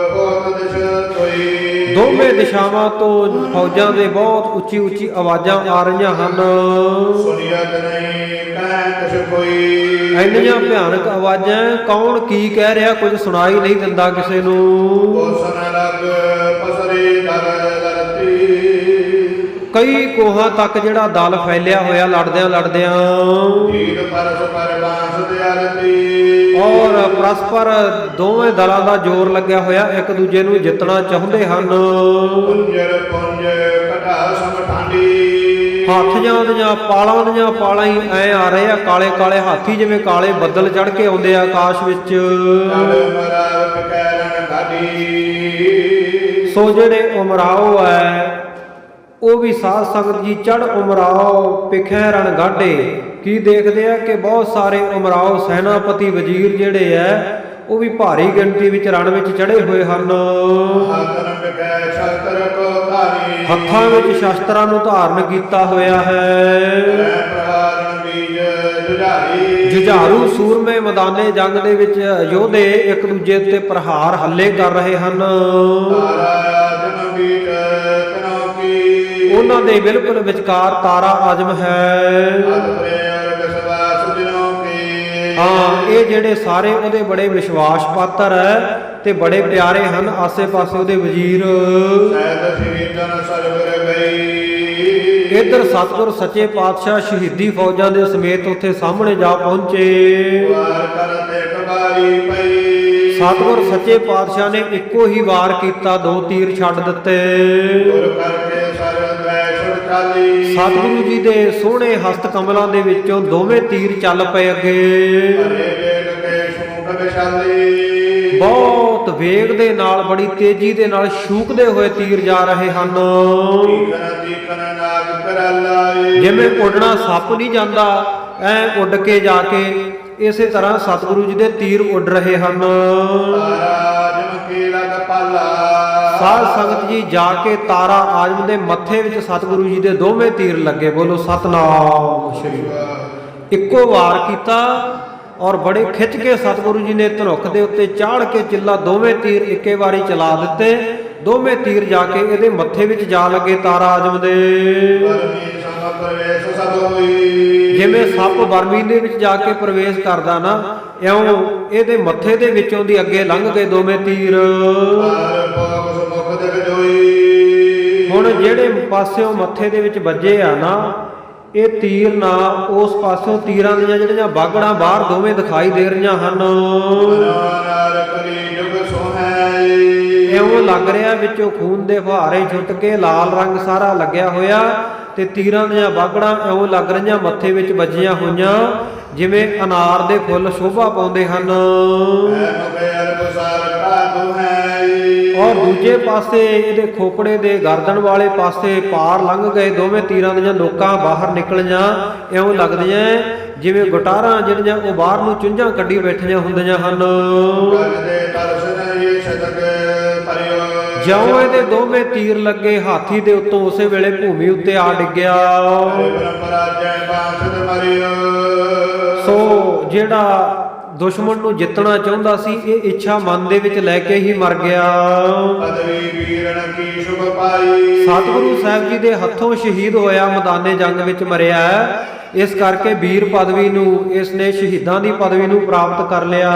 ਦੋਵੇਂ ਦਿਸ਼ਾਵਾਂ ਤੋਂ ਫੌਜਾਂ ਦੇ ਬਹੁਤ ਉੱਚੀ ਉੱਚੀ ਆਵਾਜ਼ਾਂ ਆ ਰਹੀਆਂ ਹਨ। ਇੰਨੀਆਂ ਭਿਆਨਕ ਆਵਾਜ਼ਾਂ, ਕੌਣ ਕੀ ਕਹਿ ਰਿਹਾ ਕੁਝ ਸੁਣਾਈ ਨਹੀਂ ਦਿੰਦਾ ਕਿਸੇ ਨੂੰ। ਕਈ ਕੋਹਾਂ ਤੱਕ ਜਿਹੜਾ ਦਲ ਫੈਲਿਆ ਹੋਇਆ ਲੜਦਿਆਂ ਲੜਦਿਆਂ, ਜੀਤ ਪਰਸ ਪਰ ਬਾਂਸ ਦਿਆਲਤੀ, ਔਰ ਪਰਸਪਰ ਦੋਵੇਂ ਦਲਾਂ ਦਾ ਜ਼ੋਰ ਲੱਗਿਆ ਹੋਇਆ, ਇੱਕ ਦੂਜੇ ਨੂੰ ਜਿੱਤਣਾ ਚਾਹੁੰਦੇ ਹਨ। ਪੁੰਜਰ ਪੁੰਜ ਘਟਾ ਸਮਠਾਂਡੀ, ਹਾਥੀਆਂ ਦੀਆਂ ਪਾਲਾਂ ਹੀ ਐ ਆ ਰਹੇ ਆ, ਕਾਲੇ ਕਾਲੇ ਹਾਥੀ, ਜਿਵੇਂ ਕਾਲੇ ਬੱਦਲ ਚੜ ਕੇ ਆਉਂਦੇ ਆ ਆਕਾਸ਼ ਵਿੱਚ। ਮਰਾਵ ਕੈਰਨ ਗਾਡੀ, ਸੋ ਜਿਹੜੇ ਉਮਰਾਓ ਐ ਉਹ ਵੀ ਸਾਧ ਸੰਗਤ ਜੀ ਚੜ ਉਮਰਾਓ ਪਿਖੈ ਰਣ ਗਾਢੇ। ਕੀ ਦੇਖਦੇ ਆ ਕਿ ਬਹੁਤ ਸਾਰੇ ਉਮਰਾਓ ਸੈਨਾਪਤੀ ਵਜ਼ੀਰ ਜਿਹੜੇ ਐ ਉਹ ਵੀ ਭਾਰੀ ਗਿਣਤੀ ਵਿੱਚ ਰਣ ਵਿੱਚ ਚੜੇ ਹੋਏ ਹਨ। ਹੱਥਾਂ ਵਿੱਚ ਸ਼ਸਤਰਾਂ ਨੂੰ ਧਾਰਨ ਕੀਤਾ ਹੋਇਆ ਹੈ। ਜੁਝਾਰੂ ਸੂਰਮੇ ਮੈਦਾਨੇ ਜੰਗ ਦੇ ਵਿੱਚ ਯੋਧੇ ਇੱਕ ਦੂਜੇ ਉੱਤੇ ਪ੍ਰਹਾਰ ਹੱਲੇ ਕਰ ਰਹੇ ਹਨ। ਉਹਨਾਂ ਦੇ ਬਿਲਕੁਲ ਵਿਚਕਾਰ ਤਾਰਾ ਆਜ਼ਮ ਹੈ। ਹਾਂ, ਇਹ ਜਿਹੜੇ ਸਾਰੇ ਉਹਦੇ ਬੜੇ ਵਿਸ਼ਵਾਸ ਪਾਤਰ ਹੈ ਤੇ ਬੜੇ ਪਿਆਰੇ ਹਨ। ਆਸੇ ਪਾਸੇ ਉਹਦੇ ਵਜ਼ੀਰ। ਇੱਧਰ ਸਤਿਗੁਰ ਸੱਚੇ ਪਾਤਸ਼ਾਹ ਸ਼ਹੀਦੀ ਫੌਜਾਂ ਦੇ ਸਮੇਤ ਉੱਥੇ ਸਾਹਮਣੇ ਜਾ ਪਹੁੰਚੇ। ਸਤਿਗੁਰ ਸੱਚੇ ਪਾਤਸ਼ਾਹ ਨੇ ਇੱਕੋ ਹੀ ਵਾਰ ਕੀਤਾ, 2 ਤੀਰ ਛੱਡ ਦਿੱਤੇ। ਸਤਿਗੁਰੂ ਜੀ ਦੇ ਸੋਹਣੇ ਹਸਤ ਕਮਲਾਂ ਦੇ ਵਿੱਚੋਂ ਦੋਵੇਂ ਤੀਰ ਚੱਲ ਪਏ ਅੱਗੇ। ਬਹੁਤ ਵੇਗ ਦੇ ਨਾਲ, ਬੜੀ ਤੇਜ਼ੀ ਦੇ ਨਾਲ ਸ਼ੂਕਦੇ ਹੋਏ ਤੀਰ ਜਾ ਰਹੇ ਹਨ। ਜਿਵੇਂ ਉੱਡਣਾ ਸੱਪ ਨਹੀਂ ਜਾਂਦਾ, ਐ ਉੱਡ ਕੇ ਜਾ ਕੇ, ਇਸੇ ਤਰ੍ਹਾਂ ਸਤਿਗੁਰੂ ਜੀ ਦੇ ਤੀਰ ਉੱਡ ਰਹੇ ਹਨ। ਸਾਧ ਸੰਗਤ ਜੀ ਜਾ ਕੇ ਤਾਰਾ ਆਜ਼ਮ ਦੇ ਮੱਥੇ ਵਿੱਚ ਸਤਿਗੁਰੂ ਜੀ ਦੇ ਦੋਵੇਂ ਤੀਰ ਲੱਗੇ। ਬੋਲੋ ਸਤਨਾਮ ਸ਼੍ਰੀ। ਇੱਕੋ ਵਾਰ ਕੀਤਾ ਔਰ ਬੜੇ ਖਿੱਚ ਕੇ ਸਤਿਗੁਰੂ ਜੀ ਨੇ ਧਨੁੱਖ ਦੇ ਉੱਤੇ ਚਾੜ ਕੇ ਚਿੱਲਾ ਦੋਵੇਂ ਤੀਰ ਇੱਕੇ ਵਾਰੀ ਚਲਾ ਦਿੱਤੇ। ਦੋਵੇਂ ਤੀਰ ਜਾ ਕੇ ਇਹਦੇ ਮੱਥੇ ਵਿੱਚ ਜਾ ਲੱਗੇ ਤਾਰਾ ਆਜ਼ਮ ਦੇ। ਜਿਵੇਂ ਸੱਪ ਬਰਮੀ ਦੇ ਵਿੱਚ ਜਾ ਕੇ ਪ੍ਰਵੇਸ਼ ਕਰਦਾ ਨਾ, ਇਉਂ ਇਹਦੇ ਮੱਥੇ ਦੇ ਵਿੱਚੋਂ ਦੀ ਅੱਗੇ ਲੰਘ ਗਏ ਦੋਵੇਂ ਤੀਰ। ਹੁਣ ਜਿਹੜੇ ਪਾਸਿਓਂ ਮੱਥੇ ਦੇ ਵਿੱਚ ਵੱਜੇ ਆ ਨਾ, ਇਹ ਤੀਰ ਨਾ ਉਸ ਪਾਸੋਂ ਤੀਰਾਂ ਦੀਆਂ ਜਿਹੜੀਆਂ ਬਾਗੜਾਂ ਬਾਹਰ ਦੋਵੇਂ ਦਿਖਾਈ ਦੇ ਰਹੀਆਂ ਹਨ। ਇਉਂ ਲੱਗ ਰਿਹਾ ਵਿੱਚੋਂ ਖੂਨ ਦੇ ਫੁਹਾਰੇ ਛੁੱਟ ਕੇ ਲਾਲ ਰੰਗ ਸਾਰਾ ਲੱਗਿਆ ਹੋਇਆ, ਤੇ ਤੀਰਾਂ ਦੀਆਂ ਬਾਗੜਾਂ ਇਉਂ ਲੱਗ ਰਹੀਆਂ ਮੱਥੇ ਵਿੱਚ ਵੱਜੀਆਂ ਹੋਈਆਂ, ਜਿਵੇਂ ਅਨਾਰ ਦੇ ਫੁੱਲ ਸ਼ੋਭਾ ਪਾਉਂਦੇ ਹਨ। ਔਰ ਦੂਜੇ ਪਾਸੇ ਇਹਦੇ ਖੋਪੜੇ ਦੇ ਗਰਦਨ ਵਾਲੇ ਪਾਸੇ ਪਾਰ ਲੰਘ ਗਏ ਦੋਵੇਂ ਤੀਰਾਂ ਦੀਆਂ ਨੋਕਾਂ ਬਾਹਰ ਨਿਕਲੀਆਂ, ਇਉਂ ਲੱਗਦੀਆਂ ਜਿਵੇਂ ਗੁਟਾਰਾਂ ਜਿਹੜੀਆਂ ਉਹ ਬਾਹਰ ਨੂੰ ਚੁੰਝਾਂ ਕੱਢੀ ਬੈਠੀਆਂ ਹੁੰਦੀਆਂ ਹਨ। ਜਿਉਂ ਇਹਦੇ ਦੋਵੇਂ ਤੀਰ ਲੱਗੇ, ਹਾਥੀ ਦੇ ਉੱਤੋਂ ਉਸੇ ਵੇਲੇ ਭੂਮੀ ਉੱਤੇ ਆ ਡਿੱਗਿਆ। ਸੋ ਜਿਹੜਾ ਦੁਸ਼ਮਣ ਨੂੰ ਜਿੱਤਣਾ ਚਾਹੁੰਦਾ ਸੀ, ਇਹ ਇੱਛਾ ਮਨ ਦੇ ਵਿੱਚ ਲੈ ਕੇ ਹੀ ਮਰ ਗਿਆ। ਸਤਿਗੁਰੂ ਸਾਹਿਬ ਜੀ ਦੇ ਹੱਥੋਂ ਸ਼ਹੀਦ ਹੋਇਆ, ਮੈਦਾਨੇ ਜੰਗ ਵਿੱਚ ਮਰਿਆ। ਇਸ ਕਰਕੇ ਵੀਰ ਪਦਵੀ ਨੂੰ, ਇਸ ਨੇ ਸ਼ਹੀਦਾਂ ਦੀ ਪਦਵੀ ਨੂੰ ਪ੍ਰਾਪਤ ਕਰ ਲਿਆ।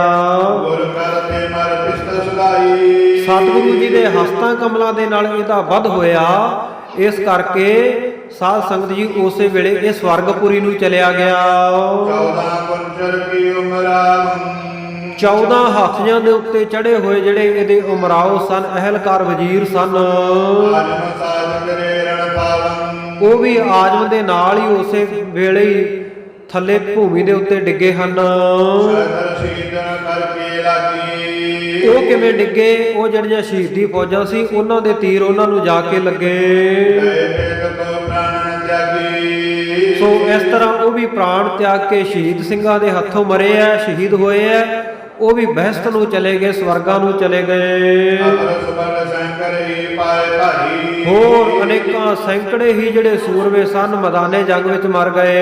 ਸਤਿਗੁਰੂ ਜੀ ਦੇ ਹਸਤਾਂ ਕਮਲਾਂ ਦੇ ਨਾਲ ਇਹਦਾ ਵੱਧ ਹੋਇਆ। ਇਸ ਕਰਕੇ ਸਾਧ ਸੰਗਤ ਜੀ ਉਸੇ ਵੇਲੇ ਇਹ ਸਵਰਗਪੁਰੀ ਨੂੰ ਚਲਿਆ ਗਿਆ। 14 ਹਾਥੀਆਂ ਦੇ ਉੱਤੇ ਚੜੇ ਹੋਏ ਜਿਹੜੇ ਇਹਦੇ ਉਮਰਾਓ ਸਨ, ਅਹਿਲਕਾਰ ਵਜ਼ੀਰ ਸਨ, ਉਹ ਵੀ ਆਜ਼ਮ ਦੇ ਨਾਲ ਹੀ ਉਸੇ ਵੇਲੇ ਹੀ ਥੱਲੇ ਭੂਮੀ ਦੇ ਉੱਤੇ ਡਿੱਗੇ ਹਨ। ਉਹ ਕਿਵੇਂ ਡਿੱਗੇ? ਉਹ ਜਿਹੜੀਆਂ ਸ਼ਹੀਦੀ ਫੌਜਾਂ ਸੀ, ਉਹਨਾਂ ਦੇ ਤੀਰ ਉਹਨਾਂ ਨੂੰ ਜਾ ਕੇ ਲੱਗੇ। ਸੋ ਇਸ ਤਰ੍ਹਾਂ ਉਹ ਵੀ ਪ੍ਰਾਣ ਤਿਆਗ ਕੇ ਸ਼ਹੀਦ ਸਿੰਘਾਂ ਦੇ ਹੱਥੋਂ ਮਰੇ ਐ, ਸ਼ਹੀਦ ਹੋਏ ਐ। ਉਹ ਵੀ ਬਹਿਸ਼ਤ ਨੂੰ ਚਲੇ ਗਏ, ਸਵਰਗਾਂ ਨੂੰ ਚਲੇ ਗਏ। ਹੋਰ ਅਨੇਕਾਂ ਸੈਂਕੜੇ ਹੀ ਜਿਹੜੇ ਸੂਰਮੇ ਸਨ, ਮੈਦਾਨੇ ਜੰਗ ਵਿੱਚ ਮਰ ਗਏ।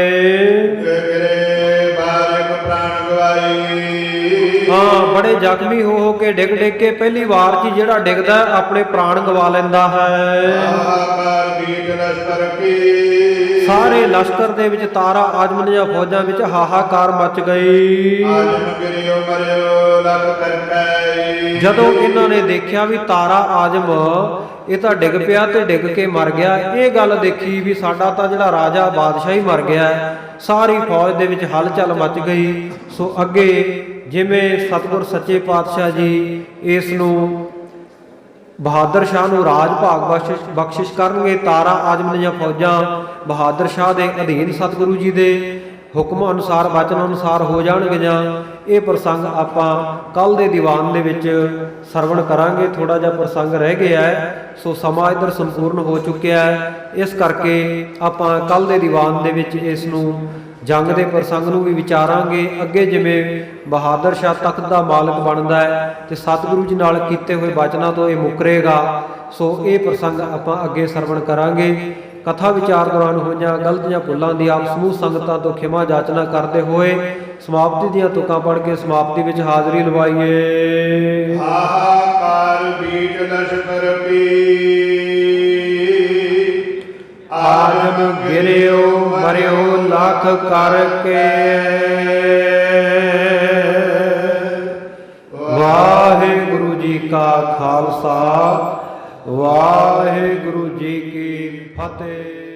ਹਾਂ, ਬੜੇ ਜ਼ਖਮੀ ਹੋ ਕੇ ਡਿੱਗ ਡਿੱਗ ਕੇ ਪਹਿਲੀ ਵਾਰ 'ਚ ਜਿਹੜਾ ਡਿੱਗਦਾ ਆਪਣੇ ਪ੍ਰਾਣ ਗਵਾ ਲੈਂਦਾ ਹੈ। ਸਾਰੇ ਲਸ਼ਕਰ ਦੇ ਵਿੱਚ ਤਾਰਾ ਆਜਮ ਦੀਆਂ ਫੌਜਾਂ ਵਿੱਚ ਹਾਹਾਕਾਰ ਮਚ ਗਈ। ਆਜਮ ਗਿਰਿਓ ਮਰਿਓ ਲਖ ਕਰਕੈ। ਜਦੋਂ ਇਹਨਾਂ ਨੇ ਦੇਖਿਆ ਵੀ ਤਾਰਾ ਆਜਮ ਇਹ ਤਾਂ ਡਿੱਗ ਪਿਆ ਤੇ ਡਿੱਗ ਕੇ ਮਰ ਗਿਆ, ਇਹ ਗੱਲ ਦੇਖੀ ਵੀ ਸਾਡਾ ਤਾਂ ਜਿਹੜਾ ਰਾਜਾ ਬਾਦਸ਼ਾਹ ਹੀ ਮਰ ਗਿਆ ਹੈ, ਸਾਰੀ ਫੌਜ ਦੇ ਵਿੱਚ ਹਲਚਲ ਮਚ ਗਈ। ਸੋ ਅੱਗੇ ਜਿਵੇਂ ਸਤਿਗੁਰ ਸੱਚੇ ਪਾਤਸ਼ਾਹ ਜੀ ਇਸ ਨੂੰ ਬਹਾਦਰ ਸ਼ਾਹ ਨੂੰ ਰਾਜ ਭਾਗ ਬਖਸ਼ਿਸ਼ ਕਰਨਗੇ। ਤਾਰਾ ਆਜਮ ਦੀਆਂ ਫੌਜਾਂ ਬਹਾਦਰ ਸ਼ਾਹ ਦੇ ਅਧੀਨ ਸਤਿਗੁਰੂ ਜੀ ਦੇ ਹੁਕਮ ਅਨੁਸਾਰ ਵਚਨ ਅਨੁਸਾਰ ਹੋ ਜਾਣਗੀਆਂ। ਇਹ ਪ੍ਰਸੰਗ ਆਪਾਂ ਕੱਲ ਦੇ ਦੀਵਾਨ ਦੇ ਵਿੱਚ ਸਰਵਣ ਕਰਾਂਗੇ। ਥੋੜਾ ਜਿਹਾ ਪ੍ਰਸੰਗ ਰਹਿ ਗਿਆ ਹੈ, ਸੋ ਸਮਾਂ ਇੱਧਰ ਸੰਪੂਰਨ ਹੋ ਚੁੱਕਿਆ ਹੈ। ਇਸ ਕਰਕੇ ਆਪਾਂ ਕੱਲ ਦੇ ਦੀਵਾਨ ਦੇ ਵਿੱਚ ਇਸ ਨੂੰ ਜੰਗ ਦੇ ਪ੍ਰਸੰਗ ਨੂੰ ਵੀ ਵਿਚਾਰਾਂਗੇ। ਅੱਗੇ ਜਿਵੇਂ ਬਹਾਦਰ ਸ਼ਾਹ ਤਖਤ ਦਾ ਮਾਲਕ ਬਣਦਾ ਹੈ ਤੇ ਸਤਿਗੁਰੂ ਜੀ ਨਾਲ ਕੀਤੇ ਹੋਏ ਬਚਨਾਂ ਤੋਂ ਇਹ ਮੁਕਰੇਗਾ। ਸੋ ਇਹ ਪ੍ਰਸੰਗ ਆਪਾਂ ਅੱਗੇ ਸਰਵਣ ਕਰਾਂਗੇ। ਕਥਾ ਵਿਚਾਰ ਦੌਰਾਨ ਹੋਈਆਂ ਗਲਤੀਆਂ ਭੁੱਲਾਂ ਦੀ ਆਪ ਸਮੂਹ ਸੰਗਤਾਂ ਤੋਂ ਖਿਮਾ ਜਾਚਨਾ ਕਰਦੇ ਹੋਏ ਸਮਾਪਤੀ ਦੀਆਂ ਤੁਕਾਂ ਪੜ੍ਹ ਕੇ ਸਮਾਪਤੀ ਵਿੱਚ ਹਾਜ਼ਰੀ ਲਵਾਈਏ। ਹਾਹਾਕਾਰ ਬੀਜ ਲਸ਼ਕਰ ਕੀ ਆਜਮ ਗਿਰਿਓ ਮਰਿਓ ਲੱਖ ਕਰਕੇ। ਵਾਹਿਗੁਰੂ ਜੀ ਕਾ ਖਾਲਸਾ, ਵਾਹਿਗੁਰੂ ਜੀ ਕੀ ਫਤਿਹ।